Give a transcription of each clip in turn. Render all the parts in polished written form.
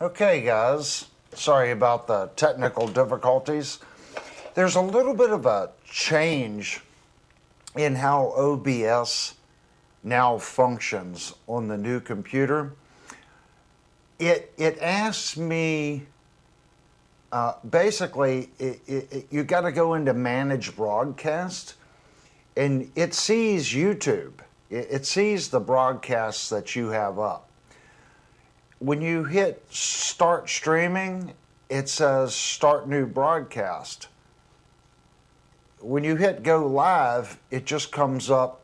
Okay, guys, sorry about the technical difficulties. There's a little bit of a change in how OBS now functions on the new computer. It asks me, basically, you got to go into Manage Broadcast, and it sees YouTube. It sees the broadcasts that you have up. When you hit Start Streaming, it says Start New Broadcast. When you hit Go Live, it just comes up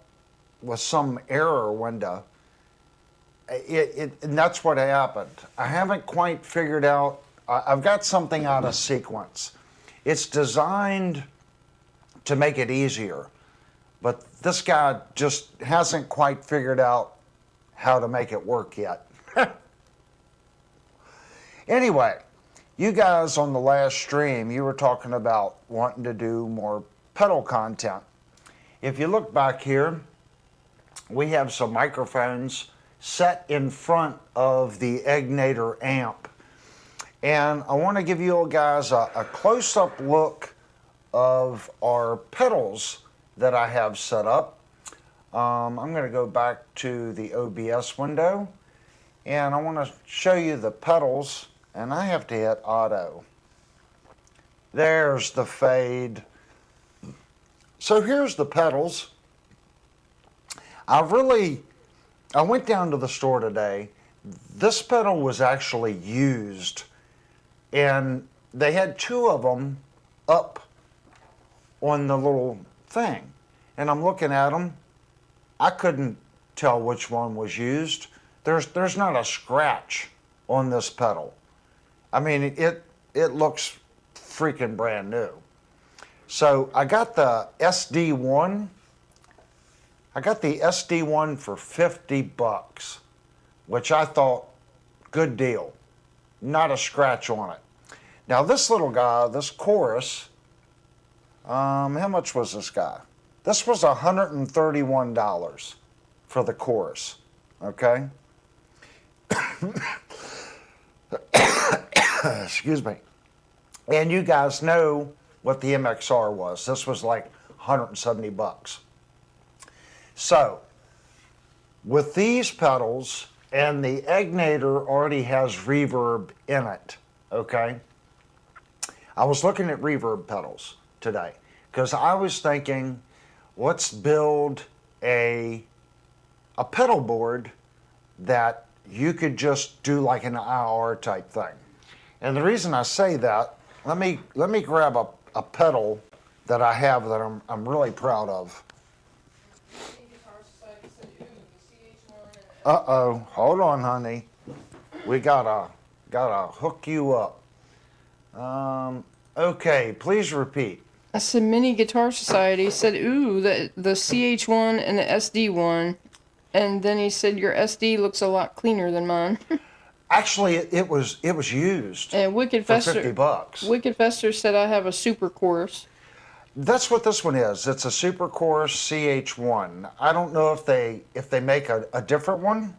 with some error window. And that's what happened. I haven't quite figured out. I've got something out of sequence. It's designed to make it easier, but this guy just hasn't quite figured out how to make it work yet. Anyway, you guys on the last stream, you were talking about wanting to do more pedal content. If you look back here, we have some microphones set in front of the Egnator amp. And I want to give you guys a close-up look of our pedals that I have set up. I'm going to go back to the OBS window, and I want to show you the pedals. And I have to hit auto. There's the fade. So here's the pedals. I went down to the store today. This pedal was actually used, and they had two of them up on the little thing. And I'm looking at them. I couldn't tell which one was used. There's not a scratch on this pedal. I mean, it looks freaking brand new. So I got the SD-1. I got the SD-1 for $50, which I thought, good deal. Not a scratch on it. Now this little guy, this chorus, how much was this guy? This was $131 for the chorus, okay? Excuse me. And you guys know what the MXR was. This was like $170. So, with these pedals, and the Egnator already has reverb in it, okay? I was looking at reverb pedals today, because I was thinking, let's build a pedal board that you could just do like an IR type thing. And the reason I say that, let me grab a pedal that I have that I'm really proud of. Uh-oh, hold on, honey. We gotta hook you up. Okay, please repeat. I said Mini Guitar Society said, ooh, the CH-1 and the SD-1. And then he said, your SD looks a lot cleaner than mine. Actually, it was used and Wicked for Fester, $50. Wicked Fester said I have a super chorus. That's what this one is. It's a Super Chorus CH-1. I don't know if they make a different one.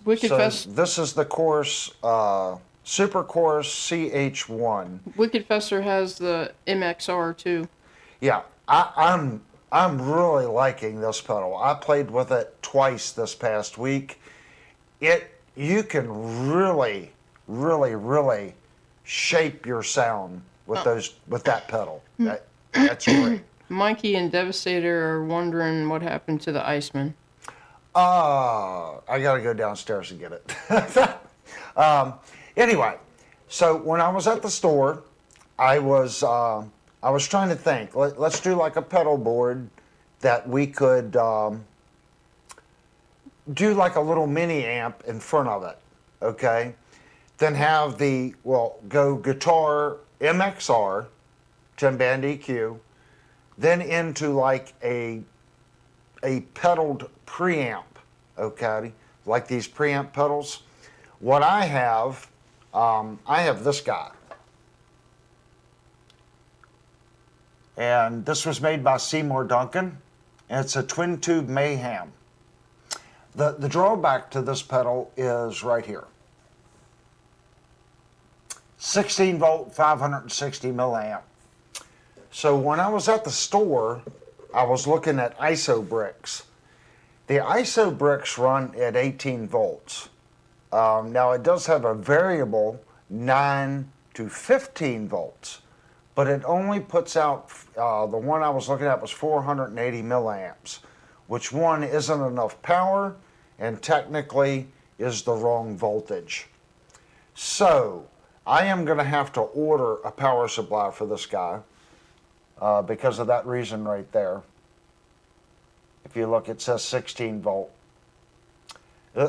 Wicked Fester. This is the chorus, Super Chorus CH-1. Wicked Fester has the MXR too. Yeah, I'm really liking this pedal. I played with it twice this past week. You can really, really, really shape your sound with that pedal. That's great. Mikey and Devastator are wondering what happened to the Iceman. I gotta go downstairs and get it. Anyway, so when I was at the store, I was trying to think. Let's do like a pedal board that we could do like a little mini amp in front of it, okay? Then have go guitar MXR, 10-band EQ, then into like a pedaled preamp, okay? Like these preamp pedals. What I have this guy. And this was made by Seymour Duncan, and it's a twin tube Mayhem. The drawback to this pedal is right here. 16 volt, 560 milliamp. So when I was at the store, I was looking at ISO bricks. The ISO bricks run at 18 volts. Now it does have a variable 9 to 15 volts, but it only puts out, the one I was looking at was 480 milliamps, which one isn't enough power and technically is the wrong voltage. So I am going to have to order a power supply for this guy because of that reason right there. If you look, it says 16 volt.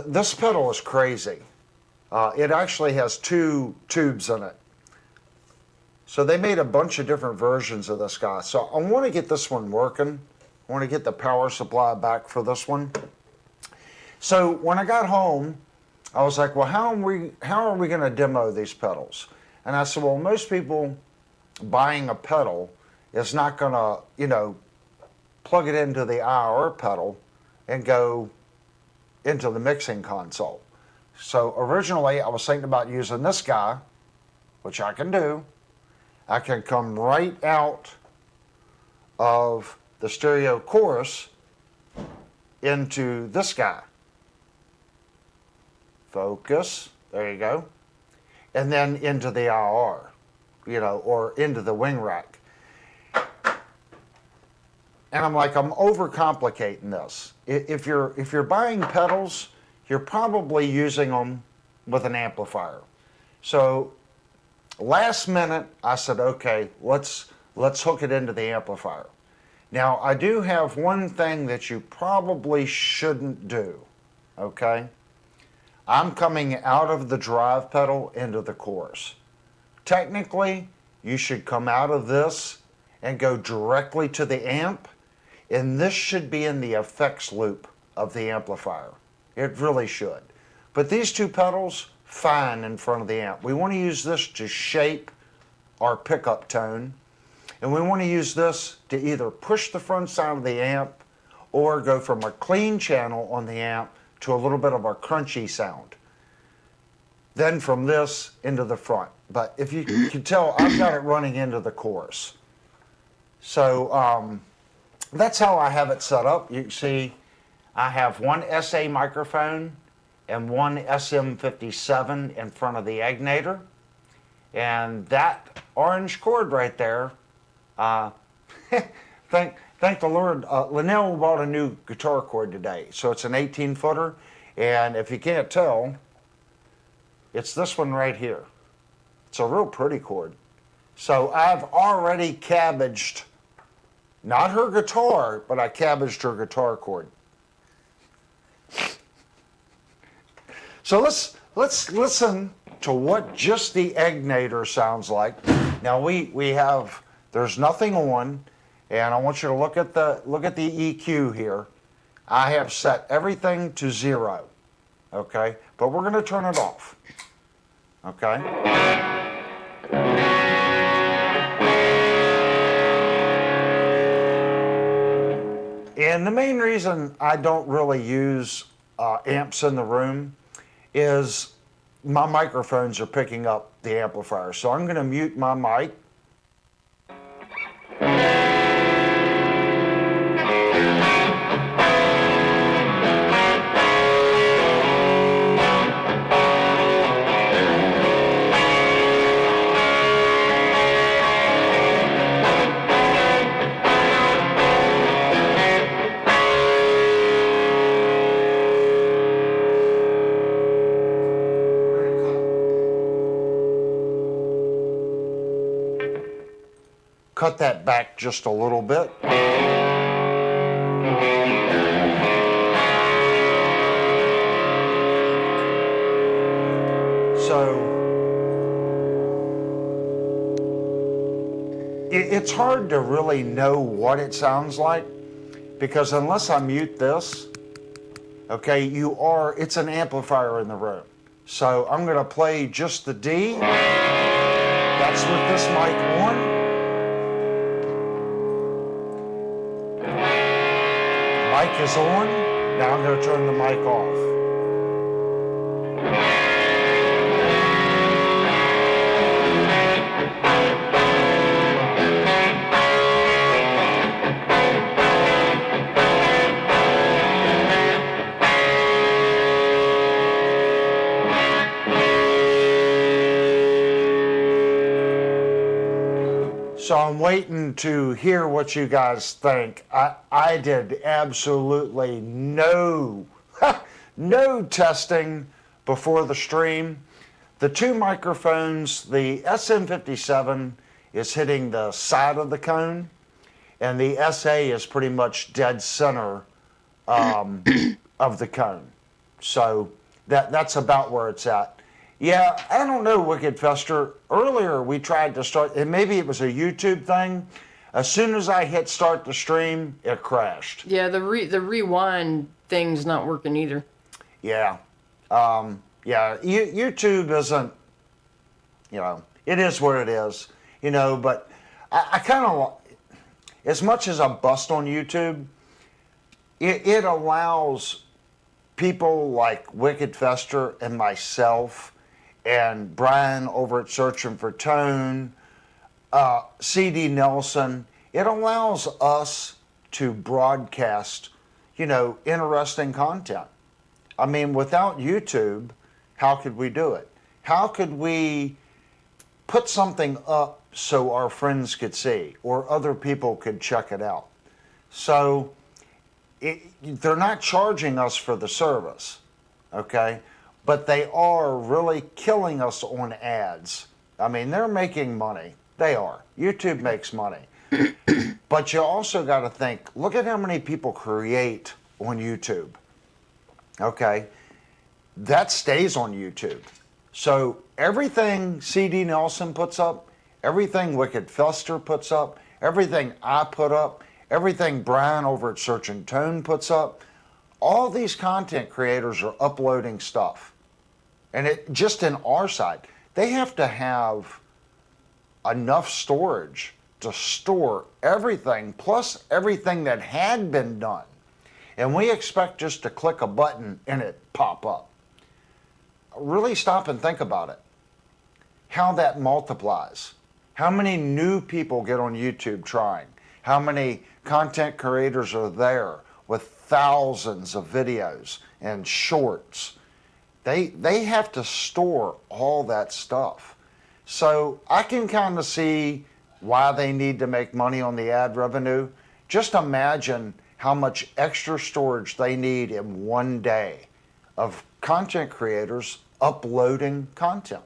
This pedal is crazy. It actually has 2 tubes in it. So they made a bunch of different versions of this guy. So I want to get this one working. I want to get the power supply back for this one. So when I got home, I was like, well, how are we going to demo these pedals? And I said, well, most people buying a pedal is not going to, you know, plug it into the IR pedal and go into the mixing console. So originally I was thinking about using this guy, which I can do. I can come right out of the stereo chorus into this guy. Focus, there you go. And then into the IR, you know, or into the wing rack. And I'm like, I'm overcomplicating this. If you're buying pedals, you're probably using them with an amplifier. So last minute, I said, okay, let's hook it into the amplifier. Now, I do have one thing that you probably shouldn't do, okay? I'm coming out of the drive pedal into the chorus. Technically, you should come out of this and go directly to the amp, and this should be in the effects loop of the amplifier. It really should. But these 2 pedals, fine in front of the amp. We want to use this to shape our pickup tone, and we want to use this to either push the front side of the amp or go from a clean channel on the amp to a little bit of a crunchy sound. Then from this into the front. But if you can tell, I've got it running into the chorus. So that's how I have it set up. You can see I have one SA microphone and one SM57 in front of the Egnator. And that orange cord right there, thank the Lord, Linnell bought a new guitar cord today. So it's an 18-footer. And if you can't tell, it's this one right here. It's a real pretty cord. So I've already cabbaged, not her guitar, but I cabbaged her guitar cord. So let's listen to what just the Egnator sounds like. Now we have, there's nothing on, and I want you to look at the EQ here. I have set everything to 0, okay? But we're going to turn it off, okay? And the main reason I don't really use amps in the room is my microphones are picking up the amplifier. So I'm going to mute my mic. Cut that back just a little bit. So it's hard to really know what it sounds like because unless I mute this, okay, it's an amplifier in the room. So I'm going to play just the D. That's with this mic on. Mic is on. Now I'm going to turn the mic off. So I'm waiting to hear what you guys think. I did absolutely no, no testing before the stream. The two microphones, the SM57 is hitting the side of the cone, and the SA is pretty much dead center of the cone. So that's about where it's at. Yeah, I don't know, Wicked Fester. Earlier we tried to start, and maybe it was a YouTube thing. As soon as I hit start the stream, it crashed. Yeah, the rewind thing's not working either. Yeah. Yeah, YouTube isn't, it is what it is, but I kind of, as much as I bust on YouTube, it allows people like Wicked Fester and myself and Brian over at Searching for Tone, CD Nelson, it allows us to broadcast, interesting content. I mean, without YouTube, how could we do it? How could we put something up so our friends could see or other people could check it out? So they're not charging us for the service, okay? But they are really killing us on ads. I mean, they're making money. They are. YouTube makes money. But you also got to think, look at how many people create on YouTube, okay? That stays on YouTube. So everything CD Nelson puts up, everything Wicked Fester puts up, everything I put up, everything Brian over at Search and Tone puts up, all these content creators are uploading stuff. And it just in our side, they have to have enough storage to store everything, plus everything that had been done. And we expect just to click a button and it pop up. Really stop and think about it. How that multiplies. How many new people get on YouTube trying? How many content creators are there with thousands of videos and shorts? They have to store all that stuff. So I can kind of see why they need to make money on the ad revenue. Just imagine how much extra storage they need in one day of content creators uploading content.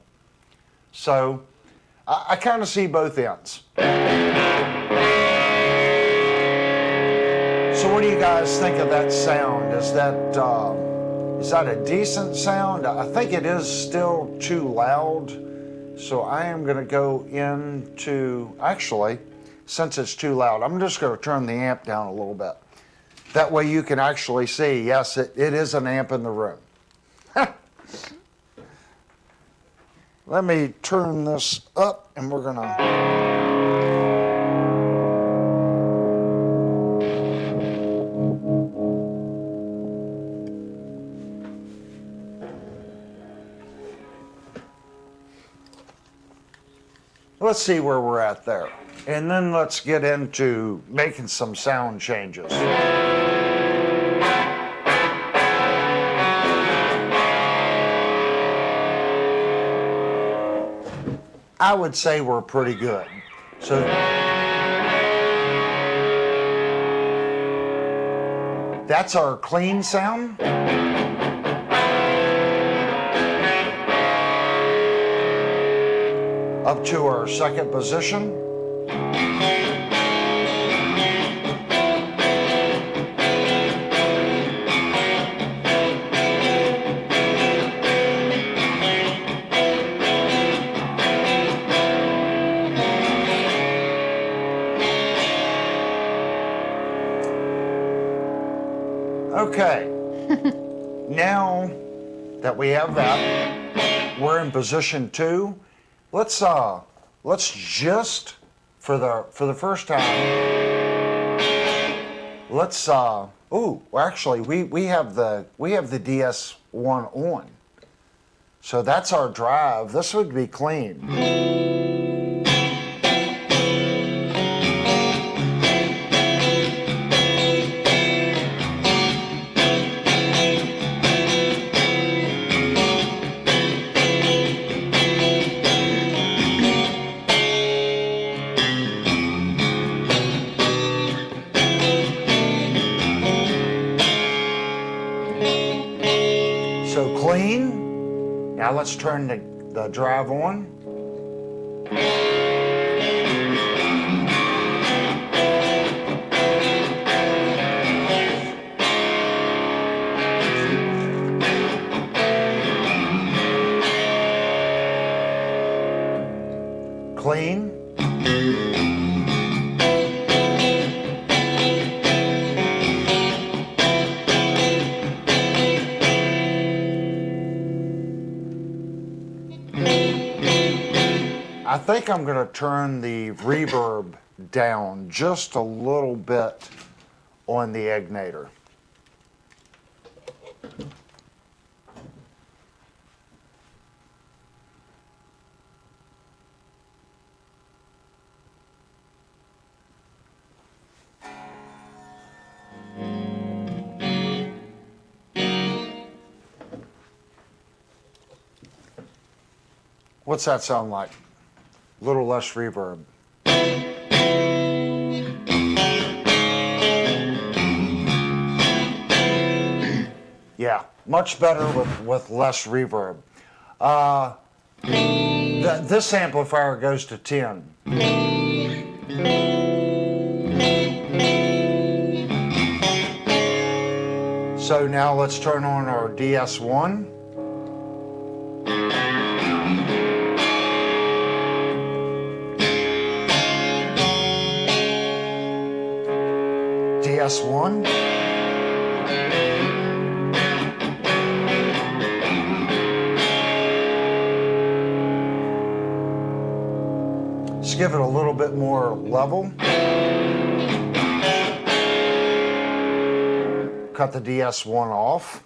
So I kind of see both ends. So what do you guys think of that sound? Is that a decent sound? I think it is still too loud. So I am going to go into, actually, since it's too loud, I'm just going to turn the amp down a little bit. That way you can actually see, yes, it is an amp in the room. Let me turn this up and we're going to... Let's see where we're at there. And then let's get into making some sound changes. I would say we're pretty good. So that's our clean sound. Up to our second position. Okay, now that we have that, we're in position 2. Let's just for the first time. Let's actually we have the DS1 on, so that's our drive. This would be clean. Clean. Now let's turn the drive on. Clean. I think I'm going to turn the reverb down just a little bit on the ignitor. What's that sound like? A little less reverb. Yeah, much better with less reverb. This amplifier goes to 10. So now let's turn on our DS-1. DS-1. Let's give it a little bit more level. Cut the DS-1 off.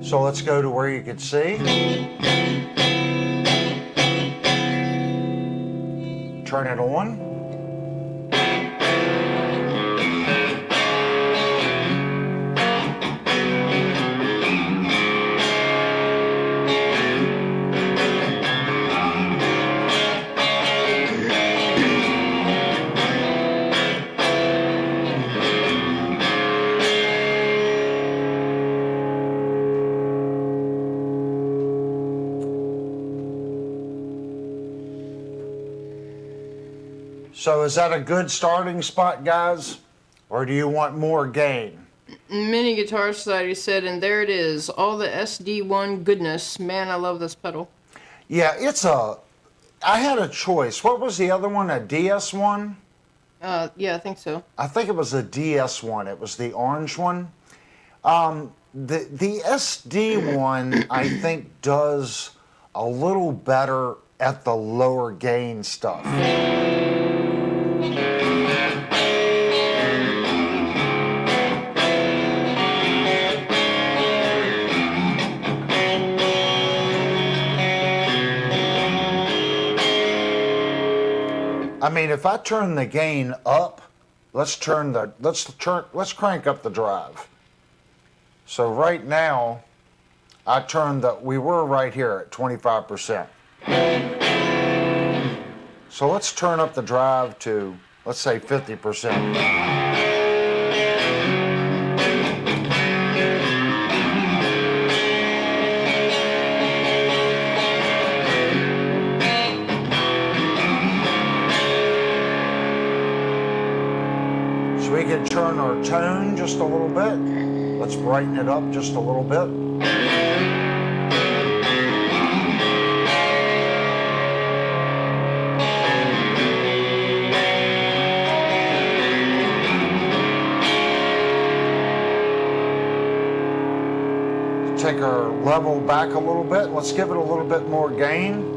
So let's go to where you can see. Turn it on. So is that a good starting spot, guys? Or do you want more gain? Mini Guitar Society said, and there it is, all the SD-1 goodness. Man, I love this pedal. Yeah, I had a choice. What was the other one, a DS-1? Yeah, I think so. I think it was a DS-1. It was the orange one. The SD-1, I think, does a little better at the lower gain stuff. I mean, if I turn the gain up, let's crank up the drive. So right now, we were right here at 25%. So let's turn up the drive to, let's say 50%. So we can turn our tone just a little bit. Let's brighten it up just a little bit. Take our level back a little bit. Let's give it a little bit more gain.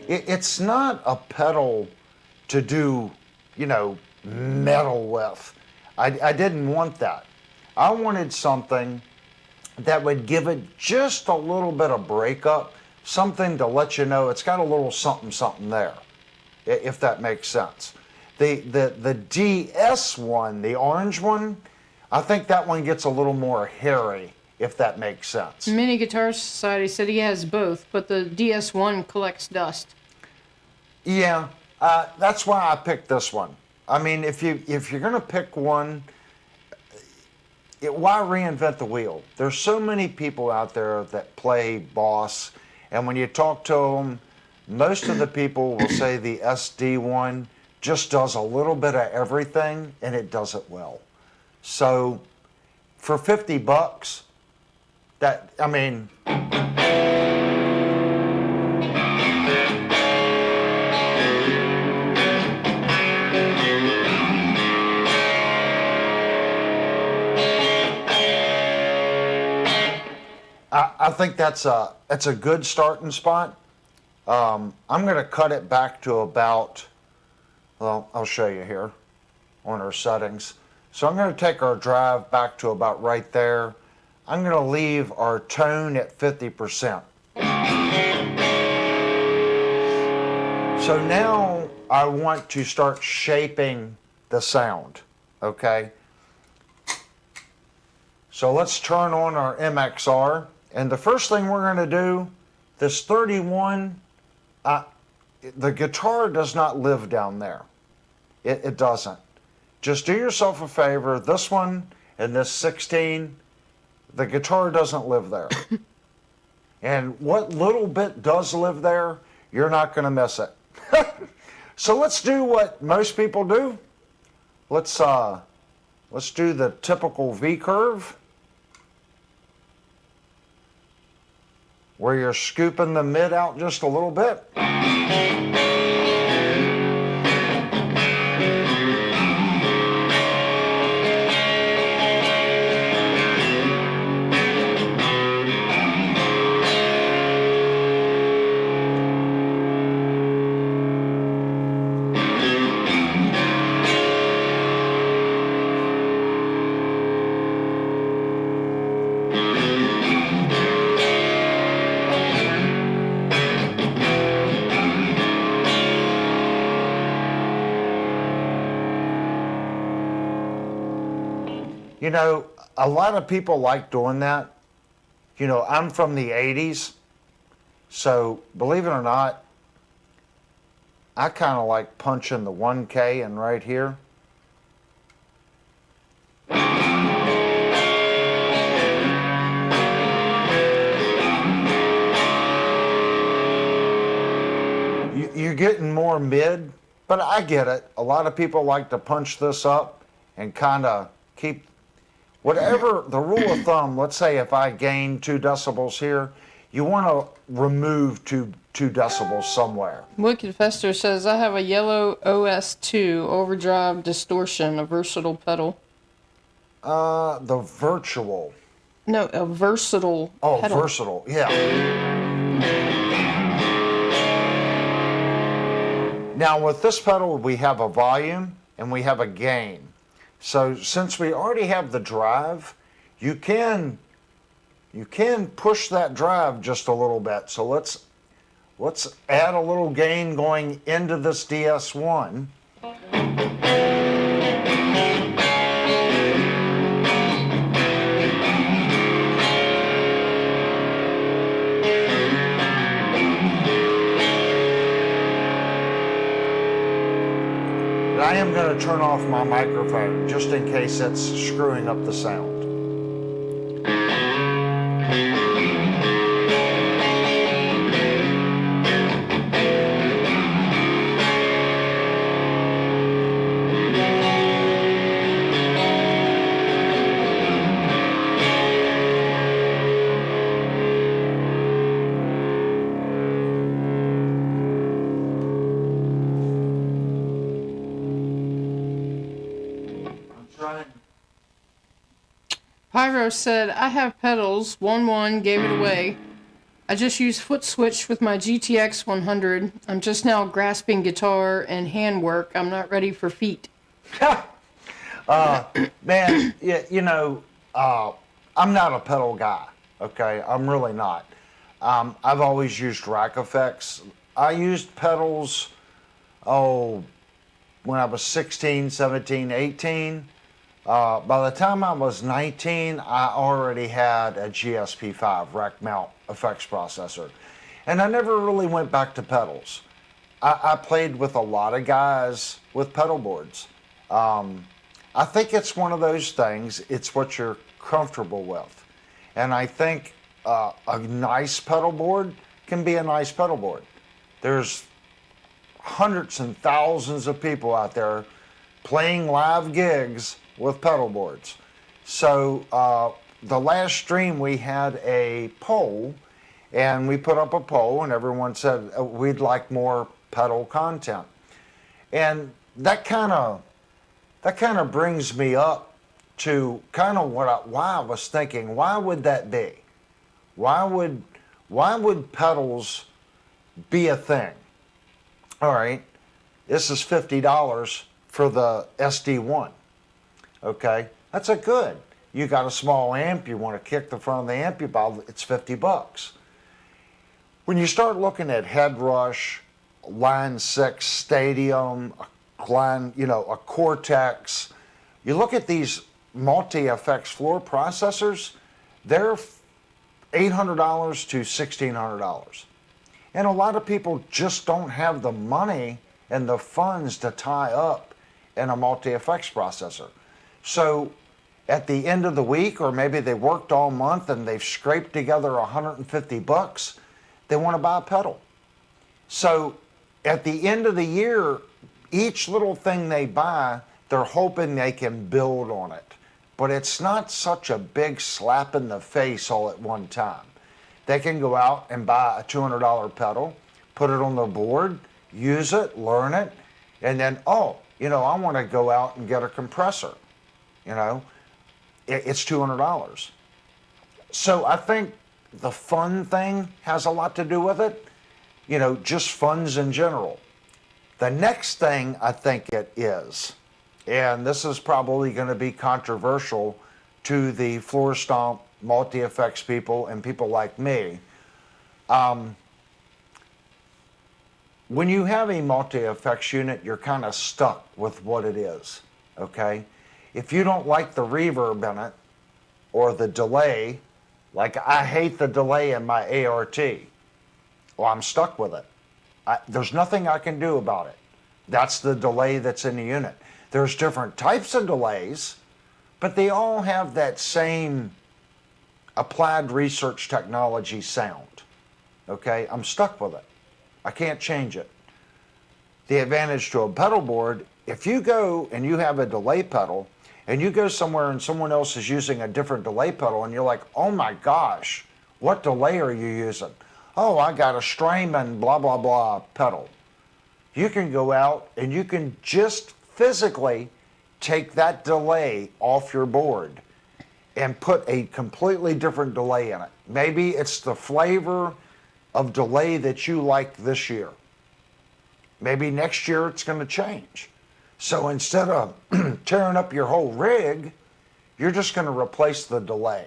It's not a pedal to do, metal with. I didn't want that. I wanted something that would give it just a little bit of breakup, something to let you know it's got a little something there, if that makes sense. The DS one, the orange one, I think that one gets a little more hairy, if that makes sense. Mini Guitar Society said he has both, but the DS1 collects dust. Yeah, that's why I picked this one. I mean, if you're gonna pick one, why reinvent the wheel? There's so many people out there that play Boss, and when you talk to them, most of the people will say the SD-1 just does a little bit of everything, and it does it well. So, for 50 bucks, that, I mean, I think that's a good starting spot. I'm going to cut it back to about, well, I'll show you here on our settings. So I'm going to take our drive back to about right there. I'm going to leave our tone at 50%. So now I want to start shaping the sound, okay? So let's turn on our MXR. And the first thing we're going to do, this 31, the guitar does not live down there. It doesn't. Just do yourself a favor, this one and this 16, the guitar doesn't live there. And what little bit does live there, you're not going to miss it. So let's do what most people do. Let's do the typical V curve, where you're scooping the mid out just a little bit. You know, a lot of people like doing that. You know, I'm from the 80s, so believe it or not, I kind of like punching the 1K in right here. You're getting more mid, but I get it. A lot of people like to punch this up and kind of keep whatever the rule of thumb. Let's say if I gain 2 decibels here, you want to remove two decibels somewhere. Wicked Fester says, I have a yellow OS2 overdrive distortion, a versatile pedal. The virtual. No, a versatile Oh, pedal. versatile, yeah. Now with this pedal, we have a volume and we have a gain. So since we already have the drive, you can push that drive just a little bit. So let's add a little gain going into this DS1. I am going to turn off my microphone just in case it's screwing up the sound. Pyro said, I have pedals, 1-1, gave it away. I just use foot switch with my GTX 100. I'm just now grasping guitar and handwork. I'm not ready for feet. Man, you know, I'm not a pedal guy, okay? I'm really not. I've always used rack effects. I used pedals, when I was 16, 17, 18. By the time I was 19, I already had a GSP-5 rack mount effects processor. And I never really went back to pedals. I played with a lot of guys with pedal boards. I think it's one of those things, it's what you're comfortable with. And I think a nice pedal board can be a nice pedal board. There's hundreds and thousands of people out there playing live gigs with pedal boards. So the last stream we had a poll, and we put up a poll and everyone said we'd like more pedal content. And that kind of brings me up to kind of why I was thinking, why would that be? Why would pedals be a thing? All right, this is $50 for the SD-1. Okay, that's a good. You got a small amp, you want to kick the front of the amp, you buy, it's 50 bucks. When you start looking at Headrush, Line 6 Stadium, a Cortex, you look at these multi-effects floor processors, they're $800 to $1,600. And a lot of people just don't have the money and the funds to tie up in a multi-effects processor. So at the end of the week, or maybe they worked all month and they've scraped together 150 bucks, they want to buy a pedal. So at the end of the year, each little thing they buy, they're hoping they can build on it. But it's not such a big slap in the face all at one time. They can go out and buy a $200 pedal, put it on their board, use it, learn it, and then, I want to go out and get a compressor. It's $200. So I think the fun thing has a lot to do with it, just funds in general. The next thing I think it is, and this is probably going to be controversial to the floor stomp, multi-effects people, and people like me. When you have a multi-effects unit, you're kind of stuck with what it is, okay? If you don't like the reverb in it, or the delay, like I hate the delay in my ART, well, I'm stuck with it. There's nothing I can do about it. That's the delay that's in the unit. There's different types of delays, but they all have that same applied research technology sound. Okay, I'm stuck with it. I can't change it. The advantage to a pedal board, if you go and you have a delay pedal and you go somewhere and someone else is using a different delay pedal and you're like, oh my gosh, what delay are you using? Oh, I got a Strymon blah, blah, blah pedal. You can go out and you can just physically take that delay off your board and put a completely different delay in it. Maybe it's the flavor of delay that you like this year. Maybe next year it's going to change. So instead of tearing up your whole rig, you're just going to replace the delay.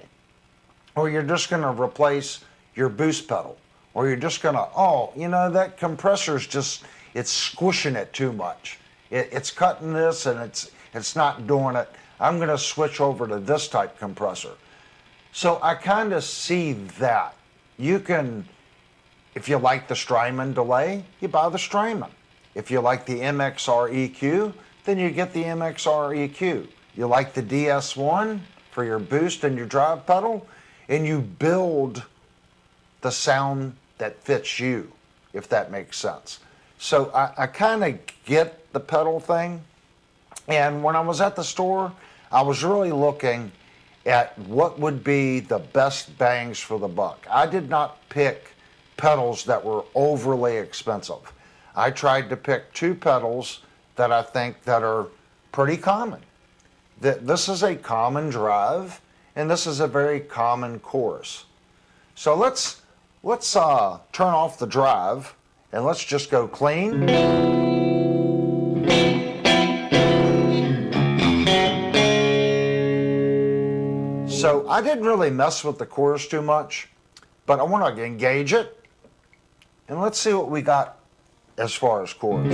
Or you're just going to replace your boost pedal. Or you're just going to, that compressor's just, it's squishing it too much. It's cutting this and it's not doing it. I'm going to switch over to this type compressor. So I kind of see that. You can, if you like the Strymon delay, you buy the Strymon. If you like the MXR EQ, then you get the MXR EQ. You like the DS1 for your boost and your drive pedal, and you build the sound that fits you, if that makes sense. So I kind of get the pedal thing. And when I was at the store, I was really looking at what would be the best bangs for the buck. I did not pick pedals that were overly expensive. I tried to pick two pedals that I think that are pretty common. This is a common drive, and this is a very common chorus. So let's turn off the drive, and let's just go clean. So I didn't really mess with the chorus too much, but I want to engage it, and let's see what we got as far as chorus.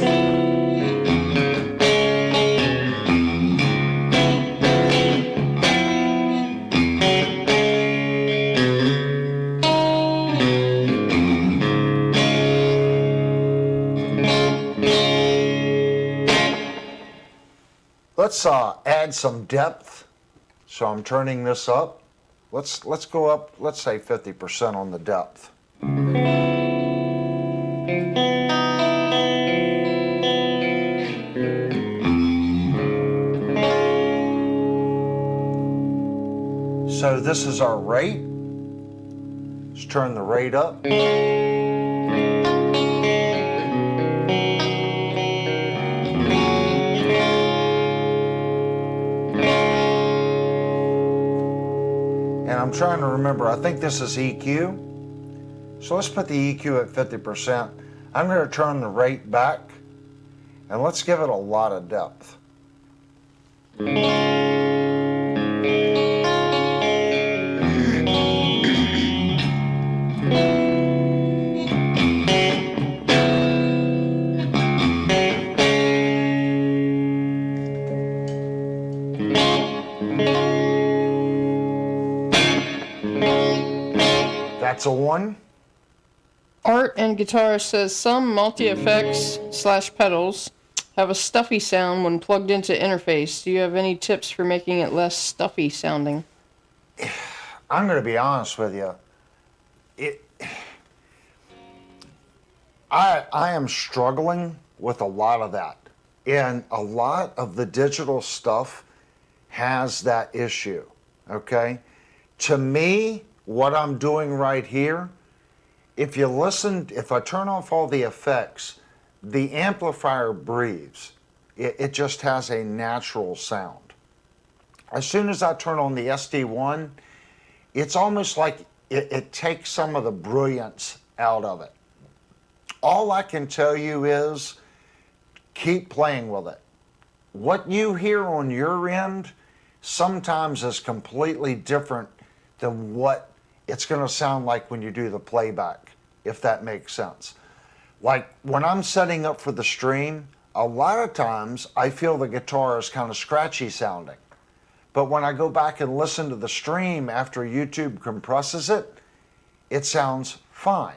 let's add some depth. So I'm turning this up. Let's go up, let's say 50% on the depth. So this is our rate. Let's turn the rate up. And I'm trying to remember, I think this is EQ. So let's put the EQ at 50%. I'm going to turn the rate back, and let's give it a lot of depth. That's a 1. Art and Guitar says some multi-effects/pedals have a stuffy sound when plugged into interface. Do you have any tips for making it less stuffy sounding? I'm going to be honest with you. I am struggling with a lot of that. And a lot of the digital stuff has that issue, okay? To me, what I'm doing right here, if I turn off all the effects, the amplifier breathes. It just has a natural sound. As soon as I turn on the SD-1, it's almost like it takes some of the brilliance out of it. All I can tell you is keep playing with it. What you hear on your end sometimes is completely different than what it's going to sound like when you do the playback, if that makes sense. Like when I'm setting up for the stream, a lot of times I feel the guitar is kind of scratchy sounding. But when I go back and listen to the stream after YouTube compresses it, it sounds fine.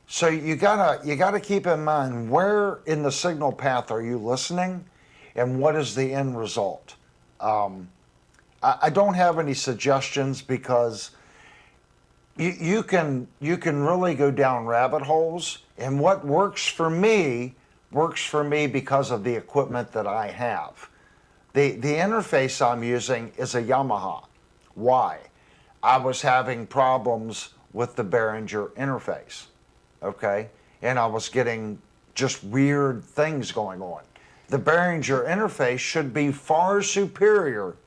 So you gotta keep in mind where in the signal path are you listening and what is the end result. I don't have any suggestions because you can really go down rabbit holes, and what works for me because of the equipment that I have. The interface I'm using is a Yamaha. Why? I was having problems with the Behringer interface, okay? And I was getting just weird things going on. The Behringer interface should be far superior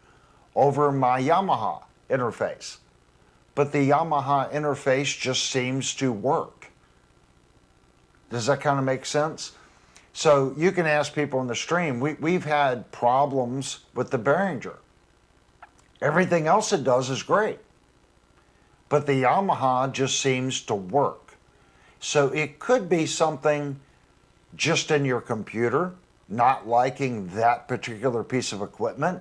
over my Yamaha interface. But the Yamaha interface just seems to work. Does that kind of make sense? So you can ask people in the stream, we've had problems with the Behringer. Everything else it does is great. But the Yamaha just seems to work. So it could be something just in your computer, not liking that particular piece of equipment.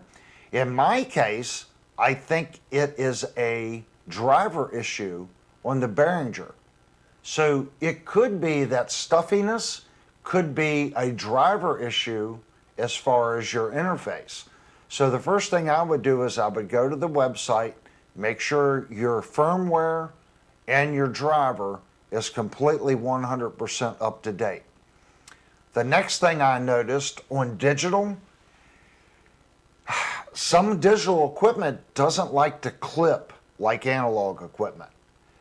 In my case, I think it is a driver issue on the Behringer. So it could be that stuffiness, could be a driver issue as far as your interface. So the first thing I would do is I would go to the website, make sure your firmware and your driver is completely 100% up to date. The next thing I noticed on digital, some digital equipment doesn't like to clip like analog equipment.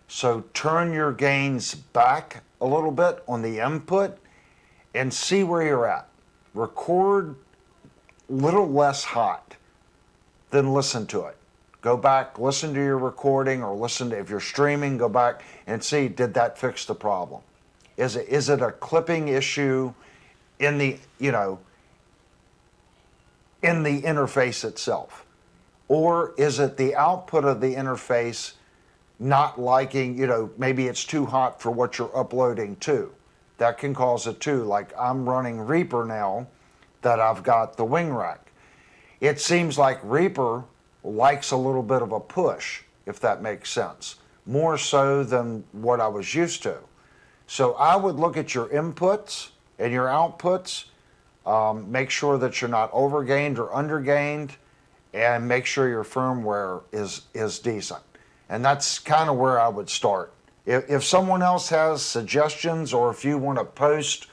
So turn your gains back a little bit on the input and see where you're at. Record a little less hot, then listen to it. Go back, listen to your recording, or listen to, if you're streaming, go back and see, did that fix the problem? Is it a clipping issue in the, in the interface itself? Or is it the output of the interface not liking, maybe it's too hot for what you're uploading to? That can cause it too. Like I'm running Reaper now that I've got the wing rack. It seems like Reaper likes a little bit of a push, if that makes sense, more so than what I was used to. So I would look at your inputs and your outputs Make sure that you're not overgained or undergained, and make sure your firmware is decent. And that's kind of where I would start. If someone else has suggestions, or if you want to post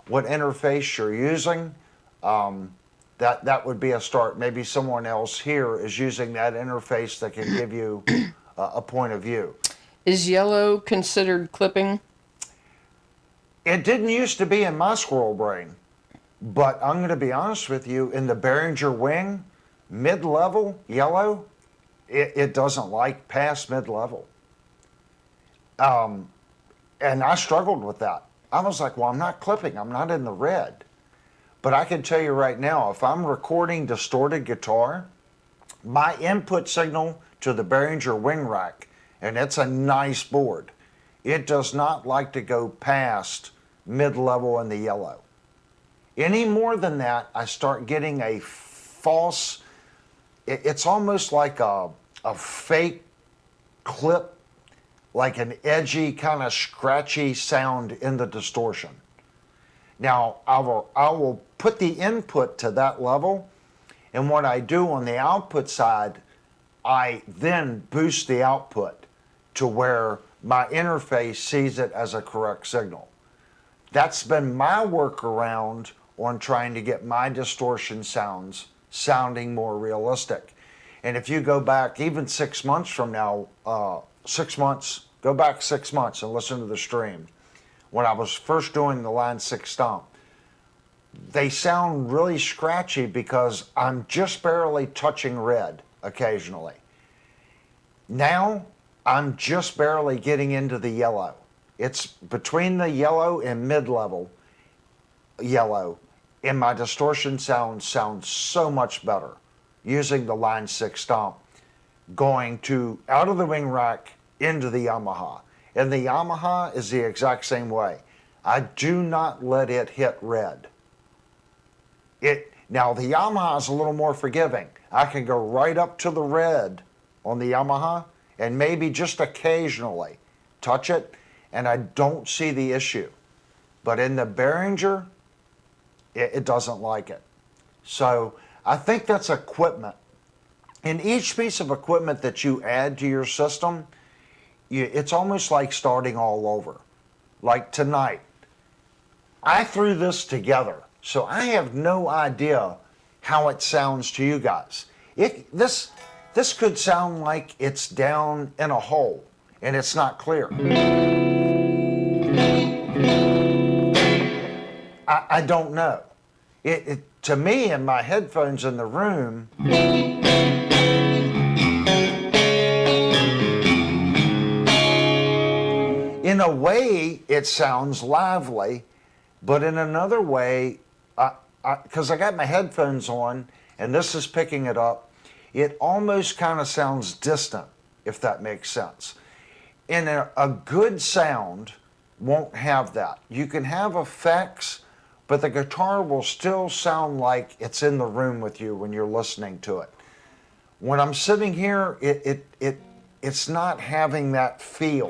what interface you're using, that would be a start. Maybe someone else here is using that interface that can give you a point of view. Is yellow considered clipping? It didn't used to be in my squirrel brain, but I'm going to be honest with you, in the Behringer wing, mid-level yellow, it doesn't like past mid-level. And I struggled with that. I was like, well, I'm not clipping, I'm not in the red. But I can tell you right now, if I'm recording distorted guitar, my input signal to the Behringer wing rack, and it's a nice board, it does not like to go past mid-level in the yellow. Any more than that, I start getting a false, it's almost like a fake clip, like an edgy, kind of scratchy sound in the distortion. Now, I will put the input to that level, and what I do on the output side, I then boost the output to where my interface sees it as a correct signal. That's been my workaround on trying to get my distortion sounds sounding more realistic. And if you go back even 6 months from now, go back 6 months and listen to the stream. When I was first doing the line 6 stomp, they sound really scratchy because I'm just barely touching red occasionally. Now, I'm just barely getting into the yellow. It's between the yellow and mid-level yellow, and my distortion sounds so much better using the line 6 stomp, going to out of the wing rack into the Yamaha. And the Yamaha is the exact same way. I do not let it hit red. Now the Yamaha is a little more forgiving. I can go right up to the red on the Yamaha and maybe just occasionally touch it, and I don't see the issue. But in the Behringer, it doesn't like it. So I think that's equipment. In each piece of equipment that you add to your system, it's almost like starting all over. Like tonight, I threw this together, so I have no idea how it sounds to you guys. This could sound like it's down in a hole and it's not clear. I don't know. To me, in my headphones in the room, in a way, it sounds lively, but in another way, because I got my headphones on and this is picking it up, it almost kind of sounds distant, if that makes sense. And a good sound won't have that. You can have effects, but the guitar will still sound like it's in the room with you when you're listening to it. When I'm sitting here, it's not having that feel.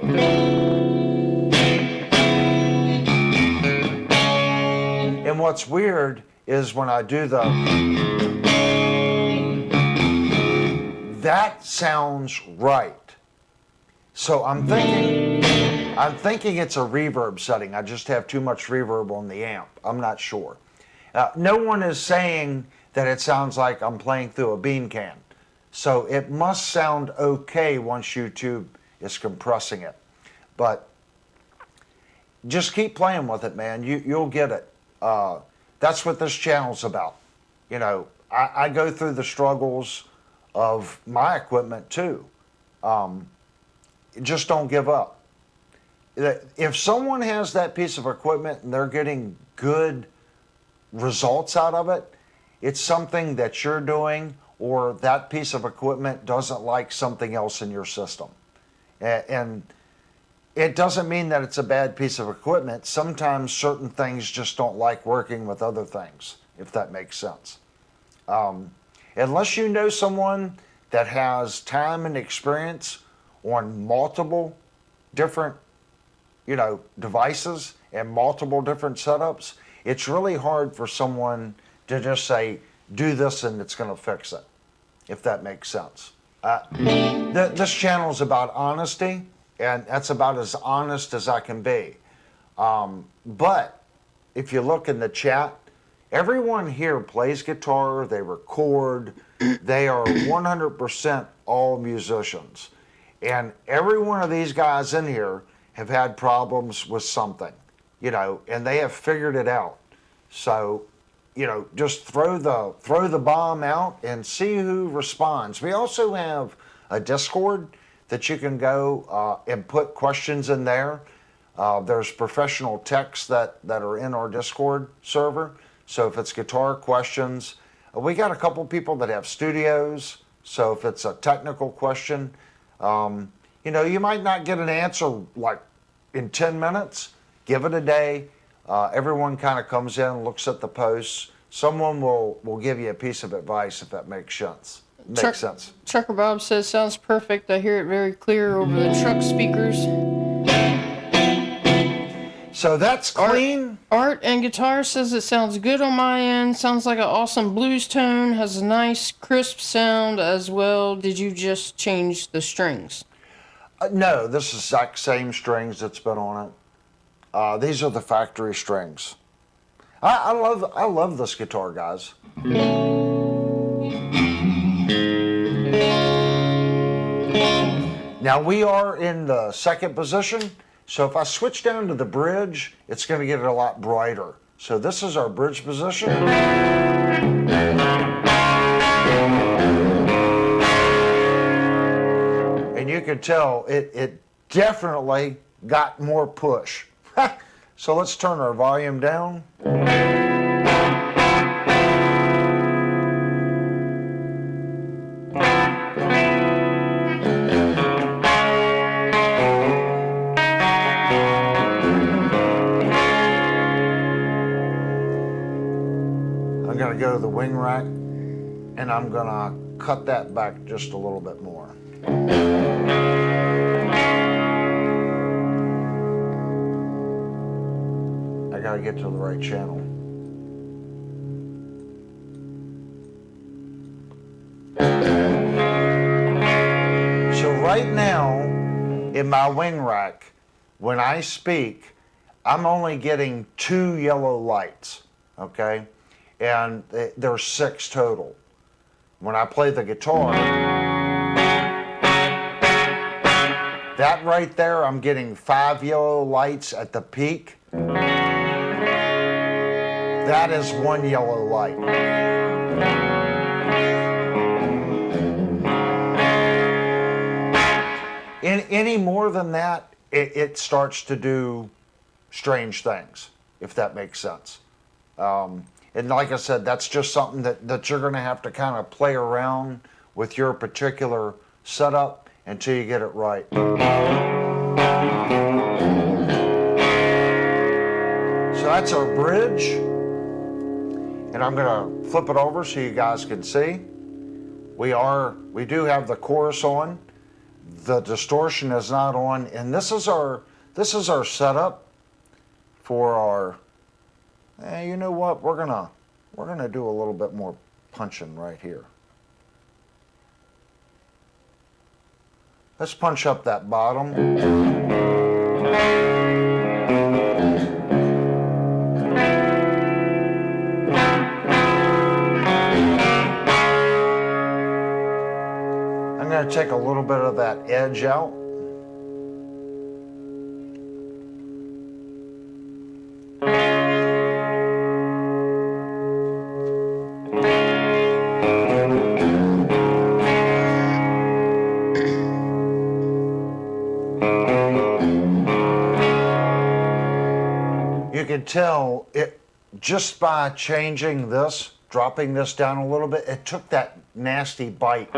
And what's weird is when I do that sounds right. So I'm thinking it's a reverb setting. I just have too much reverb on the amp. I'm not sure. No one is saying that it sounds like I'm playing through a bean can. So it must sound okay once YouTube is compressing it. But just keep playing with it, man. You'll get it. That's what this channel's about. You know, I go through the struggles of my equipment too. Just don't give up. If someone has that piece of equipment and they're getting good results out of it, it's something that you're doing, or that piece of equipment doesn't like something else in your system. And it doesn't mean that it's a bad piece of equipment. Sometimes certain things just don't like working with other things, if that makes sense. Unless you know someone that has time and experience on multiple different, devices and multiple different setups, it's really hard for someone to just say, do this and it's going to fix it, if that makes sense. This channel is about honesty, and that's about as honest as I can be. But if you look in the chat, everyone here plays guitar, they record, they are 100% all musicians. And every one of these guys in here have had problems with something, you know, and they have figured it out. So, you know, just throw the bomb out and see who responds. We also have a Discord that you can go and put questions in there. There's professional techs that are in our Discord server. So if it's guitar questions, we got a couple people that have studios. So if it's a technical question, you know, you might not get an answer like in 10 minutes. Give it a day. Everyone kind of comes in, looks at the posts. Someone will give you a piece of advice if that makes sense. Makes sense. Trucker Bob says, sounds perfect. I hear it very clear over the truck speakers. So that's clean. Art and Guitar says it sounds good on my end. Sounds like an awesome blues tone. Has a nice crisp sound as well. Did you just change the strings? No, this is the exact same strings that's been on it. These are the factory strings. I love this guitar, guys. Now we are in the second position. So if I switch down to the bridge, it's going to get it a lot brighter. So this is our bridge position. And you can tell it definitely got more push. So let's turn our volume down. I'm going to go to the wing rack and I'm going to cut that back just a little bit more. I got to get to the right channel. So right now in my wing rack, when I speak, I'm only getting 2 yellow lights, okay? And there's 6 total. When I play the guitar, that right there, I'm getting 5 yellow lights at the peak. That is 1 yellow light. Any more than that, it starts to do strange things, if that makes sense. And like I said, that's just something that you're going to have to kind of play around with your particular setup until you get it right. So that's our bridge. And I'm going to flip it over so you guys can see. We do have the chorus on. The distortion is not on. And this is our setup for our. You know what? We're gonna do a little bit more punching right here. Let's punch up that bottom. I'm gonna take a little bit of that edge out. You can tell it just by changing this, dropping this down a little bit, it took that nasty bite.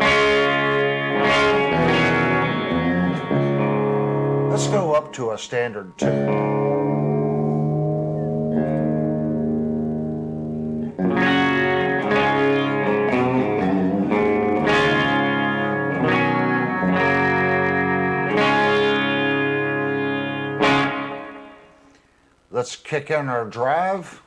Let's go up to a standard 2. Let's kick in our drive.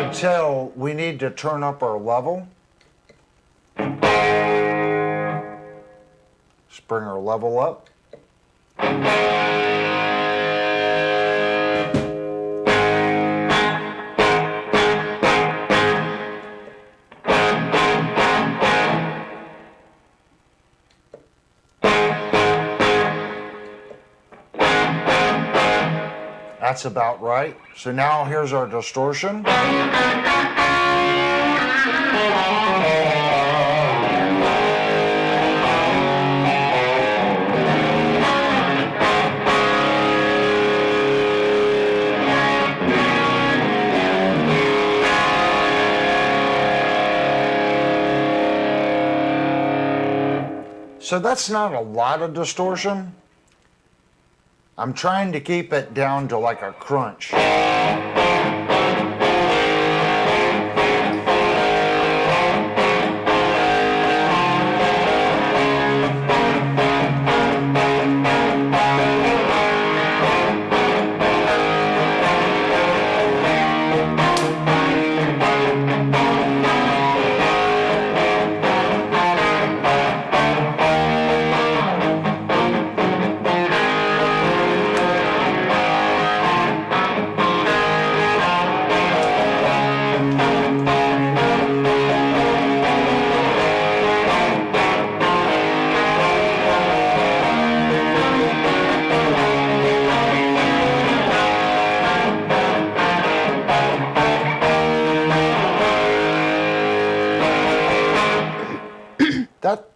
can tell, we need to turn up our level. Let's bring our level up. That's about right. So now here's our distortion. So that's not a lot of distortion. I'm trying to keep it down to like a crunch.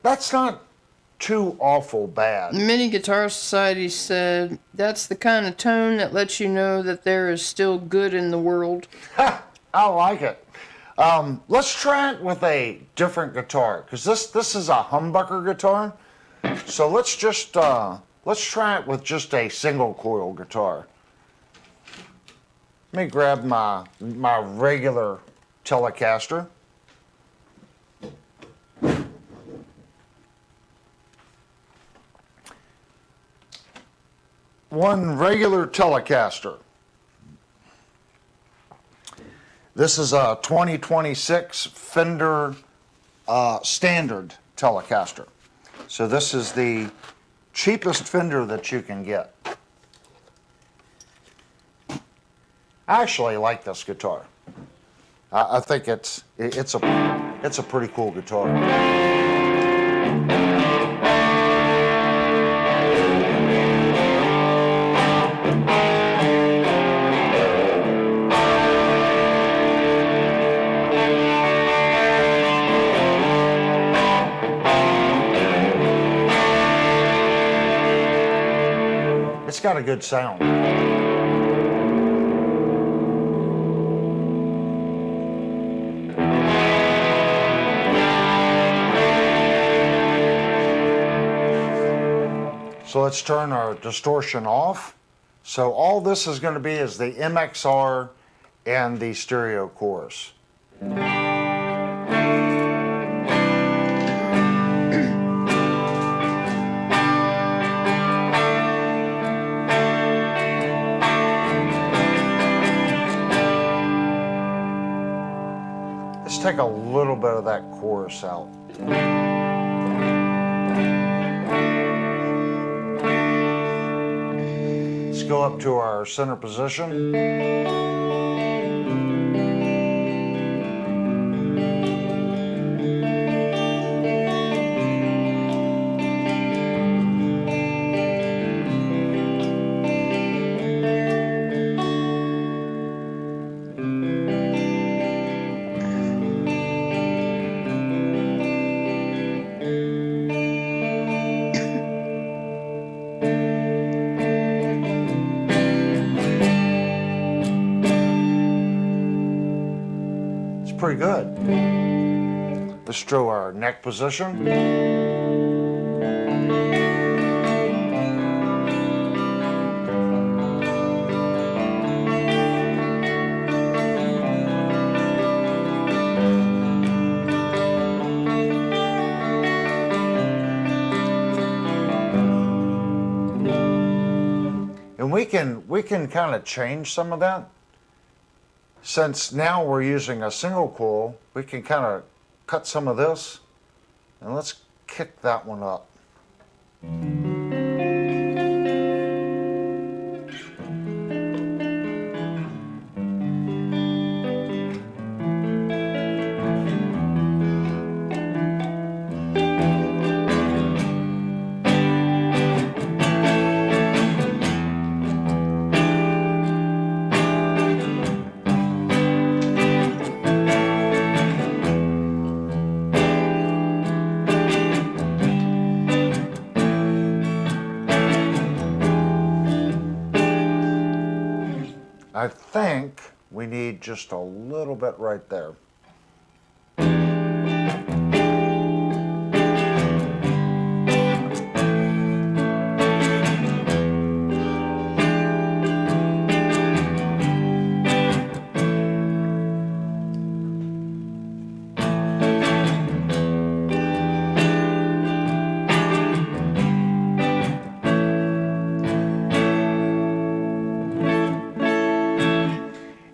That's not too awful bad. Many Guitar Society said that's the kind of tone that lets you know that there is still good in the world. I like it. Let's try it with a different guitar, because this is a humbucker guitar. So let's try it with just a single coil guitar. Let me grab my regular Telecaster. One regular Telecaster. This is a 2026 Fender standard Telecaster. So this is the cheapest Fender that you can get. I actually like this guitar. I think it's a pretty cool guitar. It's got a good sound. So let's turn our distortion off. So all this is going to be is the MXR and the stereo chorus. Let's take a little bit of that chorus out. Let's go up to our center position. Pretty good. Let's throw our neck position. And we can kind of change some of that. since now we're using a single coil, we can kind of cut some of this, and let's kick that one up. I think we need just a little bit right there.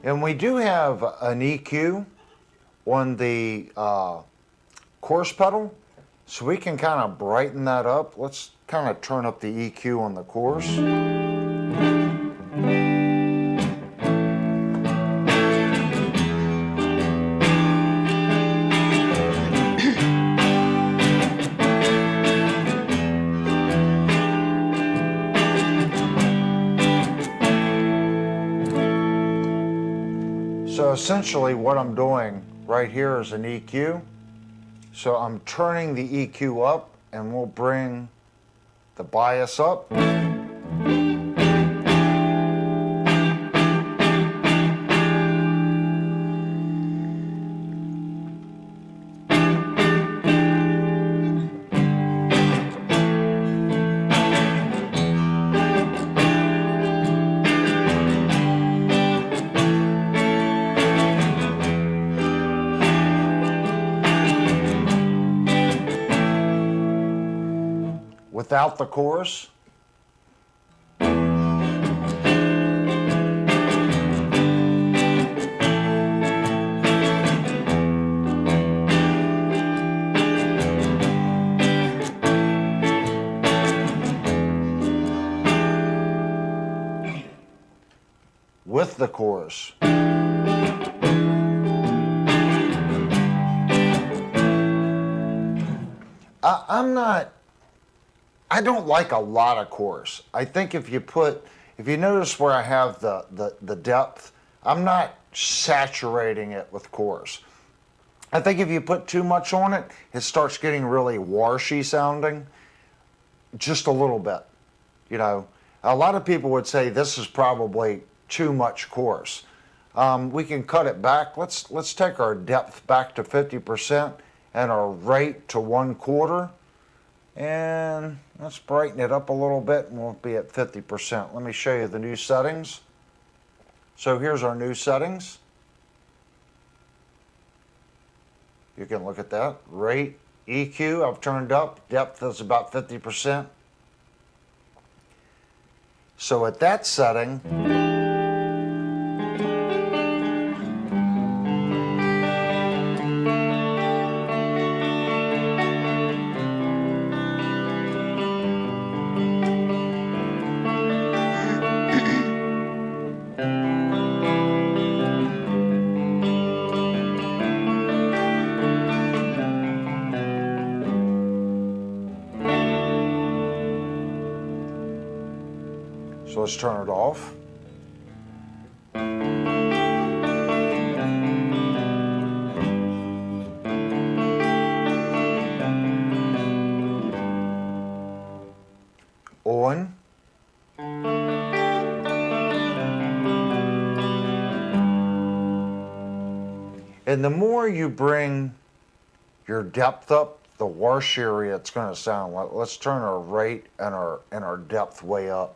And we do have an EQ on the coarse pedal, so we can kind of brighten that up. Let's kind of turn up the EQ on the coarse. So essentially what I'm doing right here is an EQ. So I'm turning the EQ up, and we'll bring the bias up. Without the chorus. With the chorus. I don't like a lot of chorus. I think if you notice where I have the depth, I'm not saturating it with chorus. I think if you put too much on it, it starts getting really washy sounding. Just a little bit. You know, a lot of people would say this is probably too much chorus. We can cut it back. Let's take our depth back to 50% and our rate to 1/4. And let's brighten it up a little bit, and we'll be at 50%. Let me show you the new settings. So here's our new settings. You can look at that. Rate, EQ, I've turned up. Depth is about 50%. So at that setting, so let's turn it off. On. And the more you bring your depth up, the washier it's going to sound. Let's turn our rate and our depth way up.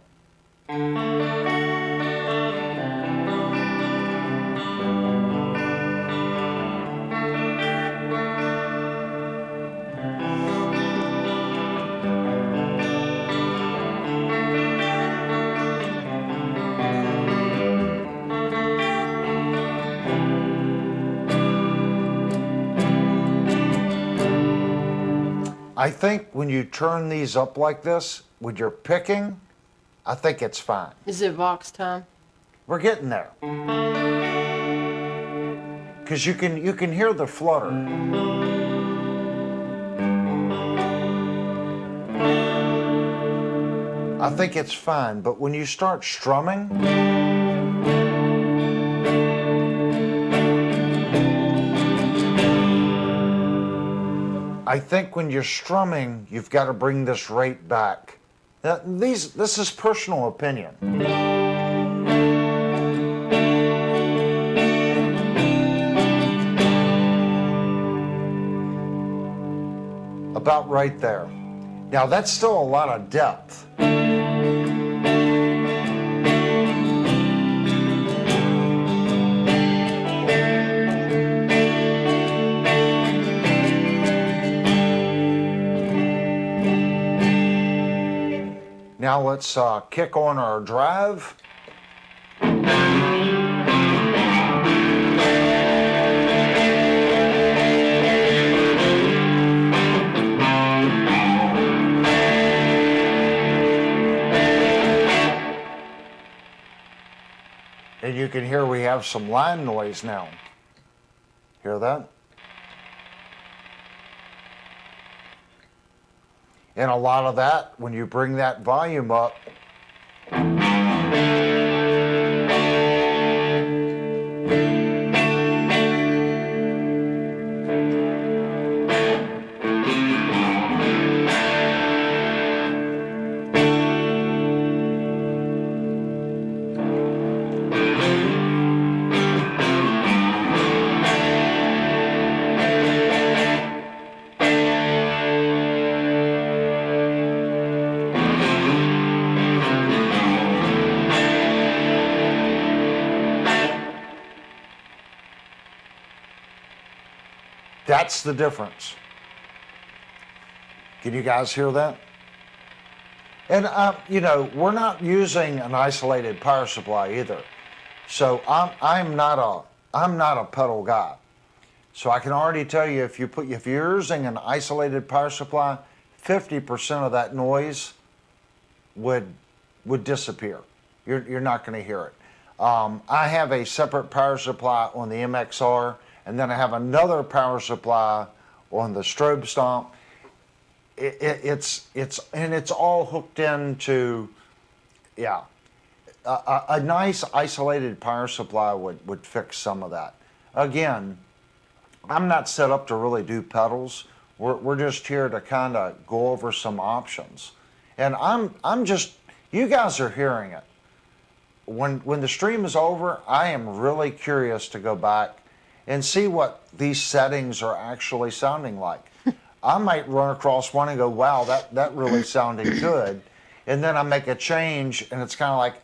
I think when you turn these up like this, when you're picking, I think it's fine. Is it Vox time? We're getting there. Because you can hear the flutter. I think it's fine, but when you start strumming, I think when you're strumming, you've got to bring this rate back. Now, this is personal opinion. About right there. Now that's still a lot of depth. Now let's kick on our drive. And you can hear we have some line noise now. Hear that? And a lot of that, when you bring that volume up, that's the difference. Can you guys hear that? And you know, we're not using an isolated power supply either. So I'm not a pedal guy. So I can already tell you, if you're using an isolated power supply, 50% of that noise would disappear. You're not going to hear it. I have a separate power supply on the MXR, and then I have another power supply on the strobe stomp. It's all hooked into, yeah. A nice isolated power supply would fix some of that. Again, I'm not set up to really do pedals. We're just here to kind of go over some options. And I'm just, you guys are hearing it. When the stream is over, I am really curious to go back and see what these settings are actually sounding like. I might run across one and go, wow, that really sounded good. And then I make a change and it's kind of like,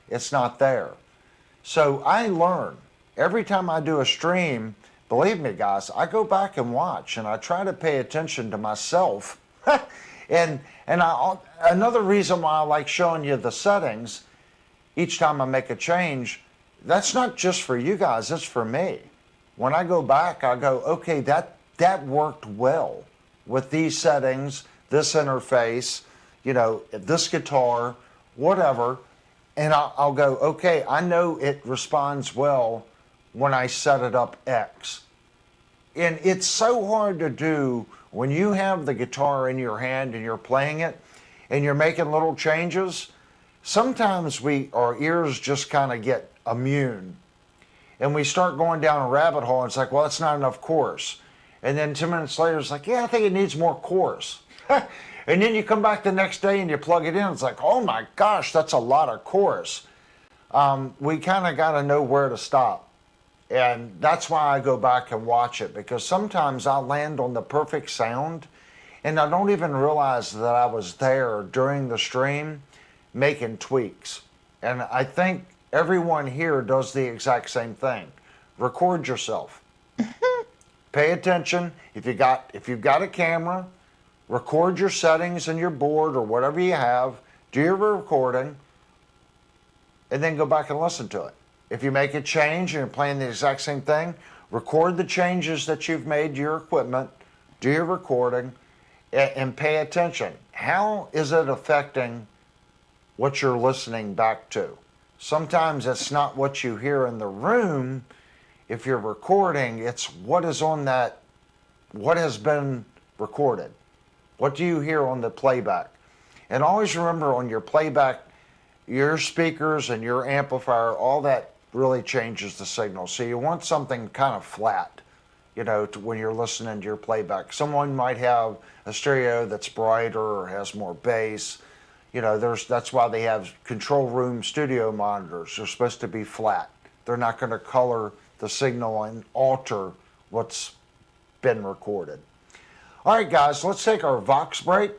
it's not there. So I learn. Every time I do a stream, believe me guys, I go back and watch and I try to pay attention to myself. and another reason why I like showing you the settings each time I make a change, that's not just for you guys, it's for me. When I go back, I go, okay, that worked well with these settings, this interface, you know, this guitar, whatever. And I'll go, okay, I know it responds well when I set it up X. And it's so hard to do when you have the guitar in your hand and you're playing it and you're making little changes. Sometimes our ears just kind of get immune. And we start going down a rabbit hole and it's like, well, it's not enough chorus. And then 2 minutes later, it's like, yeah, I think it needs more chorus. And then you come back the next day and you plug it in. It's like, oh my gosh, that's a lot of chorus. We kind of got to know where to stop. And that's why I go back and watch it, because sometimes I'll land on the perfect sound and I don't even realize that I was there during the stream making tweaks. And I think everyone here does the exact same thing. Record yourself. Pay attention. If you've got a camera, record your settings and your board or whatever you have, do your recording, and then go back and listen to it. If you make a change and you're playing the exact same thing, record the changes that you've made to your equipment, do your recording, and pay attention. How is it affecting what you're listening back to? Sometimes it's not what you hear in the room. If you're recording, it's what is on that, what has been recorded. What do you hear on the playback? And always remember, on your playback, your speakers and your amplifier, all that really changes the signal. So you want something kind of flat, when you're listening to your playback. Someone might have a stereo that's brighter or has more bass. That's why they have control room studio monitors. They're supposed to be flat. They're not going to color the signal and alter what's been recorded. All right, guys, let's take our Vox break.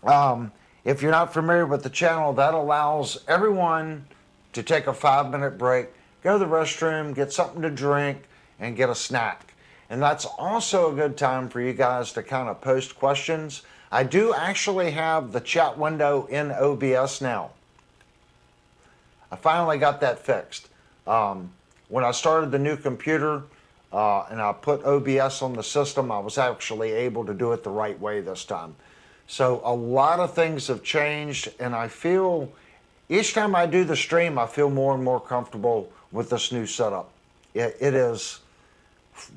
If you're not familiar with the channel, that allows everyone to take a 5-minute break, go to the restroom, get something to drink, and get a snack. And that's also a good time for you guys to kind of post questions. I do actually have the chat window in OBS now. I finally got that fixed. When I started the new computer and I put OBS on the system, I was actually able to do it the right way this time. So a lot of things have changed, and I feel each time I do the stream, I feel more and more comfortable with this new setup. It is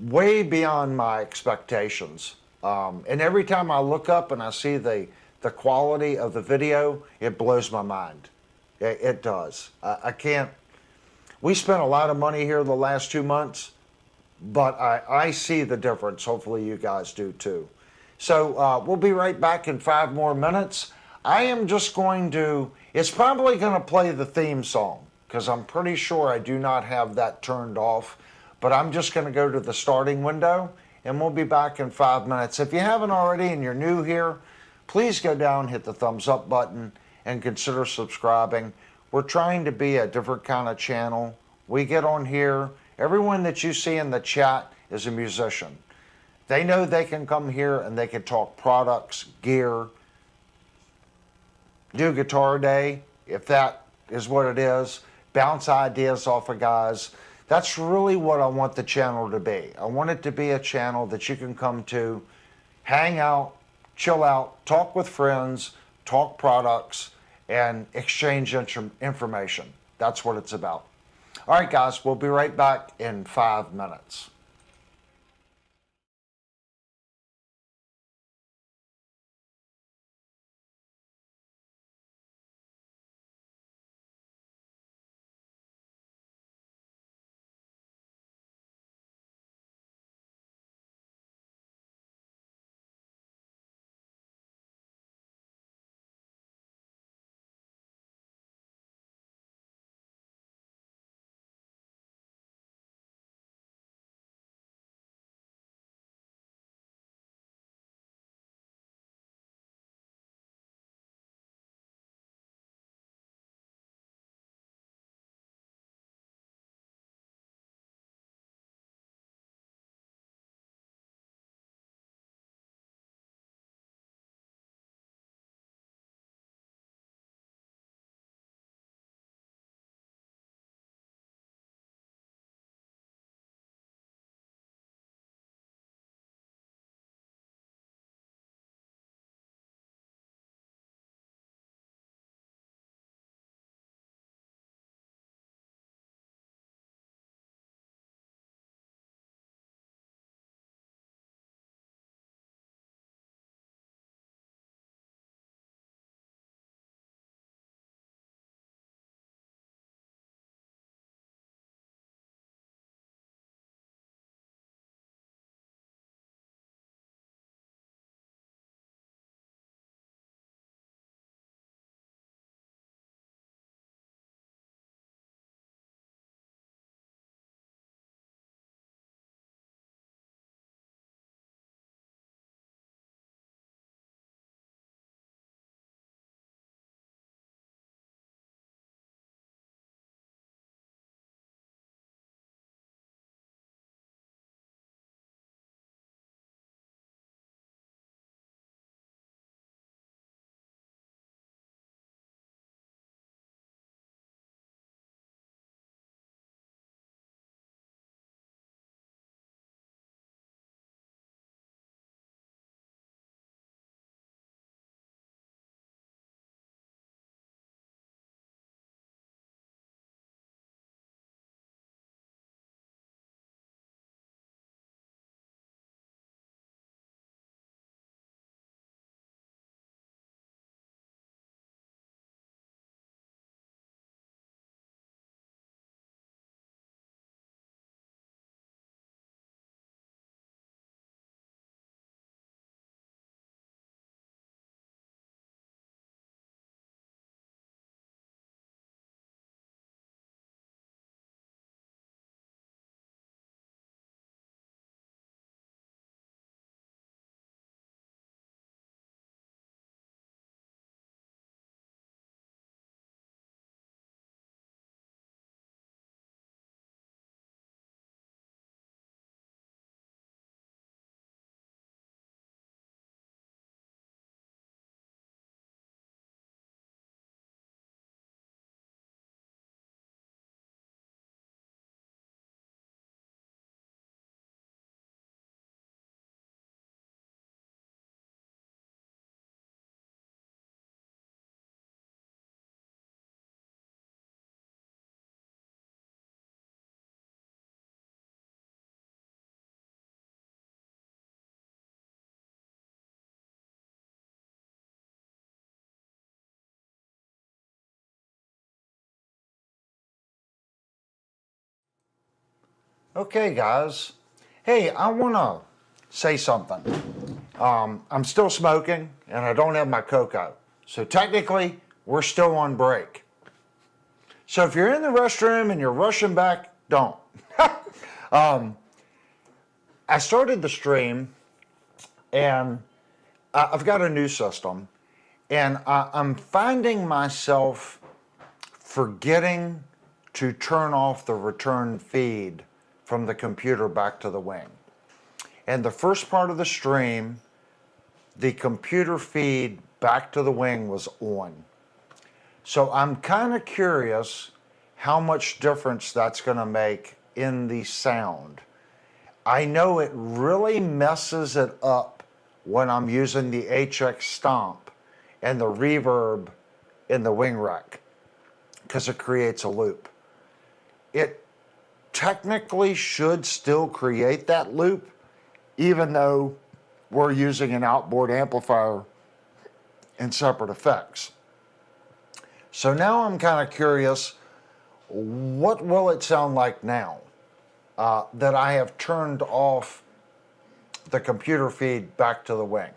way beyond my expectations. And every time I look up and I see the quality of the video, it blows my mind. It does. I can't. We spent a lot of money here the last 2 months, but I see the difference. Hopefully you guys do too. So we'll be right back in 5 more minutes. I am just going to, it's probably going to play the theme song because I'm pretty sure I do not have that turned off, but I'm just going to go to the starting window and we'll be back in 5 minutes. If you haven't already and you're new here, please go down, hit the thumbs up button, and consider subscribing. We're trying to be a different kind of channel. We get on here. Everyone that you see in the chat is a musician. They know they can come here and they can talk products, gear, do guitar day, if that is what it is, bounce ideas off of guys. That's really what I want the channel to be. I want it to be a channel that you can come to, hang out, chill out, talk with friends, talk products, and exchange information. That's what it's about. All right, guys, we'll be right back in 5 minutes. Okay, guys. Hey, I want to say something. I'm still smoking and I don't have my cocoa. So technically, we're still on break. So if you're in the restroom and you're rushing back, don't. I started the stream and I've got a new system and I'm finding myself forgetting to turn off the return feed from the computer back to the wing. And the first part of the stream, the computer feed back to the wing was on. So I'm kind of curious how much difference that's going to make in the sound. I know it really messes it up when I'm using the HX Stomp and the reverb in the wing rack because it creates a loop. It technically should still create that loop even though we're using an outboard amplifier and separate effects. So now I'm kind of curious, what will it sound like now that I have turned off the computer feed back to the wing?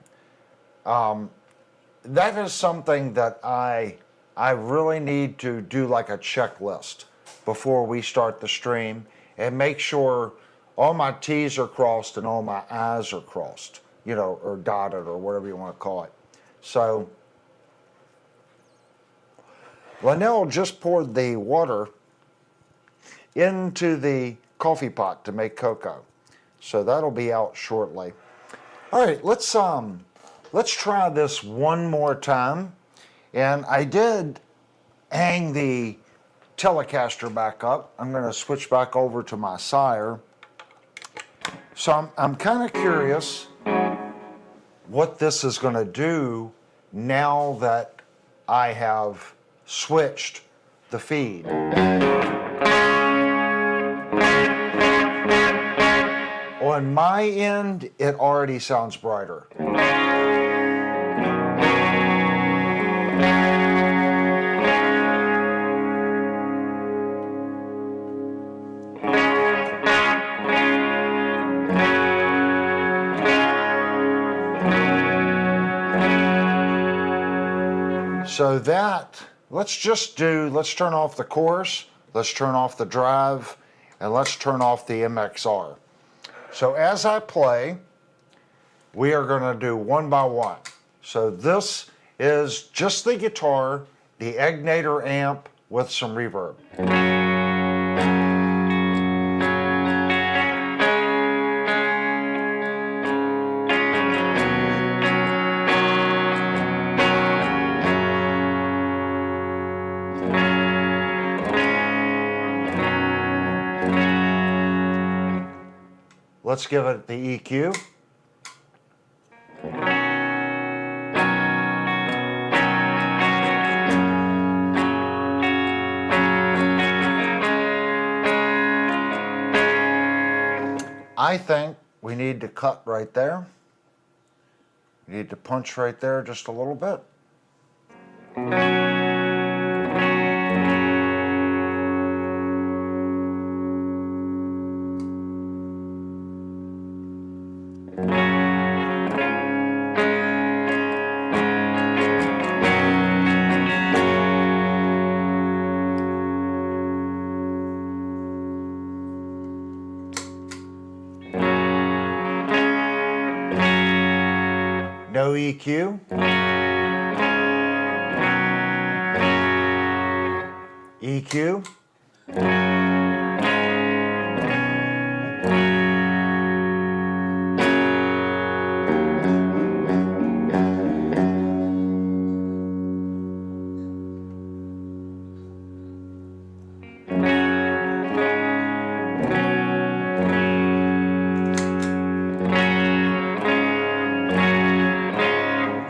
That is something that I really need to do like a checklist before we start the stream and make sure all my T's are crossed and all my I's are crossed, you know, or dotted or whatever you want to call it. So Linnell just poured the water into the coffee pot to make cocoa. So that'll be out shortly. All right, let's try this one more time. And I did hang the Telecaster back up. I'm going to switch back over to my Sire. So I'm kind of curious what this is going to do now that I have switched the feed. On my end, it already sounds brighter. So that, let's turn off the chorus, let's turn off the drive, and let's turn off the MXR. So as I play, we are going to do one by one. So this is just the guitar, the Egnator amp with some reverb. Let's give it the EQ. I think we need to cut right there. We need to punch right there just a little bit. No EQ. EQ.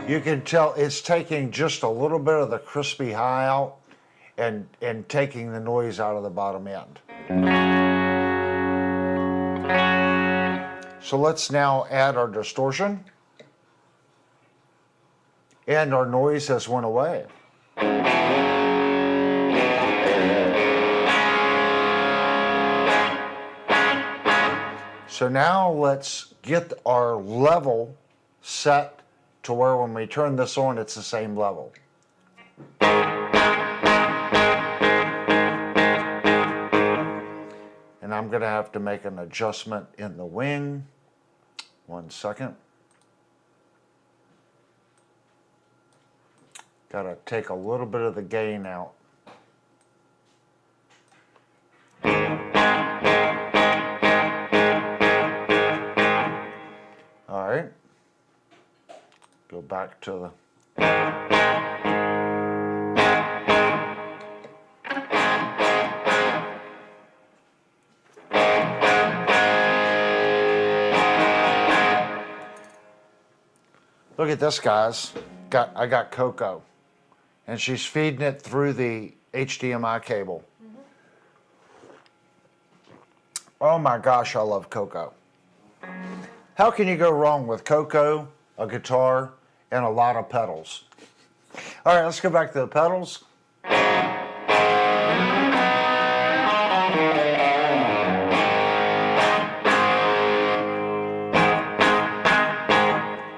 You can tell it's taking just a little bit of the crispy high out and taking the noise out of the bottom end. So let's now add our distortion. And our noise has went away. So now let's get our level set to where when we turn this on, it's the same level. And I'm going to have to make an adjustment in the wing. 1 second. Got to take a little bit of the gain out. All right. Go back to the... Look at this, guys. I got Coco, and she's feeding it through the HDMI cable. Oh my gosh, I love Coco. How can you go wrong with Coco, a guitar, and a lot of pedals? All right, let's go back to the pedals.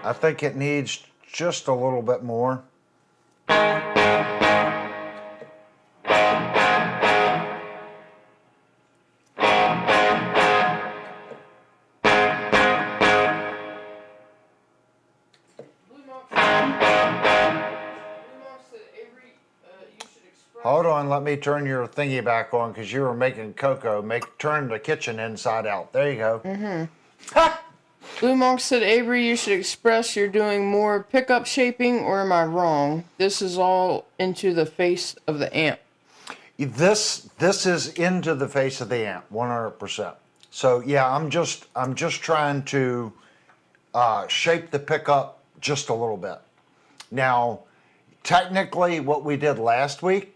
I think it needs just a little bit more. Hold on, let me turn your thingy back on because you were making Coco. Turn the kitchen inside out. There you go. Ha! Blue Monk said, Avery, you should express you're doing more pickup shaping, or am I wrong? This is all into the face of the amp. This is into the face of the amp, 100%. So yeah, I'm just trying to shape the pickup just a little bit. Now, technically, what we did last week,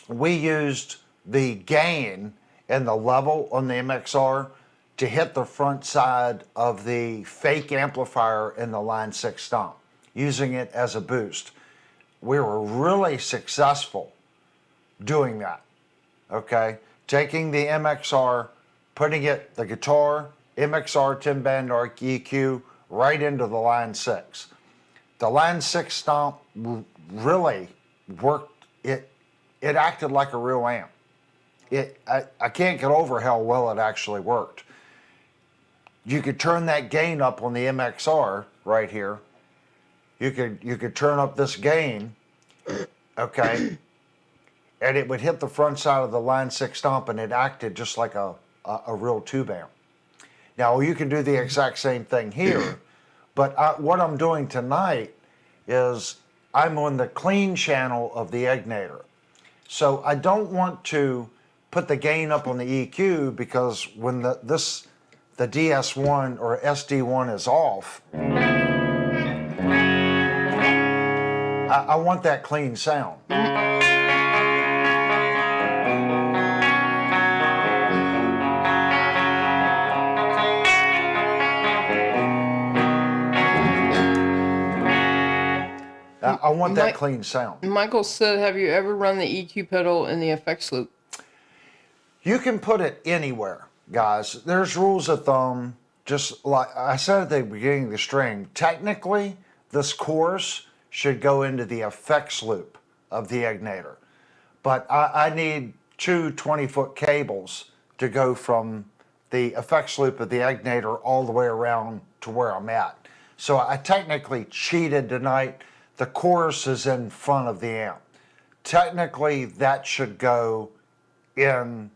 we used the gain and the level on the MXR to hit the front side of the fake amplifier in the line 6 stomp, using it as a boost. We were really successful doing that, okay? Taking the MXR, putting it, the guitar, MXR 10-band arc EQ, right into the line 6. The line 6 stomp really worked. It acted like a real amp. I can't get over how well it actually worked. You could turn that gain up on the MXR right here. You could turn up this gain, okay, and it would hit the front side of the line 6 stomp, and it acted just like a real tube amp. Now you can do the exact same thing here, but what I'm doing tonight is I'm on the clean channel of the Egnator. So I don't want to put the gain up on the EQ because when the DS1 or SD-1 is off, I want that clean sound. I want that clean sound. Michael said, have you ever run the EQ pedal in the effects loop? You can put it anywhere, guys. There's rules of thumb. Just like I said at the beginning of the stream, technically, this chorus should go into the effects loop of the Egnator. But I need two 20-foot cables to go from the effects loop of the Egnator all the way around to where I'm at. So I technically cheated tonight. The chorus is in front of the amp. Technically, that should go in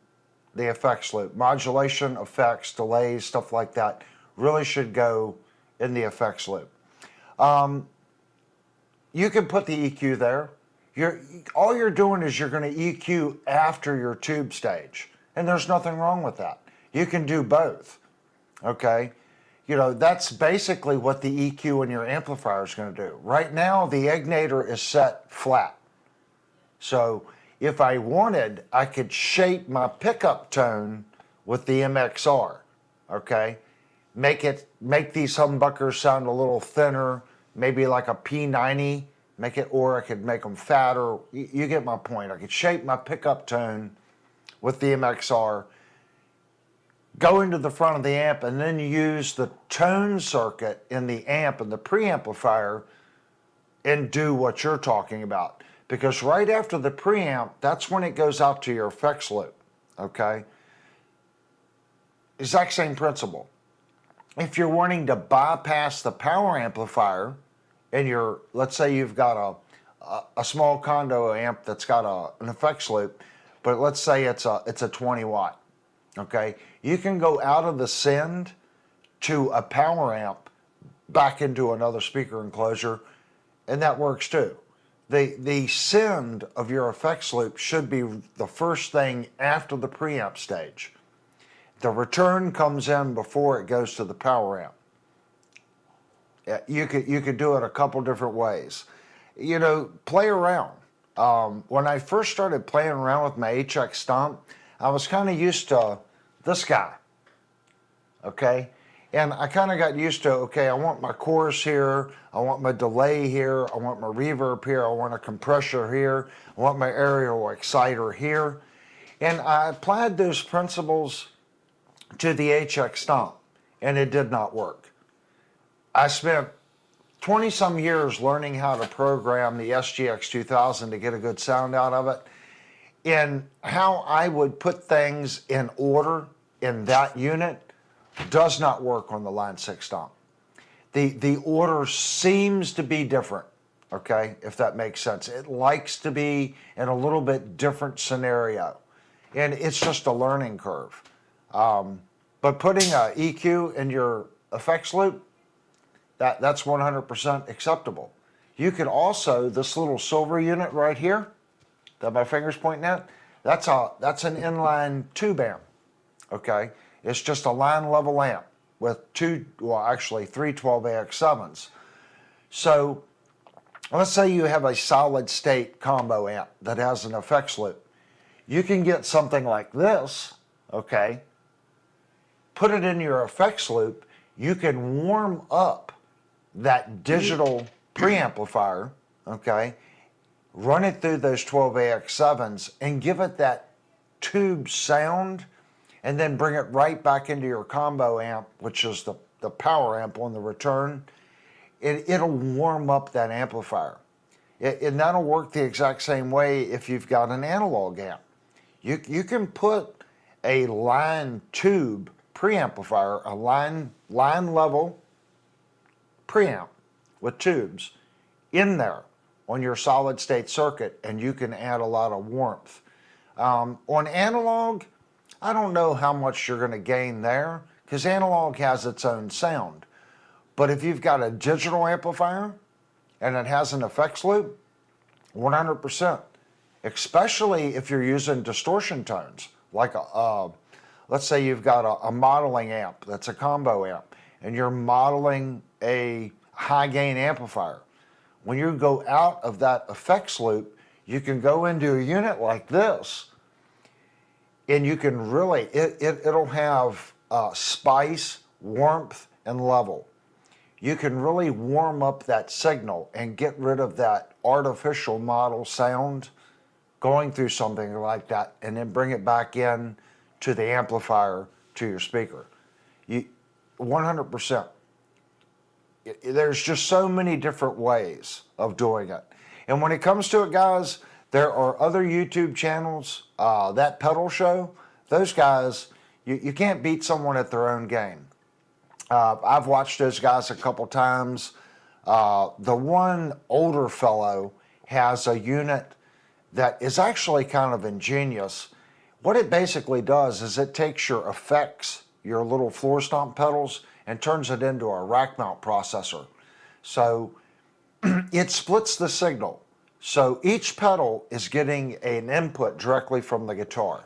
the effects loop. Modulation, effects, delays, stuff like that really should go in the effects loop. You can put the EQ there. All you're doing is you're going to EQ after your tube stage, and there's nothing wrong with that. You can do both, okay? You know, that's basically what the EQ in your amplifier is going to do. Right now, the Egnator is set flat. So if I wanted, I could shape my pickup tone with the MXR, okay? Make these humbuckers sound a little thinner, maybe like a P90, or I could make them fatter. You get my point. I could shape my pickup tone with the MXR, go into the front of the amp and then use the tone circuit in the amp and the preamplifier and do what you're talking about. Because right after the preamp, that's when it goes out to your effects loop, okay? Exact same principle. If you're wanting to bypass the power amplifier and you're, let's say you've got a small condo amp that's got an effects loop, but let's say it's a 20 watt, okay? You can go out of the send to a power amp back into another speaker enclosure, and that works too. The send of your effects loop should be the first thing after the preamp stage. The return comes in before it goes to the power amp. You could do it a couple different ways. You know, play around. When I first started playing around with my HX Stomp, I was kind of used to this guy, okay? And I kind of got used to, okay, I want my chorus here, I want my delay here, I want my reverb here, I want a compressor here, I want my aerial exciter here. And I applied those principles to the HX Stomp, and it did not work. I spent 20 some years learning how to program the SGX 2000 to get a good sound out of it, and how I would put things in order in that unit does not work on the Line 6 Stomp. The order seems to be different, okay, if that makes sense. It likes to be in a little bit different scenario, and it's just a learning curve. But putting a EQ in your effects loop, that's 100% acceptable. You could also, this little silver unit right here that my finger's pointing at, that's an inline tube amp, okay? It's just a line level amp with three 12AX7s. So let's say you have a solid state combo amp that has an effects loop. You can get something like this, okay? Put it in your effects loop. You can warm up that digital preamplifier, okay? Run it through those 12AX7s and give it that tube sound, and then bring it right back into your combo amp, which is the power amp on the return. It'll warm up that amplifier. And that'll work the exact same way if you've got an analog amp. You can put a line tube preamplifier, a line level preamp with tubes in there on your solid state circuit, and you can add a lot of warmth. On analog, I don't know how much you're going to gain there, because analog has its own sound. But if you've got a digital amplifier and it has an effects loop, 100%. Especially if you're using distortion tones, like let's say you've got a modeling amp that's a combo amp, and you're modeling a high gain amplifier. When you go out of that effects loop, you can go into a unit like this, and you can really, it'll have spice, warmth, and level. You can really warm up that signal and get rid of that artificial model sound going through something like that, and then bring it back in to the amplifier, to your speaker. 100%. There's just so many different ways of doing it. And when it comes to it, guys, there are other YouTube channels, that pedal show, those guys, you can't beat someone at their own game. I've watched those guys a couple times. The one older fellow has a unit that is actually kind of ingenious. What it basically does is it takes your effects, your little floor stomp pedals, and turns it into a rack mount processor. So it splits the signal. So each pedal is getting an input directly from the guitar.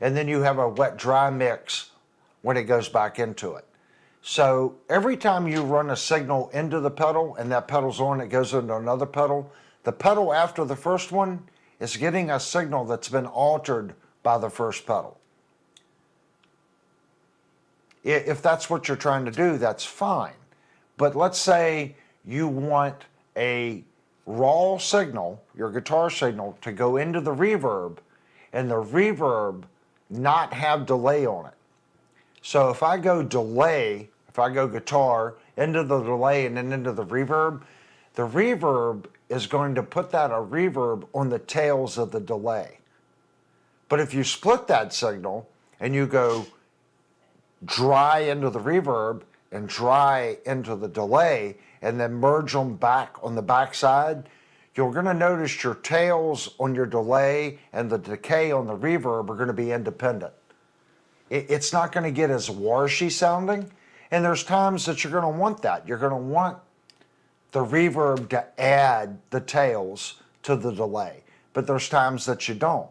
And then you have a wet-dry mix when it goes back into it. So every time you run a signal into the pedal and that pedal's on, it goes into another pedal. The pedal after the first one is getting a signal that's been altered by the first pedal. If that's what you're trying to do, that's fine. But let's say you want a raw signal, your guitar signal, to go into the reverb, and the reverb not have delay on it. So if I go delay, if I go guitar into the delay and then into the reverb is going to put that a reverb on the tails of the delay. But if you split that signal and you go dry into the reverb and dry into the delay and then merge them back on the backside, you're going to notice your tails on your delay and the decay on the reverb are going to be independent. It's not going to get as washy sounding, and there's times that you're going to want that. You're going to want the reverb to add the tails to the delay, but there's times that you don't.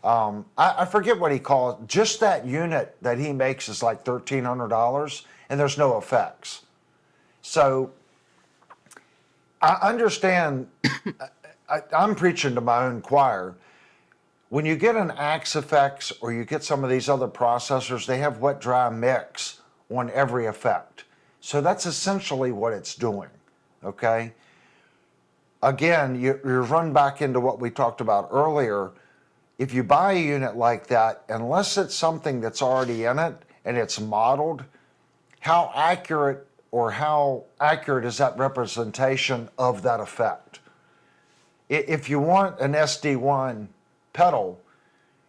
I forget what he calls it. Just that unit that he makes is like $1,300, and there's no effects. So I understand. I'm preaching to my own choir. When you get an Axe Effects or you get some of these other processors, they have wet dry mix on every effect. So that's essentially what it's doing. Okay. Again, you're run back into what we talked about earlier. If you buy a unit like that, unless it's something that's already in it and it's modeled, how accurate is that representation of that effect? If you want an SD-1 pedal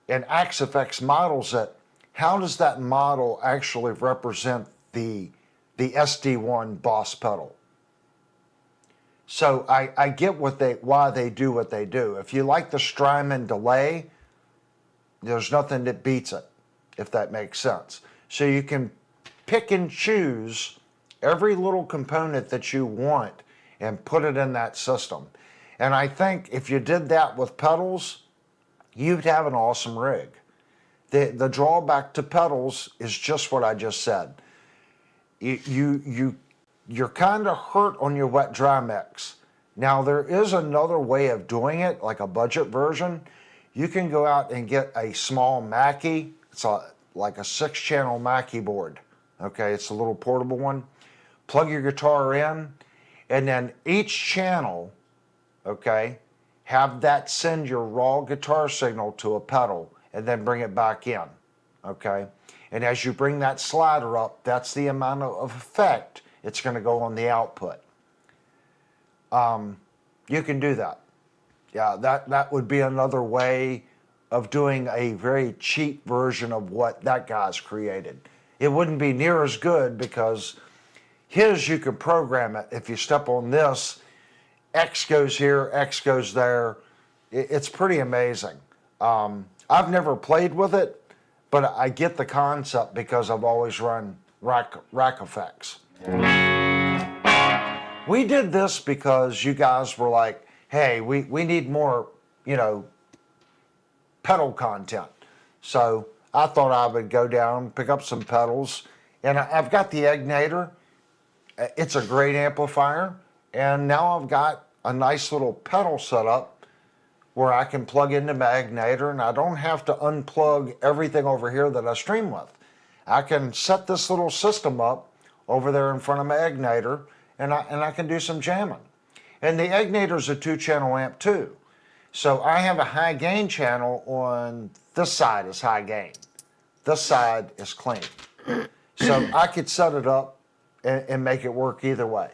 and Axe Effects models it, how does that model actually represent the SD-1 Boss pedal? So I get why they do what they do. If you like the Strymon delay, there's nothing that beats it, if that makes sense. So you can pick and choose every little component that you want and put it in that system. And I think if you did that with pedals, you'd have an awesome rig. The drawback to pedals is just what I just said. You're kind of hurt on your wet dry mix. Now there is another way of doing it, like a budget version. You can go out and get a small Mackie. It's like a 6-channel Mackie board. Okay, it's a little portable one. Plug your guitar in, and then each channel, okay, have that send your raw guitar signal to a pedal and then bring it back in, okay? And as you bring that slider up, that's the amount of effect it's going to go on the output. You can do that. Yeah, that would be another way of doing a very cheap version of what that guy's created. It wouldn't be near as good because his, you can program it. If you step on this, X goes here, X goes there. It's pretty amazing. I've never played with it, but I get the concept because I've always run rack effects. We did this because you guys were like, hey, we need more, pedal content. So I thought I would go down, pick up some pedals, and I've got the Egnator. It's a great amplifier, and now I've got a nice little pedal setup where I can plug into my Egnator, and I don't have to unplug everything over here that I stream with. I can set this little system up over there in front of my Egnator, and I can do some jamming. And the Egnator's a 2-channel amp too. So I have a high gain channel on this side is high gain. This side is clean. So I could set it up and make it work either way.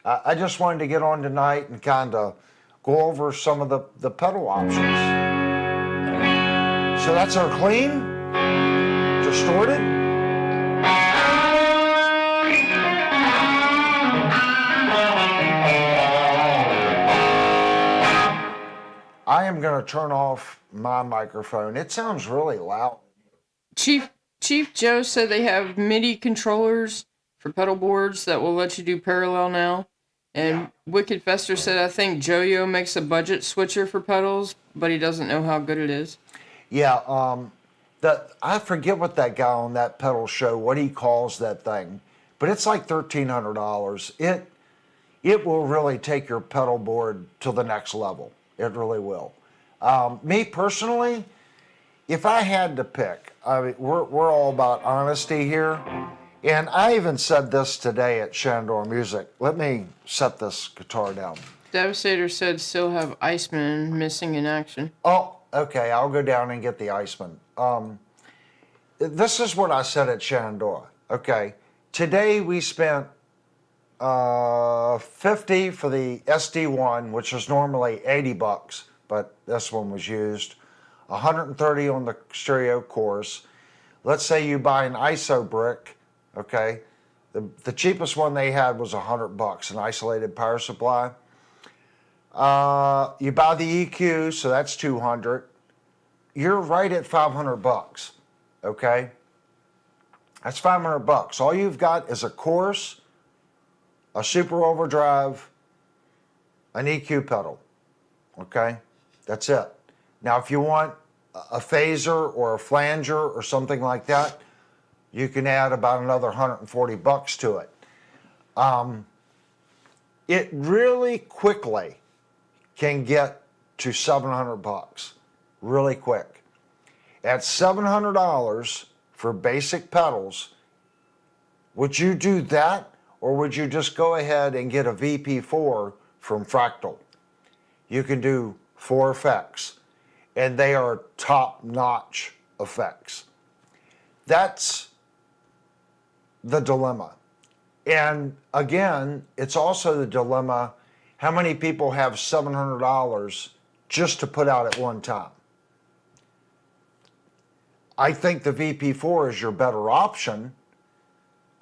I just wanted to get on tonight and kind of go over some of the pedal options. So that's our clean, distorted. I am going to turn off my microphone. It sounds really loud. Chief Joe said they have MIDI controllers for pedal boards that will let you do parallel now. And Wicked Fester said, I think Joyo makes a budget switcher for pedals, but he doesn't know how good it is. Yeah, I forget what that guy on that pedal show, what he calls that thing, but it's like $1,300. It will really take your pedal board to the next level. It really will. Me personally, if I had to pick, I mean, we're all about honesty here. And I even said this today at Shandor Music. Let me set this guitar down. Devastator said still have Iceman missing in action. Oh, okay. I'll go down and get the Iceman. this is what I said at Shenandoah. Okay, today we spent 50 for the SD-1, which is normally 80 bucks, but this one was used. 130 on the stereo course. Let's say you buy an ISO brick, okay? The cheapest one they had was 100 bucks, an isolated power supply. You buy the EQ, so that's 200. You're right at 500 bucks, okay? That's 500 bucks. All you've got is a chorus, a super overdrive, an EQ pedal, okay? That's it. Now, if you want a phaser or a flanger or something like that, you can add about another 140 bucks to it. It really quickly can get to 700 bucks, really quick. At $700 for basic pedals, would you do that, or would you just go ahead and get a VP4 from Fractal? You can do 4 effects, and they are top-notch effects. That's the dilemma. And again, it's also the dilemma, how many people have $700 just to put out at one time? I think the VP4 is your better option.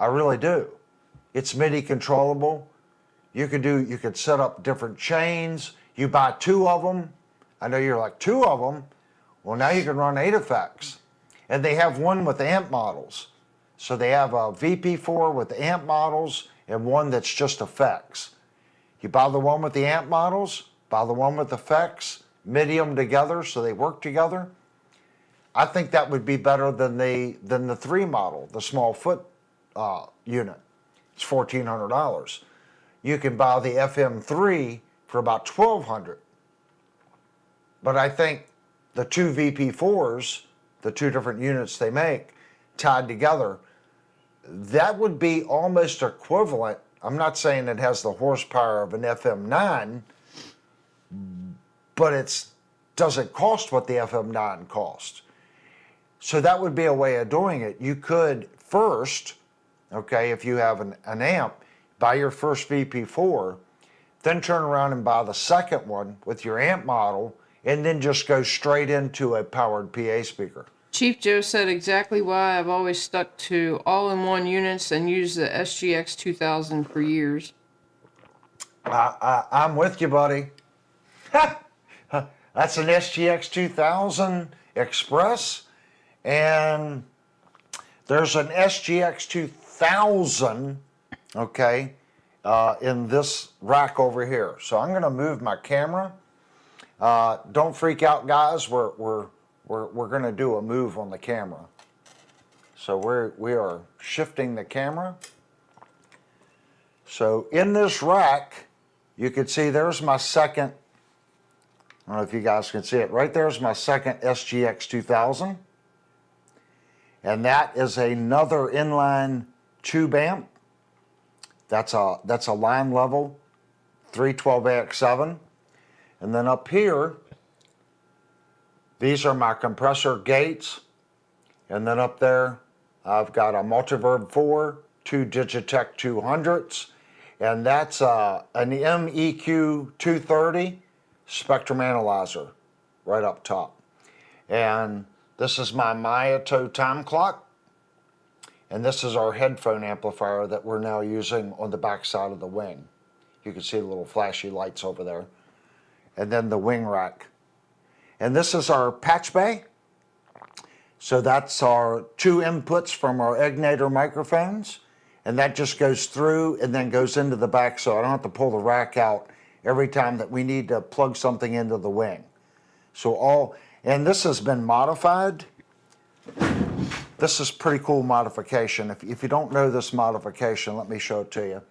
I really do. It's MIDI controllable. You could set up different chains. You buy 2 of them. I know you're like, 2 of them? Well, now you can run 8 effects. And they have one with amp models. So they have a VP4 with amp models and one that's just effects. You buy the one with the amp models, buy the one with effects, MIDI them together so they work together. I think that would be better than the 3 model, the small foot unit. It's $1,400. You can buy the FM3 for about $1,200. But I think the 2 VP4s, the 2 different units they make, tied together, that would be almost equivalent. I'm not saying it has the horsepower of an FM9, but it doesn't cost what the FM9 costs. So that would be a way of doing it. You could first, okay, if you have an amp, buy your first VP4, then turn around and buy the second one with your amp model, and then just go straight into a powered PA speaker. Chief Joe said exactly why I've always stuck to all-in-one units and used the SGX 2000 for years. I'm with you, buddy. That's an SGX 2000 Express, and there's an SGX 2000, okay, in this rack over here. So I'm going to move my camera. Don't freak out, guys. We're going to do a move on the camera. So we are shifting the camera. So in this rack, you can see there's my second, I don't know if you guys can see it, right there's my second SGX 2000. And that is another inline tube amp. That's a line level 312AX7. And then up here, these are my compressor gates. And then up there, I've got a Multiverb 4, 2 Digitech 200s, and that's an MEQ 230 spectrum analyzer right up top. And this is my Mayato time clock. And this is our headphone amplifier that we're now using on the back side of the wing. You can see the little flashy lights over there. And then the wing rack. And this is our patch bay. So that's our 2 inputs from our Egnator microphones. And that just goes through and then goes into the back, so I don't have to pull the rack out every time that we need to plug something into the wing. So and this has been modified. This is pretty cool modification. If you don't know this modification, let me show it to you.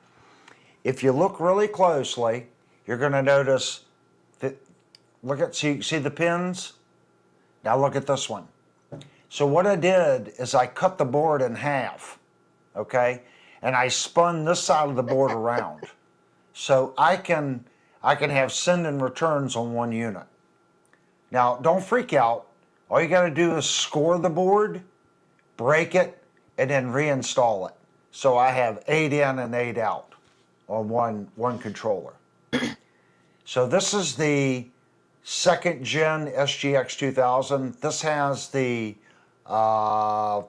If you look really closely, you're going to notice that, see the pins? Now look at this one. So what I did is I cut the board in half, okay? And I spun this side of the board around. So I can have send and returns on one unit. Now, don't freak out. All you got to do is score the board, break it, and then reinstall it. So I have 8 in and 8 out on one controller. So this is the second gen SGX 2000. This has the 2.8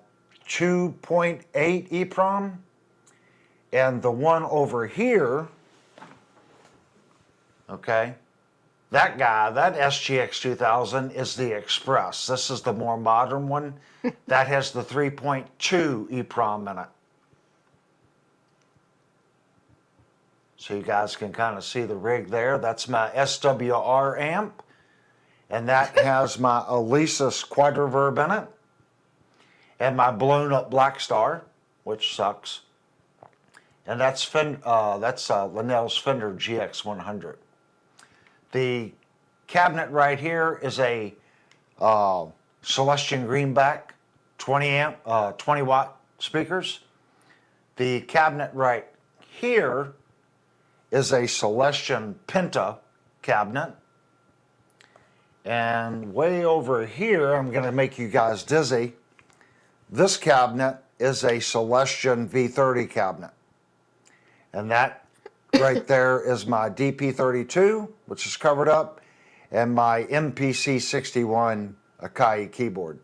EEPROM, and the one over here, okay, that guy, that SGX 2000 is the Express. This is the more modern one. That has the 3.2 EEPROM in it. So you guys can kind of see the rig there. That's my SWR amp. And that has my Alesis Quadriverb in it. And my blown up Black Star, which sucks. And that's Linnell's Fender GX100. The cabinet right here is a Celestion Greenback 20 watt speakers. The cabinet right here is a Celestion Penta cabinet. And way over here, I'm going to make you guys dizzy. This cabinet is a Celestion V30 cabinet. And that right there is my DP32, which is covered up, and my MPC61 Akai keyboard.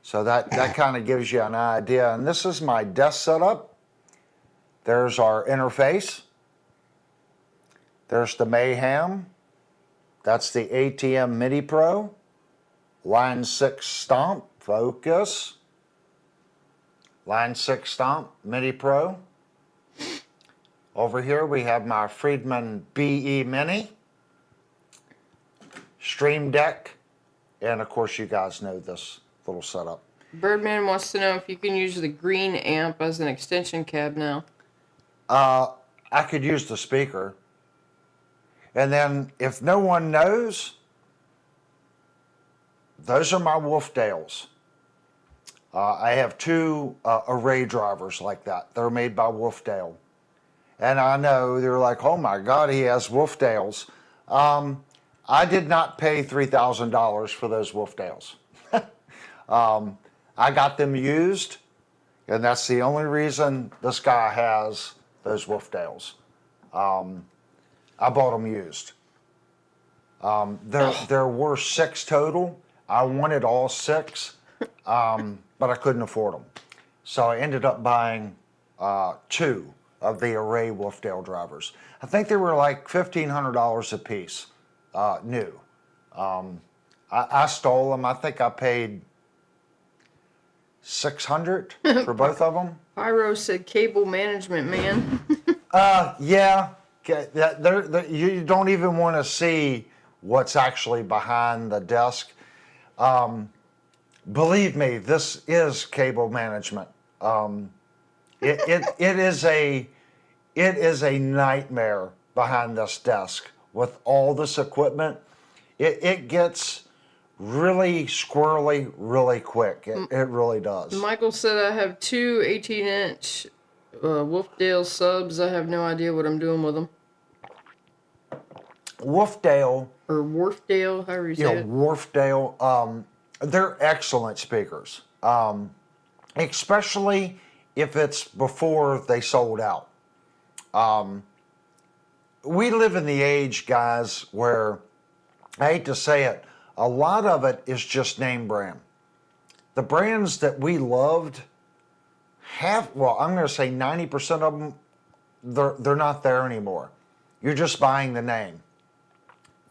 So that kind of gives you an idea. And this is my desk setup. There's our interface. There's the Mayhem. That's the ATM MIDI Pro. Line 6 Stomp, focus. Line 6 Stomp, MIDI Pro. Over here we have my Friedman BE Mini. Stream Deck. And of course you guys know this little setup. Birdman wants to know if you can use the green amp as an extension cab now. I could use the speaker. And then if no one knows, those are my Wolfdales. I have two array drivers like that. They're made by Wolfdale. And I know they're like, oh my God, he has Wolfdales. I did not pay $3,000 for those Wolfdales. I got them used, and that's the only reason this guy has those Wolfdales. I bought them used. There were 6 total. I wanted all 6, but I couldn't afford them. So I ended up buying 2 of the Array Wolfdale drivers. I think they were like $1,500 a piece, new. I stole them. I think I paid $600 for both of them. Pyro said cable management, man. Yeah. You don't even want to see what's actually behind the desk. Believe me, this is cable management. It is a nightmare behind this desk with all this equipment. It gets really squirrely really quick. It really does. Michael said I have 2 18-inch Wolfdale subs. I have no idea what I'm doing with them. Wolfdale, or Wharfdale, however you say it. Wharfdale, they're excellent speakers, especially if it's before they sold out. We live in the age, guys, where, I hate to say it, a lot of it is just name brand. The brands that we loved I'm going to say 90% of them, they're not there anymore. You're just buying the name.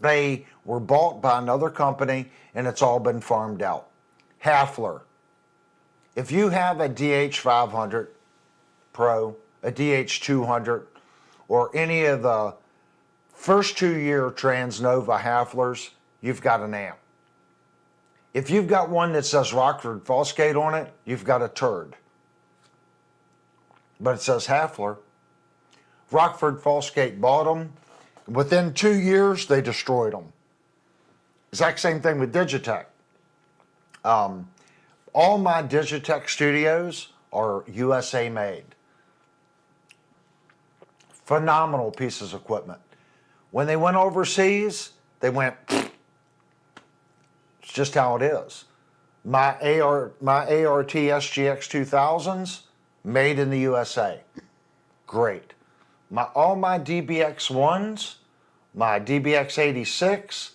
They were bought by another company, and it's all been farmed out. Hafler. If you have a DH500 Pro, a DH200, or any of the first 2-year Transnova Haflers, you've got an amp. If you've got one that says Rockford Fosgate on it, you've got a turd. But it says Hafler. Rockford Fosgate bought them. Within 2 years, they destroyed them. Exact same thing with Digitech. All my Digitech studios are USA made. Phenomenal pieces of equipment. When they went overseas, they went, it's just how it is. My ART SGX 2000s, made in the USA. Great. All my DBX 1s, my DBX 86,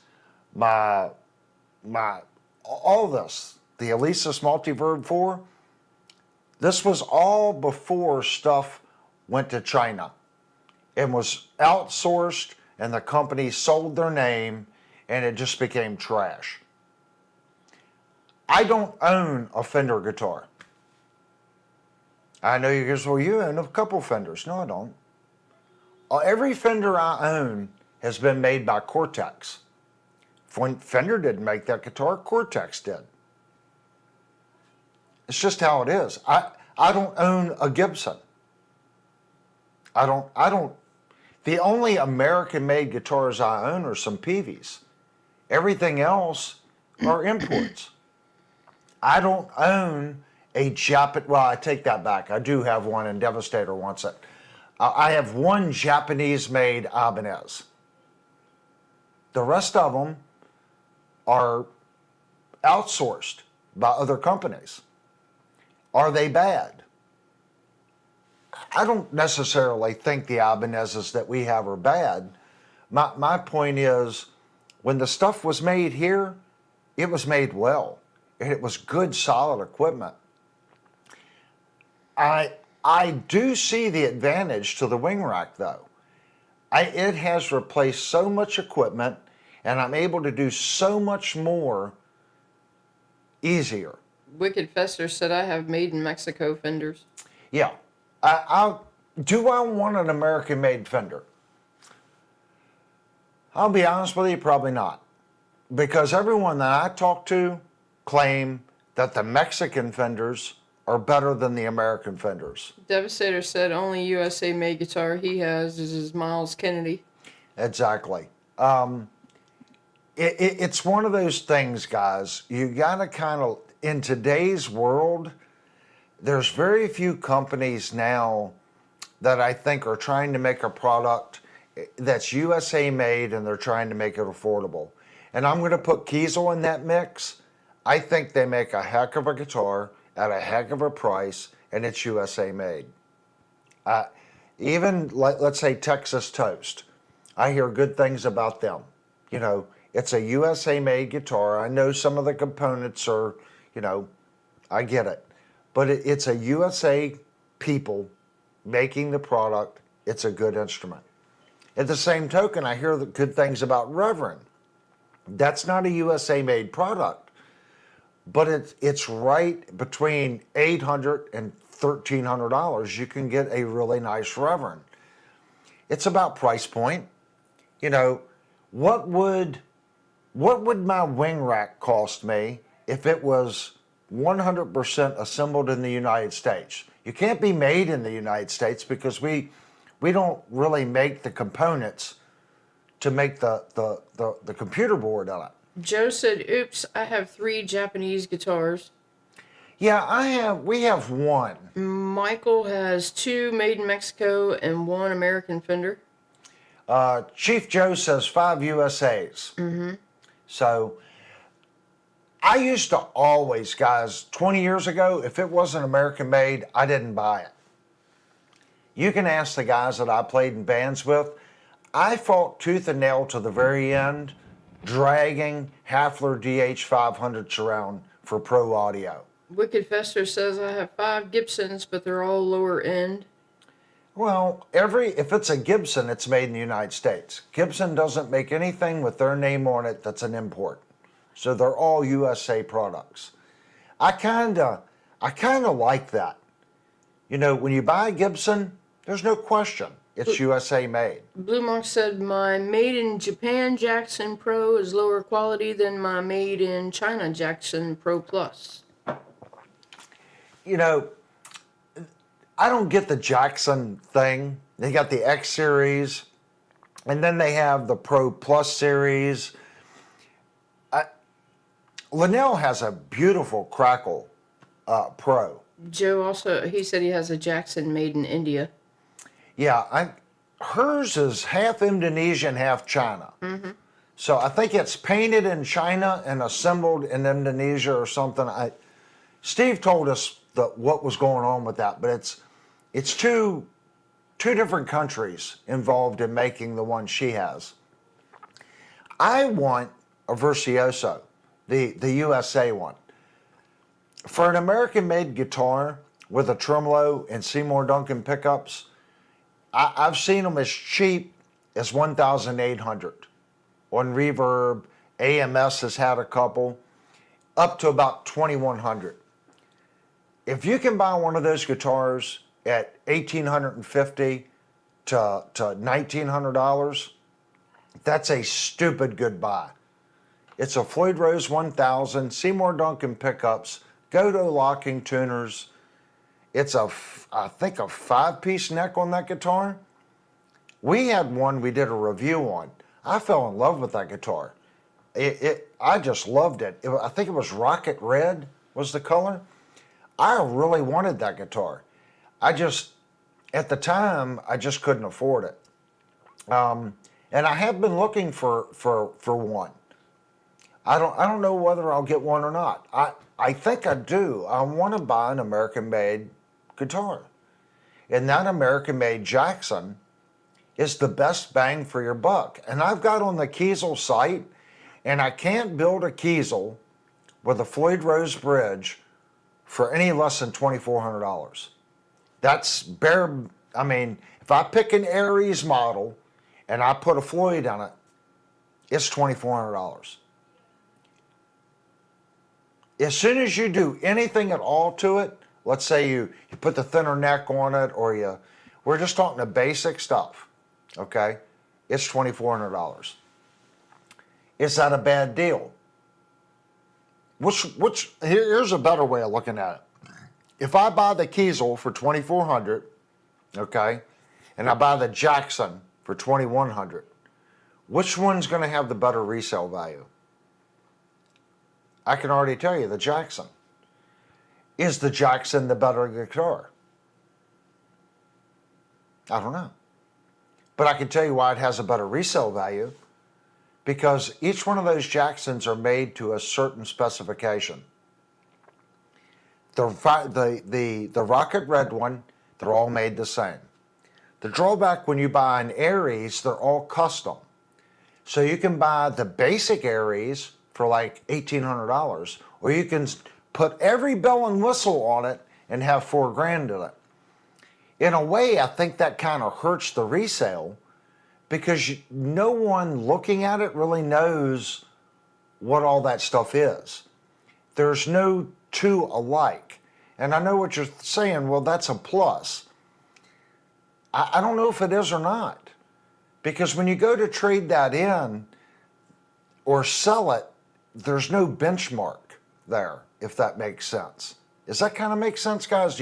all this, the Alesis Multiverb 4, this was all before stuff went to China and was outsourced, and the company sold their name and it just became trash. I don't own a Fender guitar. I know you guys, well, you own a couple Fenders. No, I don't. Every Fender I own has been made by Cortex. When Fender didn't make that guitar, Cortex did. It's just how it is. I don't own a Gibson. I don't. The only American-made guitars I own are some Peavies. Everything else are imports. I don't own a Japanese, well, I take that back. I do have one, and Devastator wants it. I have one Japanese-made Ibanez. The rest of them are outsourced by other companies. Are they bad? I don't necessarily think the Ibanezes that we have are bad. My point is, when the stuff was made here, it was made well. And it was good, solid equipment. I do see the advantage to the wing rack, though. It has replaced so much equipment, and I'm able to do so much more easier. Wicked Fester said I have made in Mexico Fenders. Yeah. Do I want an American-made Fender? I'll be honest with you, probably not. Because everyone that I talk to claim that the Mexican Fenders are better than the American Fenders. Devastator said only USA made guitar he has is his Miles Kennedy. Exactly. It's one of those things, guys. You gotta kind of, in today's world, there's very few companies now that I think are trying to make a product that's USA made, and they're trying to make it affordable. And I'm gonna put Kiesel in that mix. I think they make a heck of a guitar at a heck of a price, and it's USA made. Even, let's say, Texas Toast. I hear good things about them. You know, it's a USA made guitar. I know some of the components are, you know, I get it. But it's a USA people making the product. It's a good instrument. At the same token, I hear the good things about Reverend. That's not a USA made product. But it's right between $800 and $1,300. You can get a really nice Reverend. It's about price point. You know, what would my wing rack cost me if it was 100% assembled in the United States? You can't be made in the United States because we don't really make the components to make the computer board on it. Joe said, oops, I have 3 Japanese guitars. Yeah, we have one. Michael has 2 made in Mexico and 1 American Fender. Chief Joe says 5 USAs. Mm-hmm. So I used to always, guys, 20 years ago, if it wasn't American made, I didn't buy it. You can ask the guys that I played in bands with. I fought tooth and nail to the very end, dragging Hafler DH500s around for pro audio. Wicked Fester says I have 5 Gibsons, but they're all lower end. Well, if it's a Gibson, it's made in the United States. Gibson doesn't make anything with their name on it that's an import. So they're all USA products. I kinda like that. You know, when you buy a Gibson, there's no question. It's USA made. Blue Monk said my made in Japan Jackson Pro is lower quality than my made in China Jackson Pro Plus. You know, I don't get the Jackson thing. They got the X series, and then they have the Pro Plus series. Linnell has a beautiful Crackle Pro. Joe also, he said he has a Jackson made in India. Yeah, hers is half Indonesian, half China. Mm-hmm. So I think it's painted in China and assembled in Indonesia or something. Steve told us what was going on with that, but it's two different countries involved in making the one she has. I want a Virtuoso, the USA one. For an American-made guitar with a tremolo and Seymour Duncan pickups, I've seen them as cheap as $1,800. On Reverb, AMS has had a couple, up to about $2,100. If you can buy one of those guitars at $1,850 to $1,900, that's a stupid good buy. It's a Floyd Rose 1000, Seymour Duncan pickups, Godo locking tuners. It's I think a 5-piece neck on that guitar. We had one we did a review on. I fell in love with that guitar. I just loved it. I think it was Rocket Red was the color. I really wanted that guitar. At the time, I just couldn't afford it. And I have been looking for one. I don't know whether I'll get one or not. I think I do. I want to buy an American-made guitar. And that American-made Jackson is the best bang for your buck. And I've got on the Kiesel site, and I can't build a Kiesel with a Floyd Rose bridge for any less than $2,400. That's bare. I mean, if I pick an Aries model and I put a Floyd on it, it's $2,400. As soon as you do anything at all to it, let's say you put the thinner neck on it, or we're just talking the basic stuff, okay? It's $2,400. Is that a bad deal? Here's a better way of looking at it. If I buy the Kiesel for $2,400, okay, and I buy the Jackson for $2,100, which one's going to have the better resale value? I can already tell you, the Jackson. Is the Jackson the better guitar? I don't know. But I can tell you why it has a better resale value. Because each one of those Jacksons are made to a certain specification. The Rocket Red one, they're all made the same. The drawback when you buy an Aries, they're all custom. So you can buy the basic Aries for like $1,800, or you can put every bell and whistle on it and have $4,000 in it. In a way, I think that kind of hurts the resale, because no one looking at it really knows what all that stuff is. There's no two alike. And I know what you're saying, well, that's a plus. I don't know if it is or not. Because when you go to trade that in or sell it, there's no benchmark there, if that makes sense. Does that kind of make sense, guys?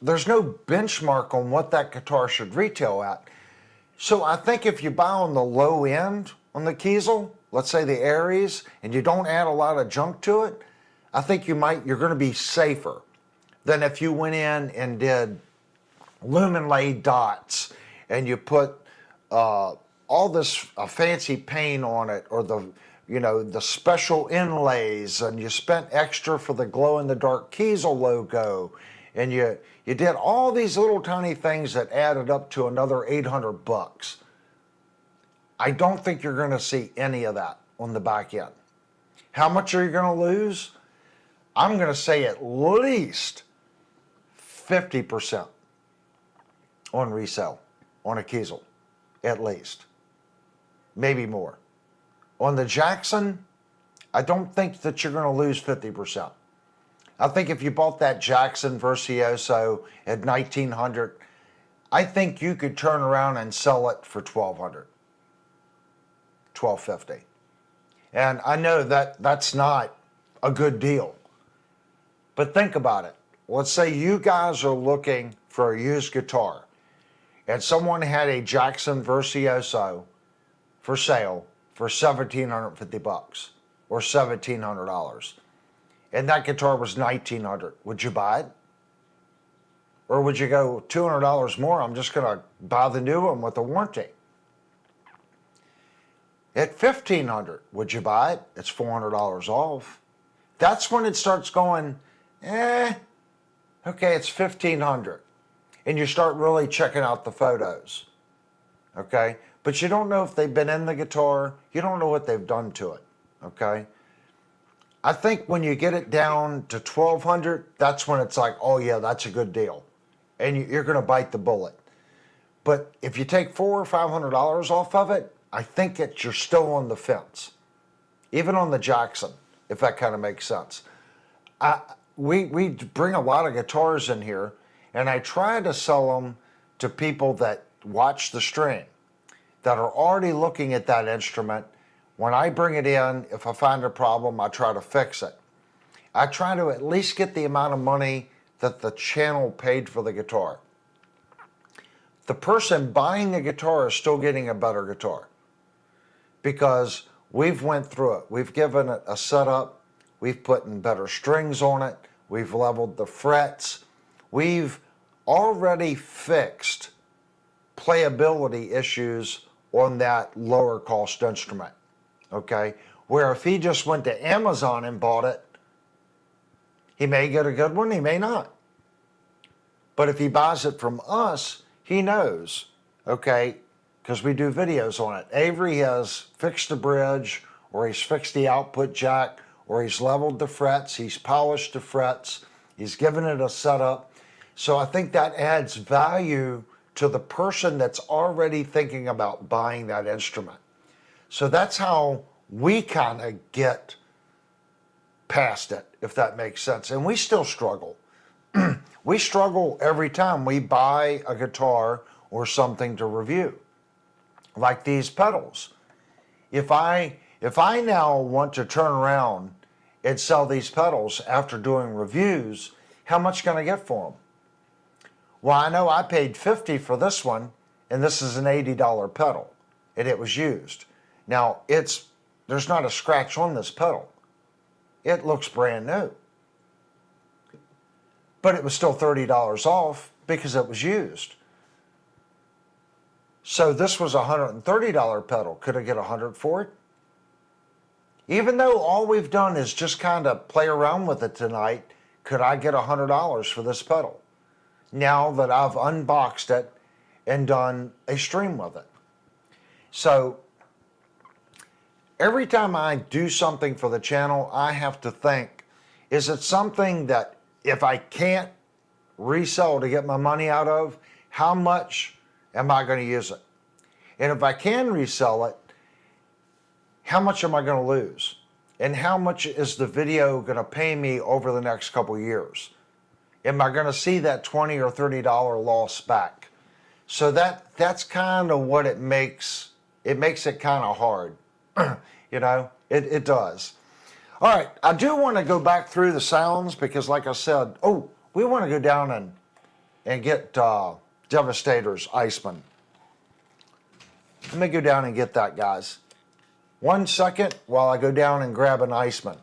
There's no benchmark on what that guitar should retail at. So I think if you buy on the low end on the Kiesel, let's say the Aries, and you don't add a lot of junk to it, I think you're going to be safer than if you went in and did lumen laid dots and you put all this fancy paint on it, or the special inlays, and you spent extra for the glow in the dark Kiesel logo, and you did all these little tiny things that added up to another $800. I don't think you're going to see any of that on the back end. How much are you going to lose? I'm going to say at least 50% on resale on a Kiesel, at least. Maybe more. On the Jackson, I don't think that you're going to lose 50%. I think if you bought that Jackson Virtuoso at $1,900, I think you could turn around and sell it for $1,200, $1,250. And I know that that's not a good deal. But think about it. Let's say you guys are looking for a used guitar, and someone had a Jackson Virtuoso for sale for $1,750 or $1,700. And that guitar was $1,900. Would you buy it? Or would you go $200 more? I'm just going to buy the new one with the warranty. at $1,500. Would you buy it? It's $400 off. That's when it starts going, okay, it's $1,500. And you start really checking out the photos, okay? But you don't know if they've been in the guitar. You don't know what they've done to it, okay? I think when you get it down to $1,200, that's when it's like, oh yeah, that's a good deal. And you're gonna bite the bullet. But if you take $400 or $500 off of it, I think that you're still on the fence. Even on the Jackson, if that kind of makes sense. We bring a lot of guitars in here, and I try to sell them to people that watch the stream, that are already looking at that instrument. When I bring it in, if I find a problem, I try to fix it. I try to at least get the amount of money that the channel paid for the guitar. The person buying the guitar is still getting a better guitar because we've went through it. We've given it a setup. We've put in better strings on it. We've leveled the frets. We've already fixed playability issues on that lower cost instrument, okay? Where if he just went to Amazon and bought it, he may get a good one, he may not. But if he buys it from us, he knows, okay, because we do videos on it. Avery has fixed the bridge, or he's fixed the output jack, or he's leveled the frets, he's polished the frets, he's given it a setup. So I think that adds value to the person that's already thinking about buying that instrument. So that's how we kind of get past it, if that makes sense. And we still struggle. We struggle every time we buy a guitar or something to review, like these pedals. If I now want to turn around and sell these pedals after doing reviews, how much can I get for them? Well, I know I paid $50 for this one, and this is an $80 pedal, and it was used. Now, there's not a scratch on this pedal. It looks brand new. But it was still $30 off because it was used. So this was a $130 pedal. Could I get $100 for it? Even though all we've done is just kind of play around with it tonight, could I get $100 for this pedal? Now that I've unboxed it and done a stream with it. So every time I do something for the channel, I have to think, is it something that if I can't resell to get my money out of, how much am I going to use it? And if I can resell it, how much am I going to lose? And how much is the video going to pay me over the next couple of years? Am I going to see that $20 or $30 loss back? So that's kind of what it makes it kind of hard. You know, it does. All right, I do want to go back through the sounds because, like I said, we want to go down and get Devastator's Iceman. Let me go down and get that, guys. 1 second while I go down and grab an Iceman.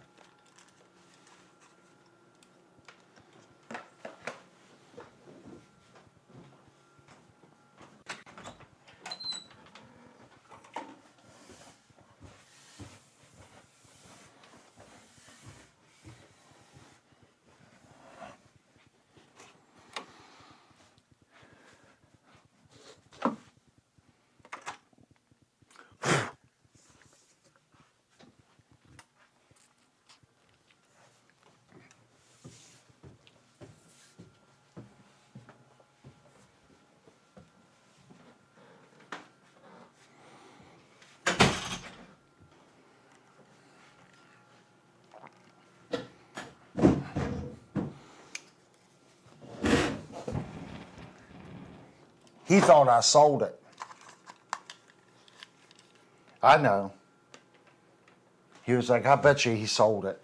He thought I sold it. I know. He was like, I bet you he sold it.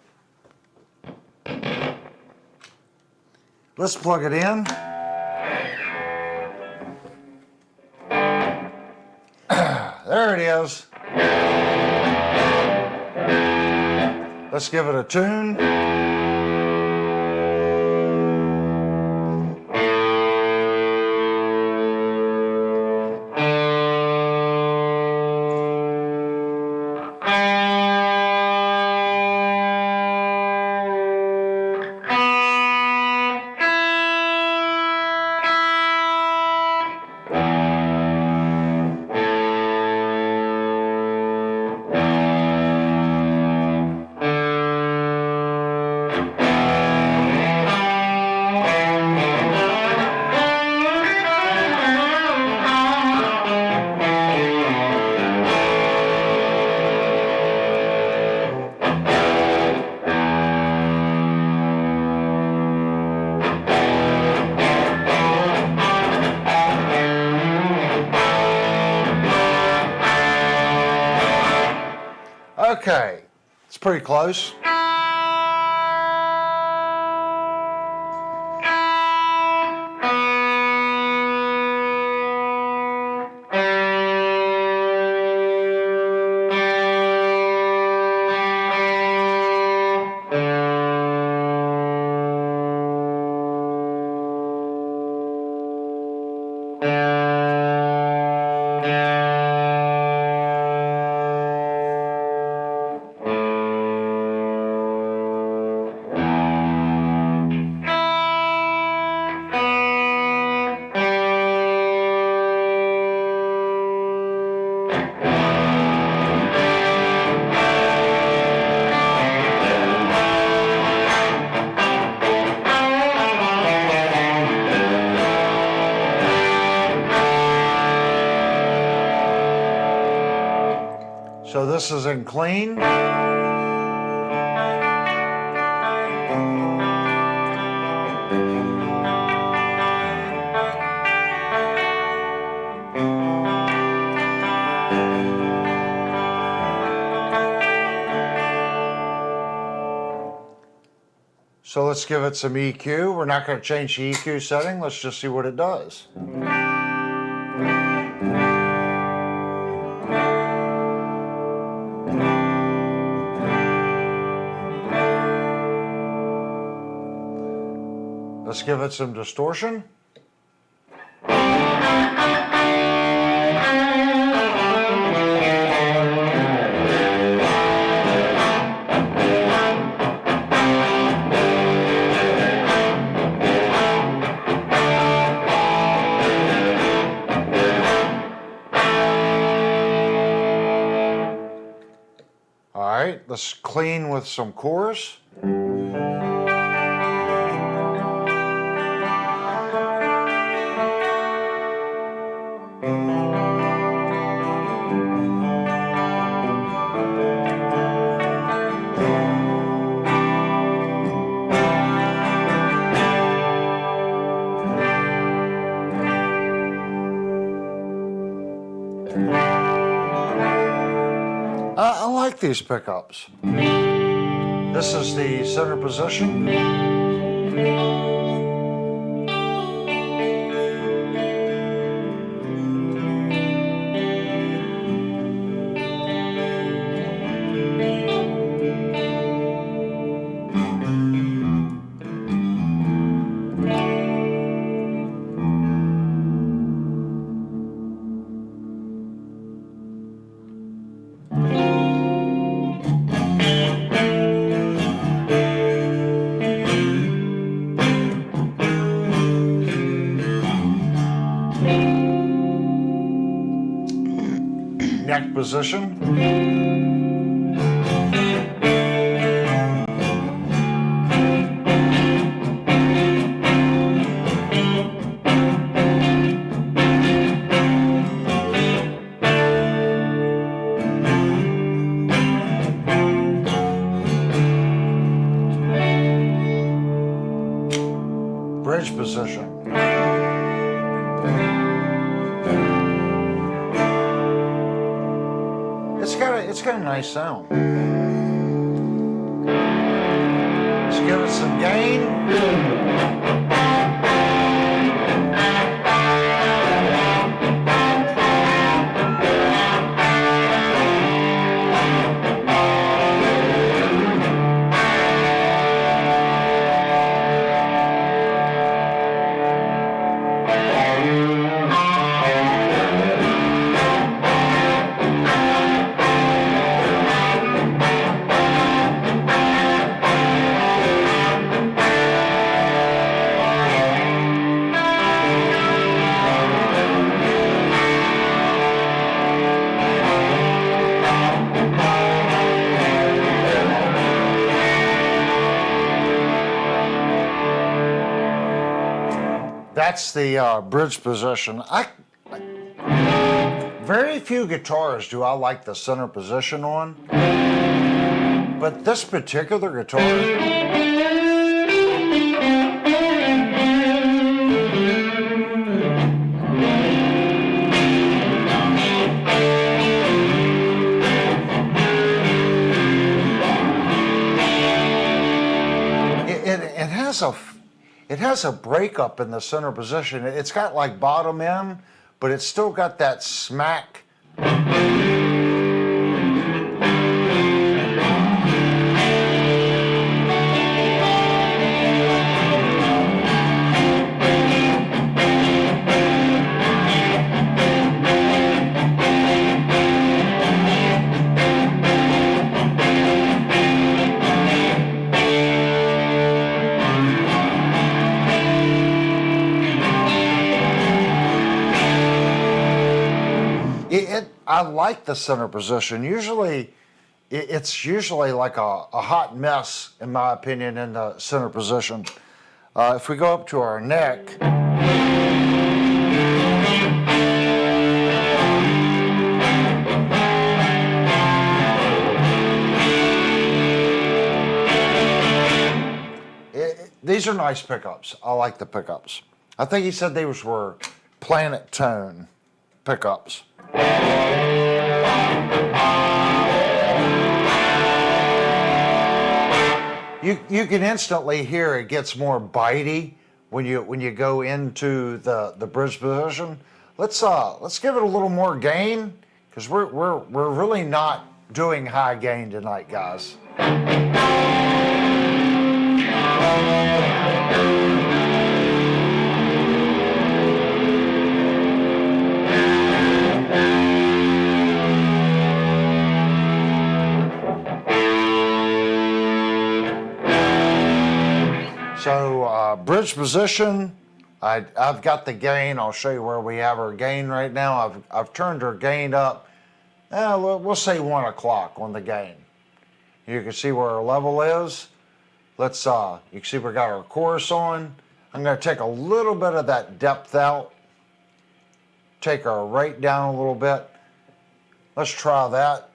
Let's plug it in. There it is. Let's give it a tune. Okay, it's pretty close. So this is in clean. So let's give it some EQ. We're not going to change the EQ setting. Let's just see what it does. Let's give it some distortion. All right, let's clean with some chorus. I like these pickups. This is the center position. Neck position. Bridge position. It's got a nice sound. Let's give it some gain. That's the bridge position. Very few guitars do I like the center position on, but this particular guitar, has a breakup in the center position. It's got like bottom end, but it's still got that smack. I like the center position. Usually, it's usually like a hot mess, in my opinion, in the center position. If we go up to our neck, these are nice pickups. I like the pickups. I think he said these were planet tone pickups. You can instantly hear it gets more bitey when you go into the bridge position. Let's give it a little more gain, because we're really not doing high gain tonight, guys. So bridge position, I've got the gain. I'll show you where we have our gain right now. I've turned our gain up. We'll say 1 o'clock on the gain. You can see where our level is. You can see we got our chorus on. I'm going to take a little bit of that depth out. Take our rate down a little bit. Let's try that.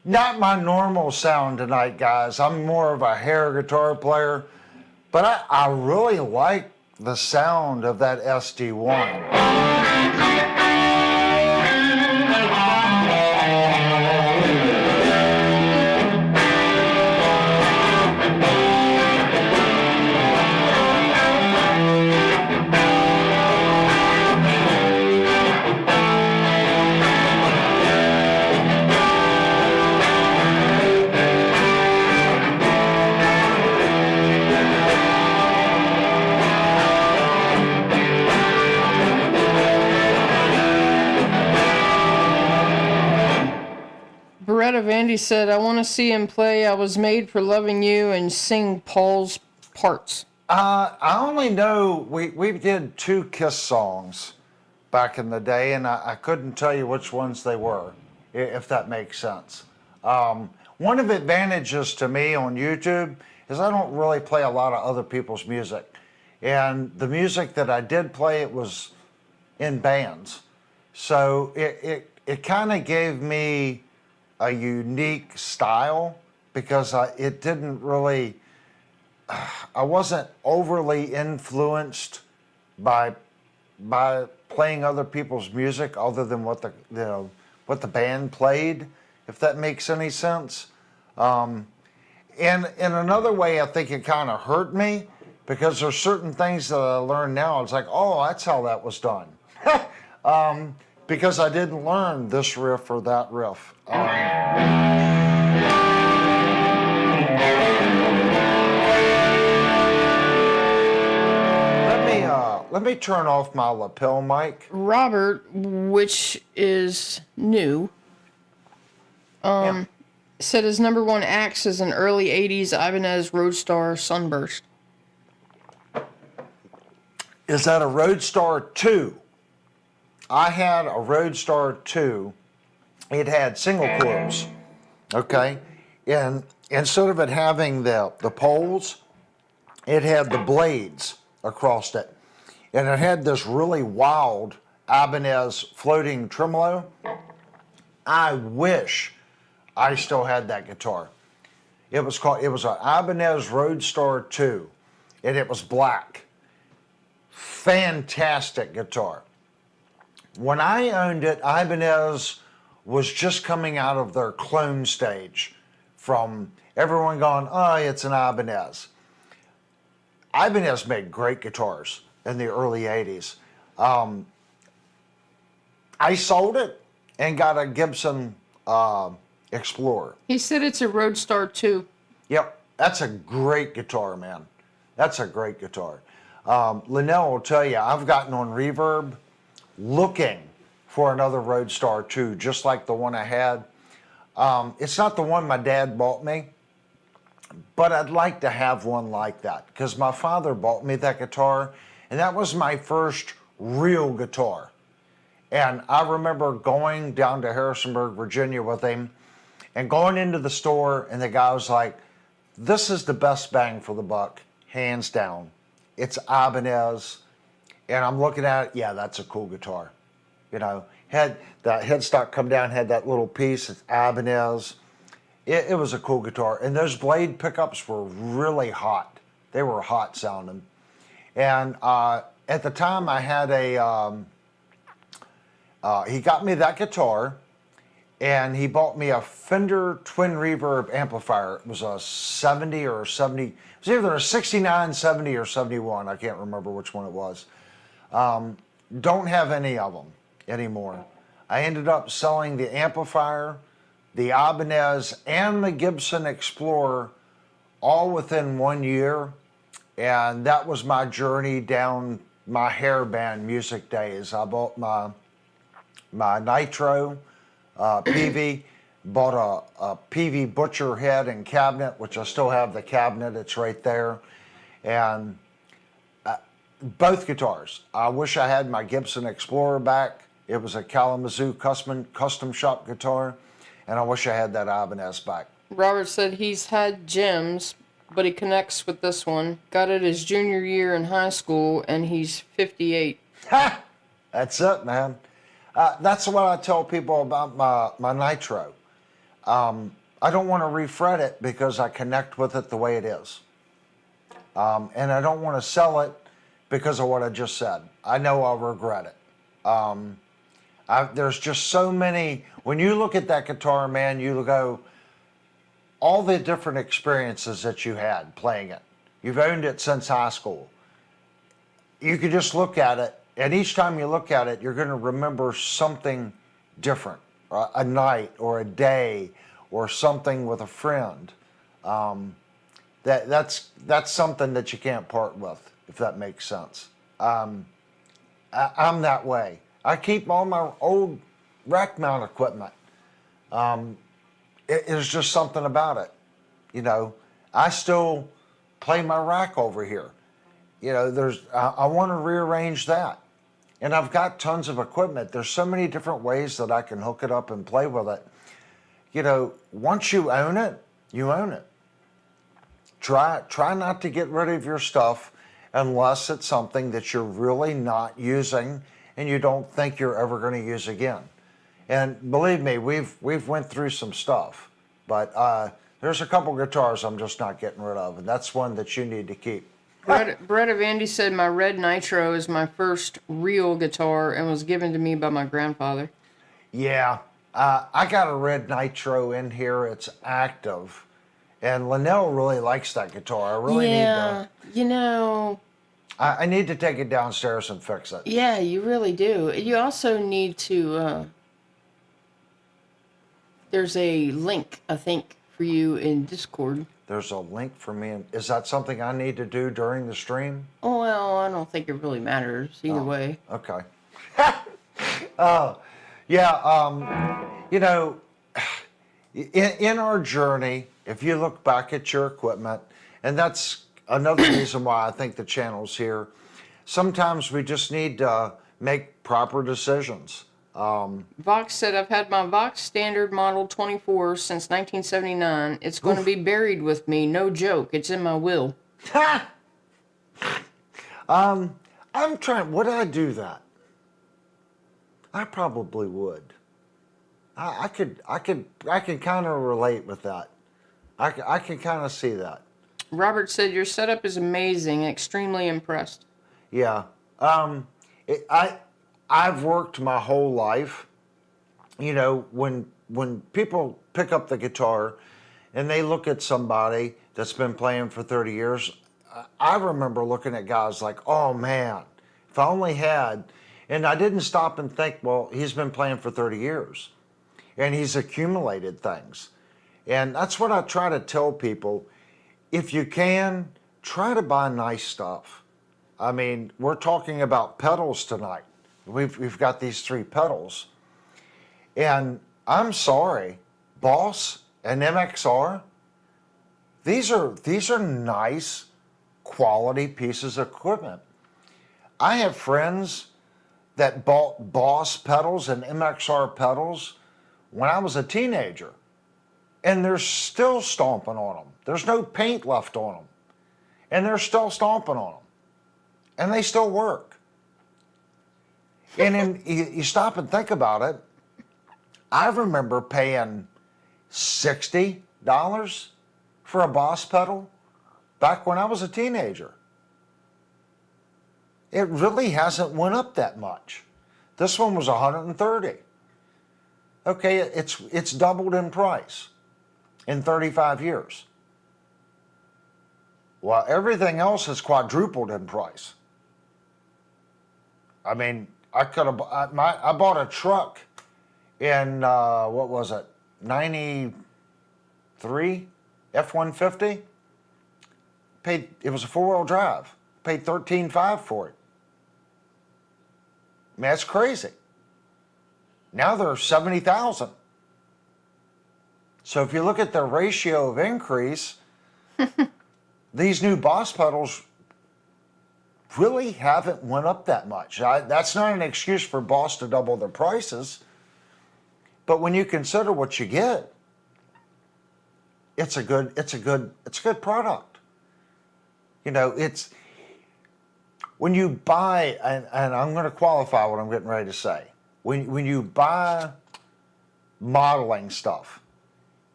Not my normal sound tonight, guys. I'm more of a hair guitar player, but I really like the sound of that SD-1. Beretta Vandy said, I want to see him play I Was Made for Loving You and sing Paul's parts. I only know we did 2 Kiss songs back in the day, and I couldn't tell you which ones they were. if that makes sense. One of the advantages to me on YouTube is I don't really play a lot of other people's music. And the music that I did play, it was in bands. So it kind of gave me a unique style because it didn't really, I wasn't overly influenced by playing other people's music other than what the band played, if that makes any sense. And in another way, I think it kind of hurt me because there's certain things that I learned now. It's like, oh, that's how that was done. Because I didn't learn this riff or that riff. Let me turn off my lapel mic. Robert, which is new, said his number one axe is an early 80s Ibanez Roadstar Sunburst. Is that a Roadstar 2? I had a Roadstar 2. It had single coils, okay? And instead of it having the poles, it had the blades across it. And it had this really wild Ibanez floating tremolo. I wish I still had that guitar. It was an Ibanez Roadstar 2, and it was black. Fantastic guitar. When I owned it, Ibanez was just coming out of their clone stage from everyone going, oh, it's an Ibanez. Ibanez made great guitars in the early 80s. I sold it and got a Gibson Explorer. He said it's a Roadstar 2. Yep, that's a great guitar, man. That's a great guitar. Linnell will tell you, I've gotten on Reverb looking for another Roadstar 2, just like the one I had. It's not the one my dad bought me, but I'd like to have one like that because my father bought me that guitar, and that was my first real guitar. And I remember going down to Harrisonburg, Virginia with him and going into the store, and the guy was like, this is the best bang for the buck, hands down. It's Ibanez. And I'm looking at it, yeah, that's a cool guitar. You know, had that headstock come down, had that little piece, it's Ibanez. It was a cool guitar. And those blade pickups were really hot. They were hot sounding. And at the time I had he got me that guitar, and he bought me a Fender Twin Reverb amplifier. It was a 70 or 70, it was either a 69, 70, or 71. I can't remember which one it was. Don't have any of them anymore. I ended up selling the amplifier, the Ibanez, and the Gibson Explorer all within 1 year. And that was my journey down my hairband music days. I bought my Nitro PV, bought a PV Butcher head and cabinet, which I still have the cabinet, it's right there. And both guitars. I wish I had my Gibson Explorer back. It was a Kalamazoo custom shop guitar, and I wish I had that Ibanez back. Robert said he's had gems, but he connects with this one. Got it his junior year in high school, and he's 58. Ha! That's it, man. That's what I tell people about my Nitro. I don't want to refret it because I connect with it the way it is. And I don't want to sell it because of what I just said. I know I'll regret it. There's just so many, when you look at that guitar, man, you go, all the different experiences that you had playing it. You've owned it since high school. You could just look at it, and each time you look at it, you're going to remember something different, a night or a day or something with a friend. That's something that you can't part with, if that makes sense. I'm that way. I keep all my old rack mount equipment. There's just something about it. You know, I still play my rack over here. You know, I want to rearrange that. And I've got tons of equipment. There's so many different ways that I can hook it up and play with it. You know, once you own it, you own it. Try not to get rid of your stuff unless it's something that you're really not using and you don't think you're ever going to use again. And believe me, we've went through some stuff, but there's a couple guitars I'm just not getting rid of, and that's one that you need to keep. Brett of Andy said my red Nitro is my first real guitar and was given to me by my grandfather. Yeah, I got a red Nitro in here. It's active, and Linnell really likes that guitar. I really need to. You know. I need to take it downstairs and fix it. Yeah, you really do. You also need to. There's a link, I think, for you in Discord. There's a link for me. Is that something I need to do during the stream? Oh, well, I don't think it really matters either way. Okay. Yeah, you know, in our journey, if you look back at your equipment, and that's another reason why I think the channel's here, sometimes we just need to make proper decisions. Vox said, I've had my Vox Standard Model 24 since 1979. It's going to be buried with me. No joke. It's in my will. I'm trying, would I do that? I probably would. I could kind of relate with that. I can kind of see that. Robert said, your setup is amazing. Extremely impressed. Yeah. I've worked my whole life. You know, when people pick up the guitar and they look at somebody that's been playing for 30 years, I remember looking at guys like, oh man, if I only had, and I didn't stop and think, well, he's been playing for 30 years and he's accumulated things. And that's what I try to tell people. If you can, try to buy nice stuff. I mean, we're talking about pedals tonight. We've got these 3 pedals. And I'm sorry, Boss and MXR, these are nice quality pieces of equipment. I have friends that bought Boss pedals and MXR pedals when I was a teenager, and they're still stomping on them. There's no paint left on them, and they're still stomping on them, and they still work. And then you stop and think about it. I remember paying $60 for a Boss pedal back when I was a teenager. It really hasn't went up that much. This one was $130. Okay, it's doubled in price in 35 years. Well, everything else has quadrupled in price. I mean, I bought a truck in, what was it, 93 F-150. It was a 4-wheel drive. Paid $13,500 for it. I mean, that's crazy. Now they're $70,000. So if you look at the ratio of increase, these new Boss pedals really haven't went up that much. That's not an excuse for Boss to double their prices, but when you consider what you get, it's a good product. You know, it's when you buy, and I'm going to qualify what I'm getting ready to say. When you buy modeling stuff,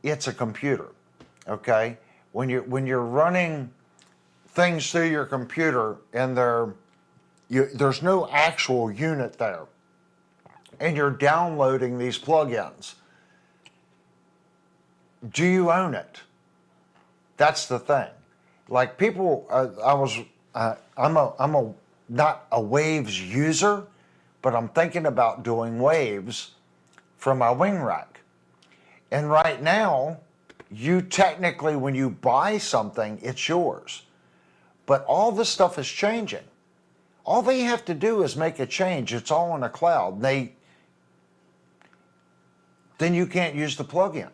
it's a computer, okay? When you're running things through your computer and there's no actual unit there, and you're downloading these plugins, do you own it? That's the thing. Like people, I'm not a Waves user, but I'm thinking about doing Waves for my wing rack. And right now, you technically, when you buy something, it's yours. But all this stuff is changing. All they have to do is make a change. It's all in the cloud. Then you can't use the plugin.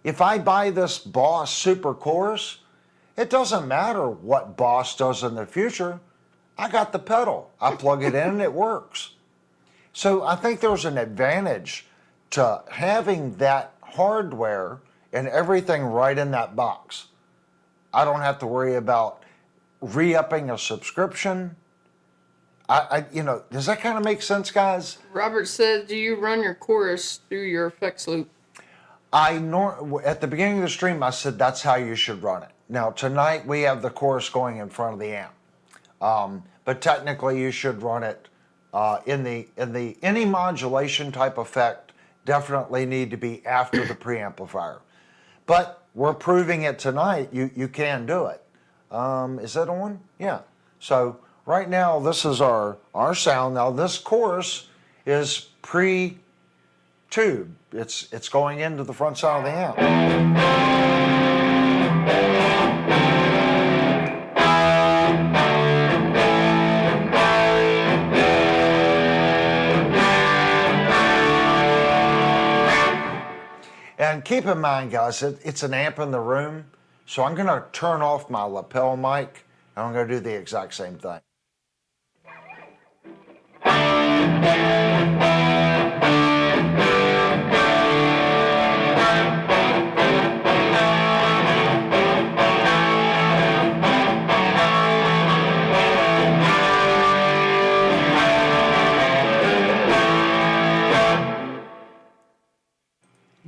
If I buy this Boss Super Chorus, it doesn't matter what Boss does in the future. I got the pedal. I plug it in and it works. So I think there's an advantage to having that hardware and everything right in that box. I don't have to worry about re-upping a subscription. Does that kind of make sense, guys? Robert said, do you run your chorus through your effects loop? At the beginning of the stream, I said that's how you should run it. Now tonight we have the chorus going in front of the amp, but technically you should run it in the any modulation type effect definitely need to be after the preamplifier. But we're proving it tonight. You can do it. Is that on? Yeah. So right now this is our sound. Now this chorus is pre-tube. It's going into the front side of the amp. And keep in mind, guys, it's an amp in the room, so I'm going to turn off my lapel mic, and I'm going to do the exact same thing.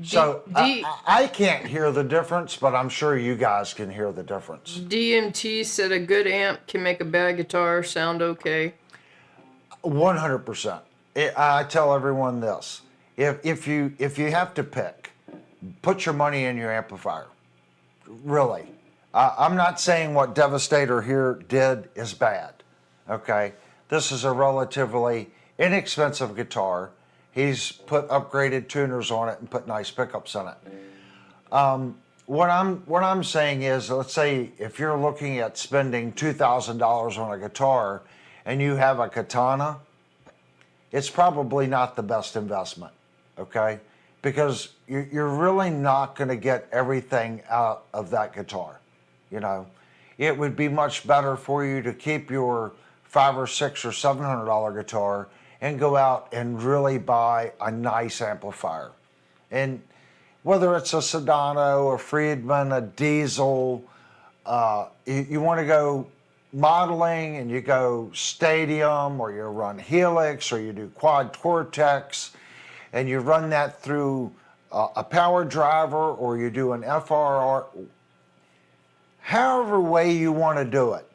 So I can't hear the difference, but I'm sure you guys can hear the difference. DMT said a good amp can make a bad guitar sound okay. 100%. I tell everyone this: if you have to pick, put your money in your amplifier. Really, I'm not saying what Devastator here did is bad. Okay, this is a relatively inexpensive guitar. He's put upgraded tuners on it and put nice pickups in it. What I'm saying is, let's say if you're looking at spending $2,000 on a guitar and you have a Katana, it's probably not the best investment, okay? Because you're really not going to get everything out of that guitar. You know, it would be much better for you to keep your $500 or $600 or $700 guitar and go out and really buy a nice amplifier. And whether it's a Sedano, a Friedman, a Diesel, you want to go modeling and you go Stadium, or you run Helix, or you do Quad Cortex, and you run that through a power driver, or you do an FRR, however way you want to do it.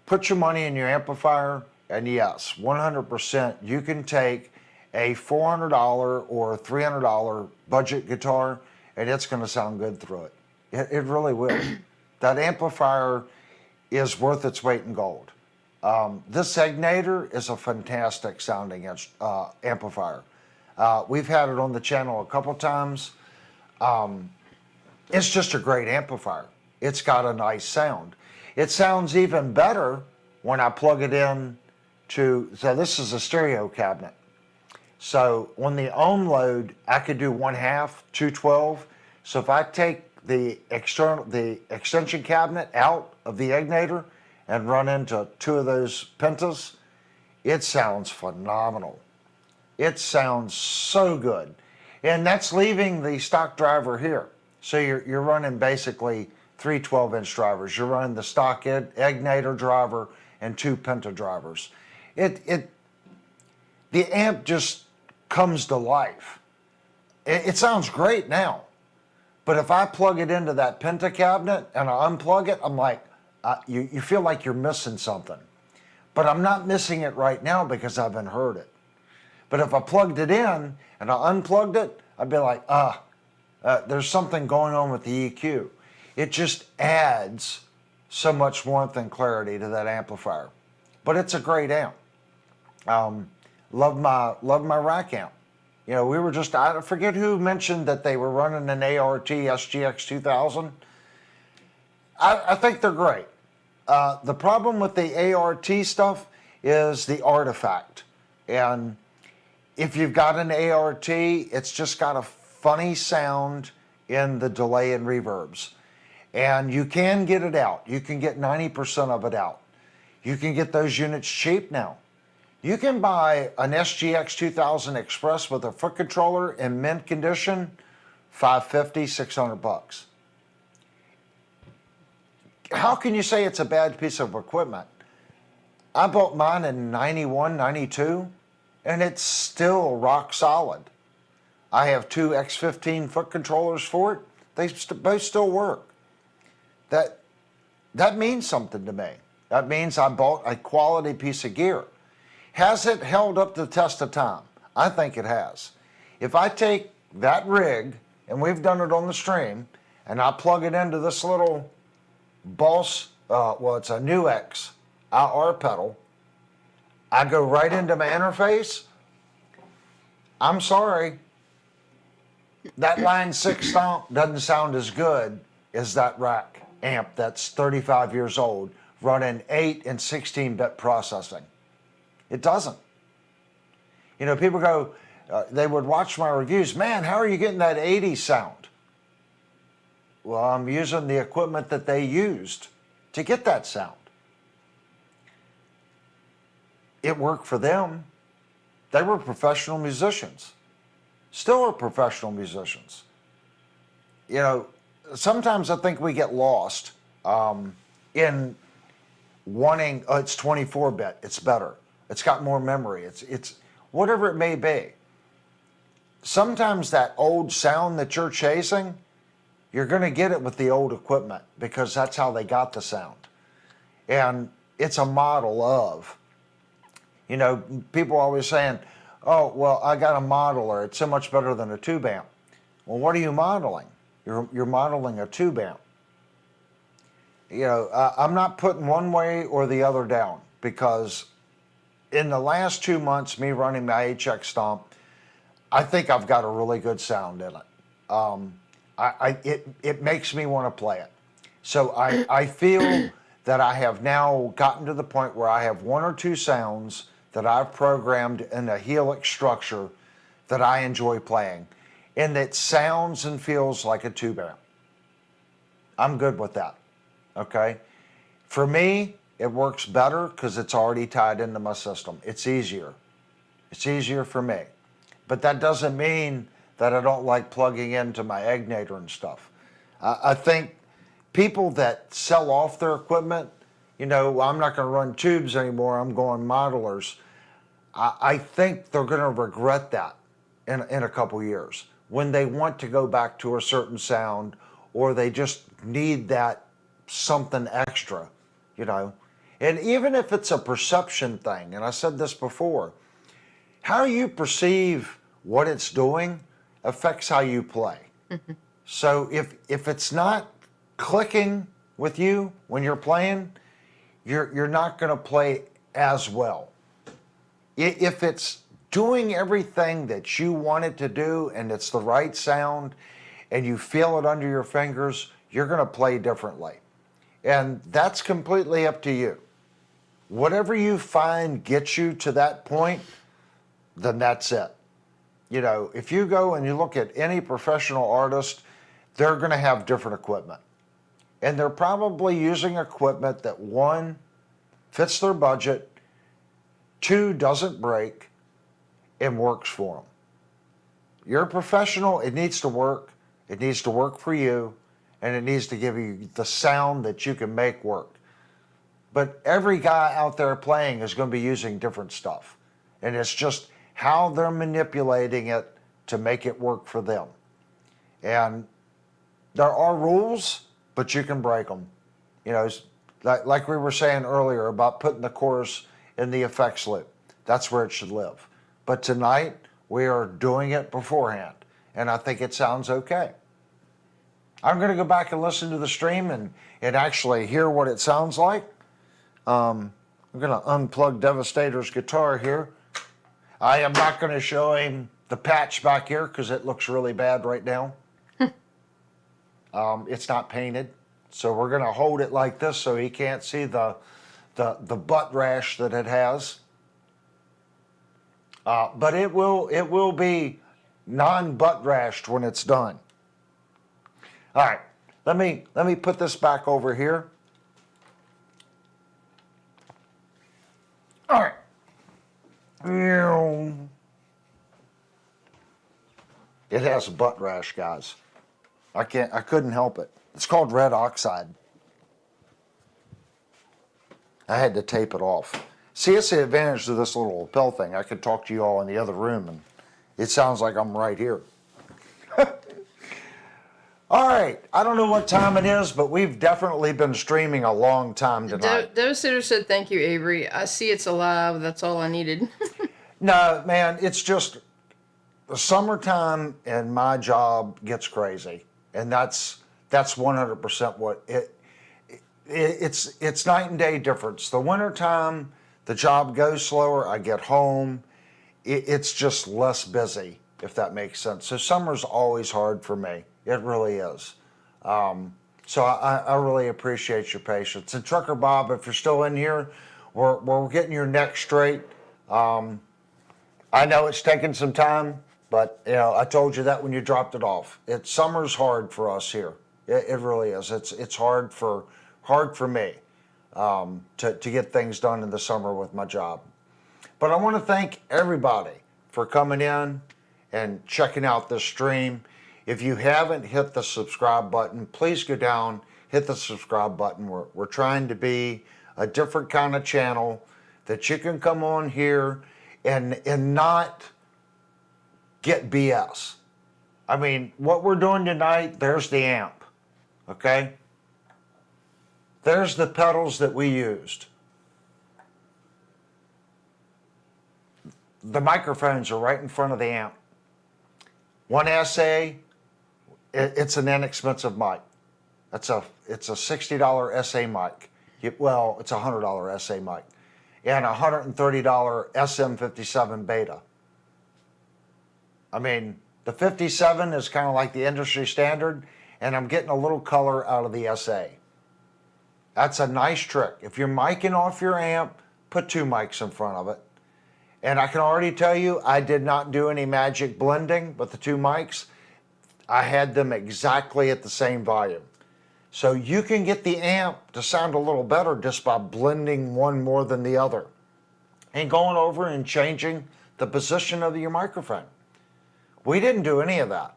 Put your money in your amplifier. And yes, 100%, you can take a $400 or $300 budget guitar, and it's going to sound good through it. It really will. That amplifier is worth its weight in gold. This Egnator is a fantastic sounding amplifier. We've had it on the channel a couple times. It's just a great amplifier. It's got a nice sound. It sounds even better when I plug it in so this is a stereo cabinet. So on the ohm load, I could do 1/2, 212. So if I take the extension cabinet out of the Egnator and run into 2 of those pentas, it sounds phenomenal. It sounds so good. And that's leaving the stock driver here. So you're running basically 3 12-inch drivers. You're running the stock Egnator driver and 2 penta drivers. The amp just comes to life. It sounds great now, but if I plug it into that penta cabinet and I unplug it, I'm like, you feel like you're missing something. But I'm not missing it right now because I haven't heard it. But if I plugged it in and I unplugged it, I'd be like, there's something going on with the EQ. It just adds so much warmth and clarity to that amplifier. But it's a great amp. Love my rack amp. You know, we were just, I forget who mentioned that they were running an ART SGX 2000. I think they're great. The problem with the ART stuff is the artifact. And if you've got an ART, it's just got a funny sound in the delay and reverbs. And you can get it out. You can get 90% of it out. You can get those units cheap now. You can buy an SGX 2000 Express with a foot controller in mint condition, $550, $600. How can you say it's a bad piece of equipment? I bought mine in 91, 92, and it's still rock solid. I have two X15 foot controllers for it. They both still work. That means something to me. That means I bought a quality piece of gear. Has it held up the test of time? I think it has. If I take that rig, and we've done it on the stream, and I plug it into this little Boss, well, it's a NuX IR pedal, I go right into my interface. I'm sorry, that line 6 stomp doesn't sound as good as that rack amp that's 35 years old running 8 and 16-bit processing. It doesn't. You know, people go, they would watch my reviews, man, how are you getting that 80 sound? Well, I'm using the equipment that they used to get that sound. It worked for them. They were professional musicians. Still are professional musicians. You know, sometimes I think we get lost in wanting, oh, it's 24-bit, it's better. It's got more memory. It's whatever it may be. Sometimes that old sound that you're chasing, you're going to get it with the old equipment because that's how they got the sound. And it's a model of, you know, people are always saying, oh, well, I got a modeler. It's so much better than a tube amp. Well, what are you modeling? You're modeling a tube amp. You know, I'm not putting one way or the other down because in the last 2 months, me running my HX Stomp, I think I've got a really good sound in it. It makes me want to play it. So I feel that I have now gotten to the point where I have 1 or 2 sounds that I've programmed in a helix structure that I enjoy playing, and that sounds and feels like a tube amp. I'm good with that, okay? For me, it works better because it's already tied into my system. It's easier. It's easier for me. But that doesn't mean that I don't like plugging into my Egnator and stuff. I think people that sell off their equipment, you know, I'm not going to run tubes anymore, I'm going modelers. I think they're going to regret that in a couple years when they want to go back to a certain sound or they just need that something extra, you know. And even if it's a perception thing, and I said this before, how you perceive what it's doing affects how you play. Mm-hmm. So if it's not clicking with you when you're playing, you're not going to play as well. If it's doing everything that you want it to do and it's the right sound and you feel it under your fingers, you're going to play differently. And that's completely up to you. Whatever you find gets you to that point, then that's it. You know, if you go and you look at any professional artist, they're going to have different equipment. And they're probably using equipment that, 1, fits their budget, 2, doesn't break, and works for them. You're a professional, it needs to work. It needs to work for you, and it needs to give you the sound that you can make work. But every guy out there playing is going to be using different stuff. And it's just how they're manipulating it to make it work for them. And there are rules, but you can break them. You know, like we were saying earlier about putting the chorus in the effects loop. That's where it should live. But tonight, we are doing it beforehand, and I think it sounds okay. I'm going to go back and listen to the stream and actually hear what it sounds like. I'm going to unplug Devastator's guitar here. I am not going to show him the patch back here because it looks really bad right now. It's not painted, so we're going to hold it like this so he can't see the butt rash that it has. But it will be non-butt rashed when it's done. All right, let me put this back over here. It has a butt rash, guys. I couldn't help it. It's called red oxide. I had to tape it off. See, it's the advantage of this little lapel thing. I could talk to you all in the other room, and it sounds like I'm right here. All right, I don't know what time it is, but we've definitely been streaming a long time tonight. Devastator said, "Thank you, Avery. I see it's alive. That's all I needed." No, man, it's just the summertime and my job gets crazy, and that's 100% what it's night and day difference. The wintertime, the job goes slower. I get home, it's just less busy, if that makes sense. So summer's always hard for me. It really is. So I really appreciate your patience. And Trucker Bob, if you're still in here, we're getting your neck straight. I know it's taken some time, but you know I told you that when you dropped it off. Summer's hard for us here. It really is. It's hard for me to get things done in the summer with my job. But I want to thank everybody for coming in and checking out this stream. If you haven't hit the subscribe button, please go down, hit the subscribe button. We're trying to be a different kind of channel that you can come on here and not get BS. I mean, what we're doing tonight, there's the amp, okay? There's the pedals that we used. The microphones are right in front of the amp. One SA, it's an inexpensive mic. It's a $60 SA mic. Well, it's a $100 SA mic. And a $130 SM57 beta. I mean, the 57 is kind of like the industry standard, and I'm getting a little color out of the SA. That's a nice trick. If you're micing off your amp, put two mics in front of it. And I can already tell you, I did not do any magic blending with the two mics. I had them exactly at the same volume. So you can get the amp to sound a little better just by blending one more than the other and going over and changing the position of your microphone. We didn't do any of that.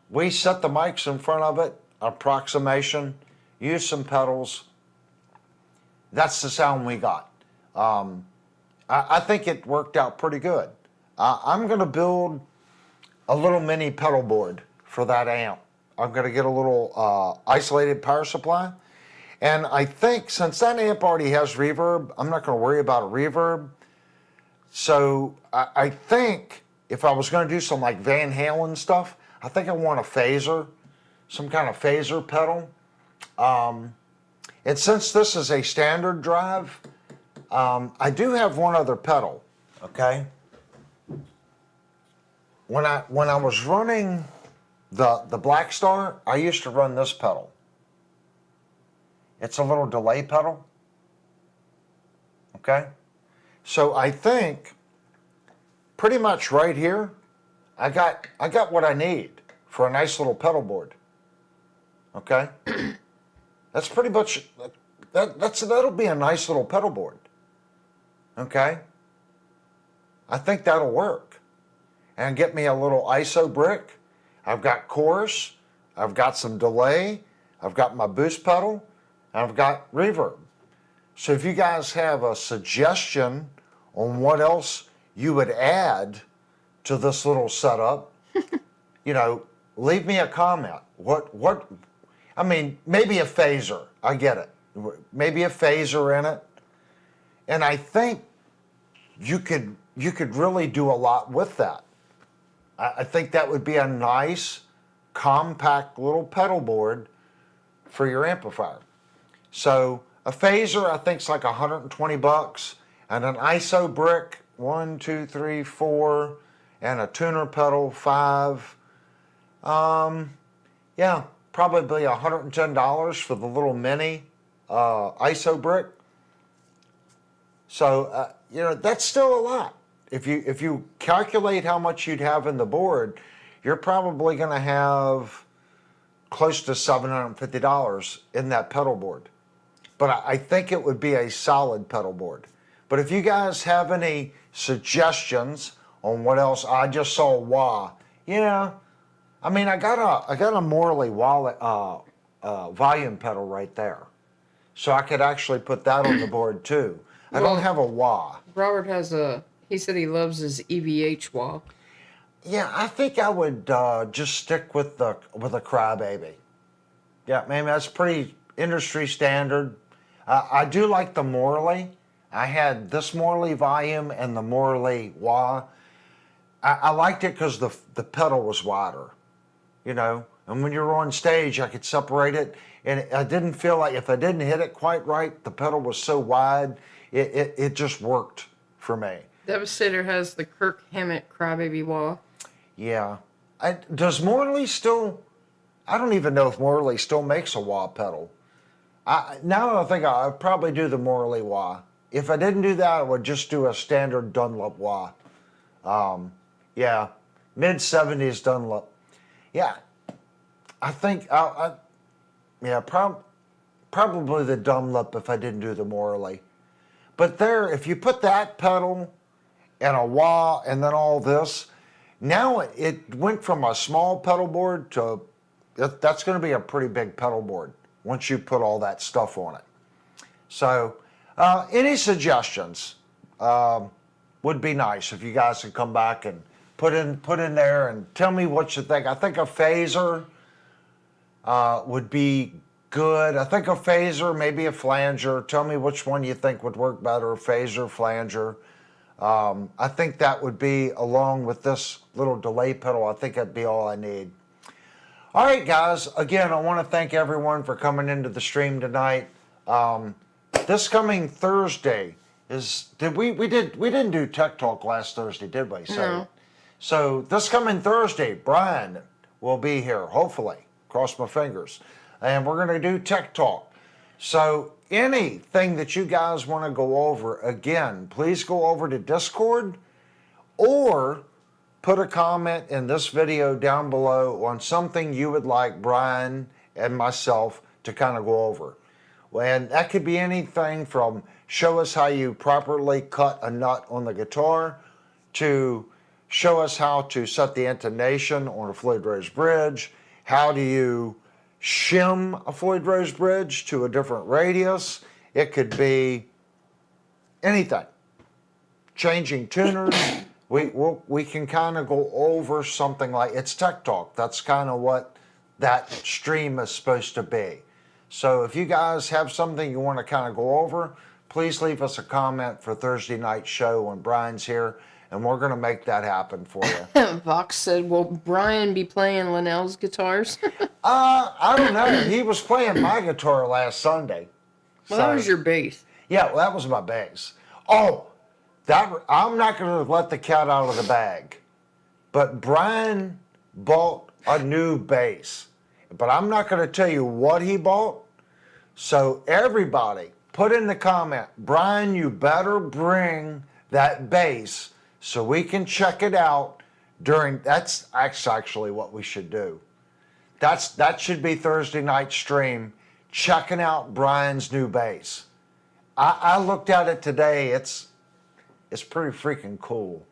We set the mics in front of it, approximation, used some pedals. That's the sound we got. I think it worked out pretty good. I'm going to build a little mini pedal board for that amp. I'm going to get a little isolated power supply. And I think since that amp already has reverb, I'm not going to worry about a reverb. So I think if I was going to do some like Van Halen stuff, I think I want a phaser, some kind of phaser pedal. And since this is a standard drive, I do have one other pedal, okay? When I was running the Black Star, I used to run this pedal. It's a little delay pedal, okay? So I think pretty much right here, I got what I need for a nice little pedal board, okay? That's pretty much, that'll be a nice little pedal board, okay? I think that'll work. And get me a little ISO brick. I've got chorus, I've got some delay, I've got my boost pedal, and I've got reverb. So if you guys have a suggestion on what else you would add to this little setup, you know, leave me a comment. I mean, maybe a phaser, I get it. Maybe a phaser in it. And I think you could really do a lot with that. I think that would be a nice, compact little pedal board for your amplifier. So a phaser, I think, is like $120, and an ISO brick, 1, 2, 3, 4, and a tuner pedal, 5. Yeah, probably $110 for the little mini ISO brick. So you know, that's still a lot. If you calculate how much you'd have in the board, you're probably going to have close to $750 in that pedal board. But I think it would be a solid pedal board. But if you guys have any suggestions on what else, I just saw wah. Yeah, I mean, I got a Morley wallet, volume pedal right there, so I could actually put that on the board too. I Well, don't have a wah. Robert has he said he loves his EVH wah. Yeah, I think I would just stick with a crybaby. Yeah, maybe that's pretty industry standard. I do like the Morley. I had this Morley volume and the Morley wah. I liked it because the pedal was wider, you know. And when you're on stage, I could separate it, and I didn't feel like if I didn't hit it quite right, the pedal was so wide, it just worked for me. Devastator has the Kirk Hammett Crybaby wah. Yeah. Does Morley still? I don't even know if Morley still makes a wah pedal. Now that I think I'd probably do the Morley wah. If I didn't do that, I would just do a standard Dunlop wah. Yeah, mid-70s Dunlop. Yeah, I think probably the Dunlop if I didn't do the Morley. But there, if you put that pedal and a wah and then all this, now it went from a small pedal board to that's going to be a pretty big pedal board once you put all that stuff on it. So, any suggestions would be nice if you guys could come back and put in there and tell me what you think. I think a phaser would be good. I think a phaser, maybe a flanger. Tell me which one you think would work better, phaser, flanger. I think that would be, along with this little delay pedal, I think that'd be all I need. All right, guys. Again, I want to thank everyone for coming into the stream tonight. This coming Thursday we didn't do Tech Talk last Thursday, did we? No. So this coming Thursday, Brian will be here, hopefully. Cross my fingers. And we're going to do Tech Talk. So anything that you guys want to go over, again, please go over to Discord or put a comment in this video down below on something you would like Brian and myself to kind of go over. And that could be anything from show us how you properly cut a nut on the guitar to show us how to set the intonation on a Floyd Rose bridge. How do you shim a Floyd Rose bridge to a different radius? It could be anything. Changing tuners. We can kind of go over something like, it's Tech Talk. That's kind of what that stream is supposed to be. So if you guys have something you want to kind of go over, please leave us a comment for Thursday night show when Brian's here, and we're going to make that happen for you. Vox said, will Brian be playing Linnell's guitars? I don't know. He was playing my guitar last Sunday. Well, that was your bass. Yeah, well, that was my bass. Oh, I'm not going to let the cat out of the bag. But Brian bought a new bass. But I'm not going to tell you what he bought. So everybody, put in the comment, Brian, you better bring that bass so we can check it out that's actually what we should do. That should be Thursday night stream, checking out Brian's new bass. I looked at it today. It's pretty freaking cool.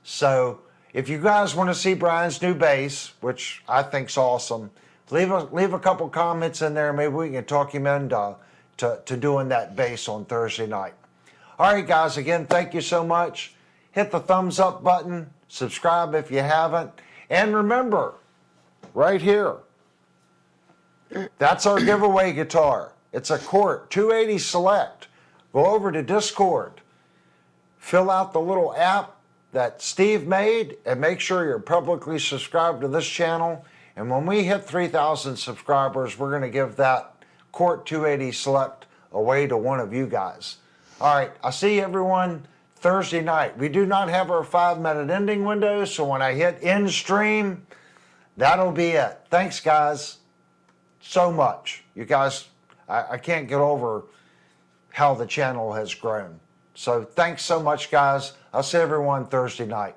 So if you guys want to see Brian's new bass, which I think's awesome, leave a couple comments in there. Maybe we can talk him into to doing that bass on Thursday night. All right, guys. Again, thank you so much. Hit the thumbs up button. Subscribe if you haven't. And remember, right here, that's our giveaway guitar. It's a Cort 280 Select. Go over to Discord. Fill out the little app that Steve made and make sure you're publicly subscribed to this channel. And when we hit 3,000 subscribers, we're going to give that Cort 280 Select away to one of you guys. All right, I'll see everyone Thursday night. We do not have our 5-minute ending window, so when I hit end stream, that'll be it. Thanks, guys, so much. You guys, I can't get over how the channel has grown. So thanks so much, guys. I'll see everyone Thursday night.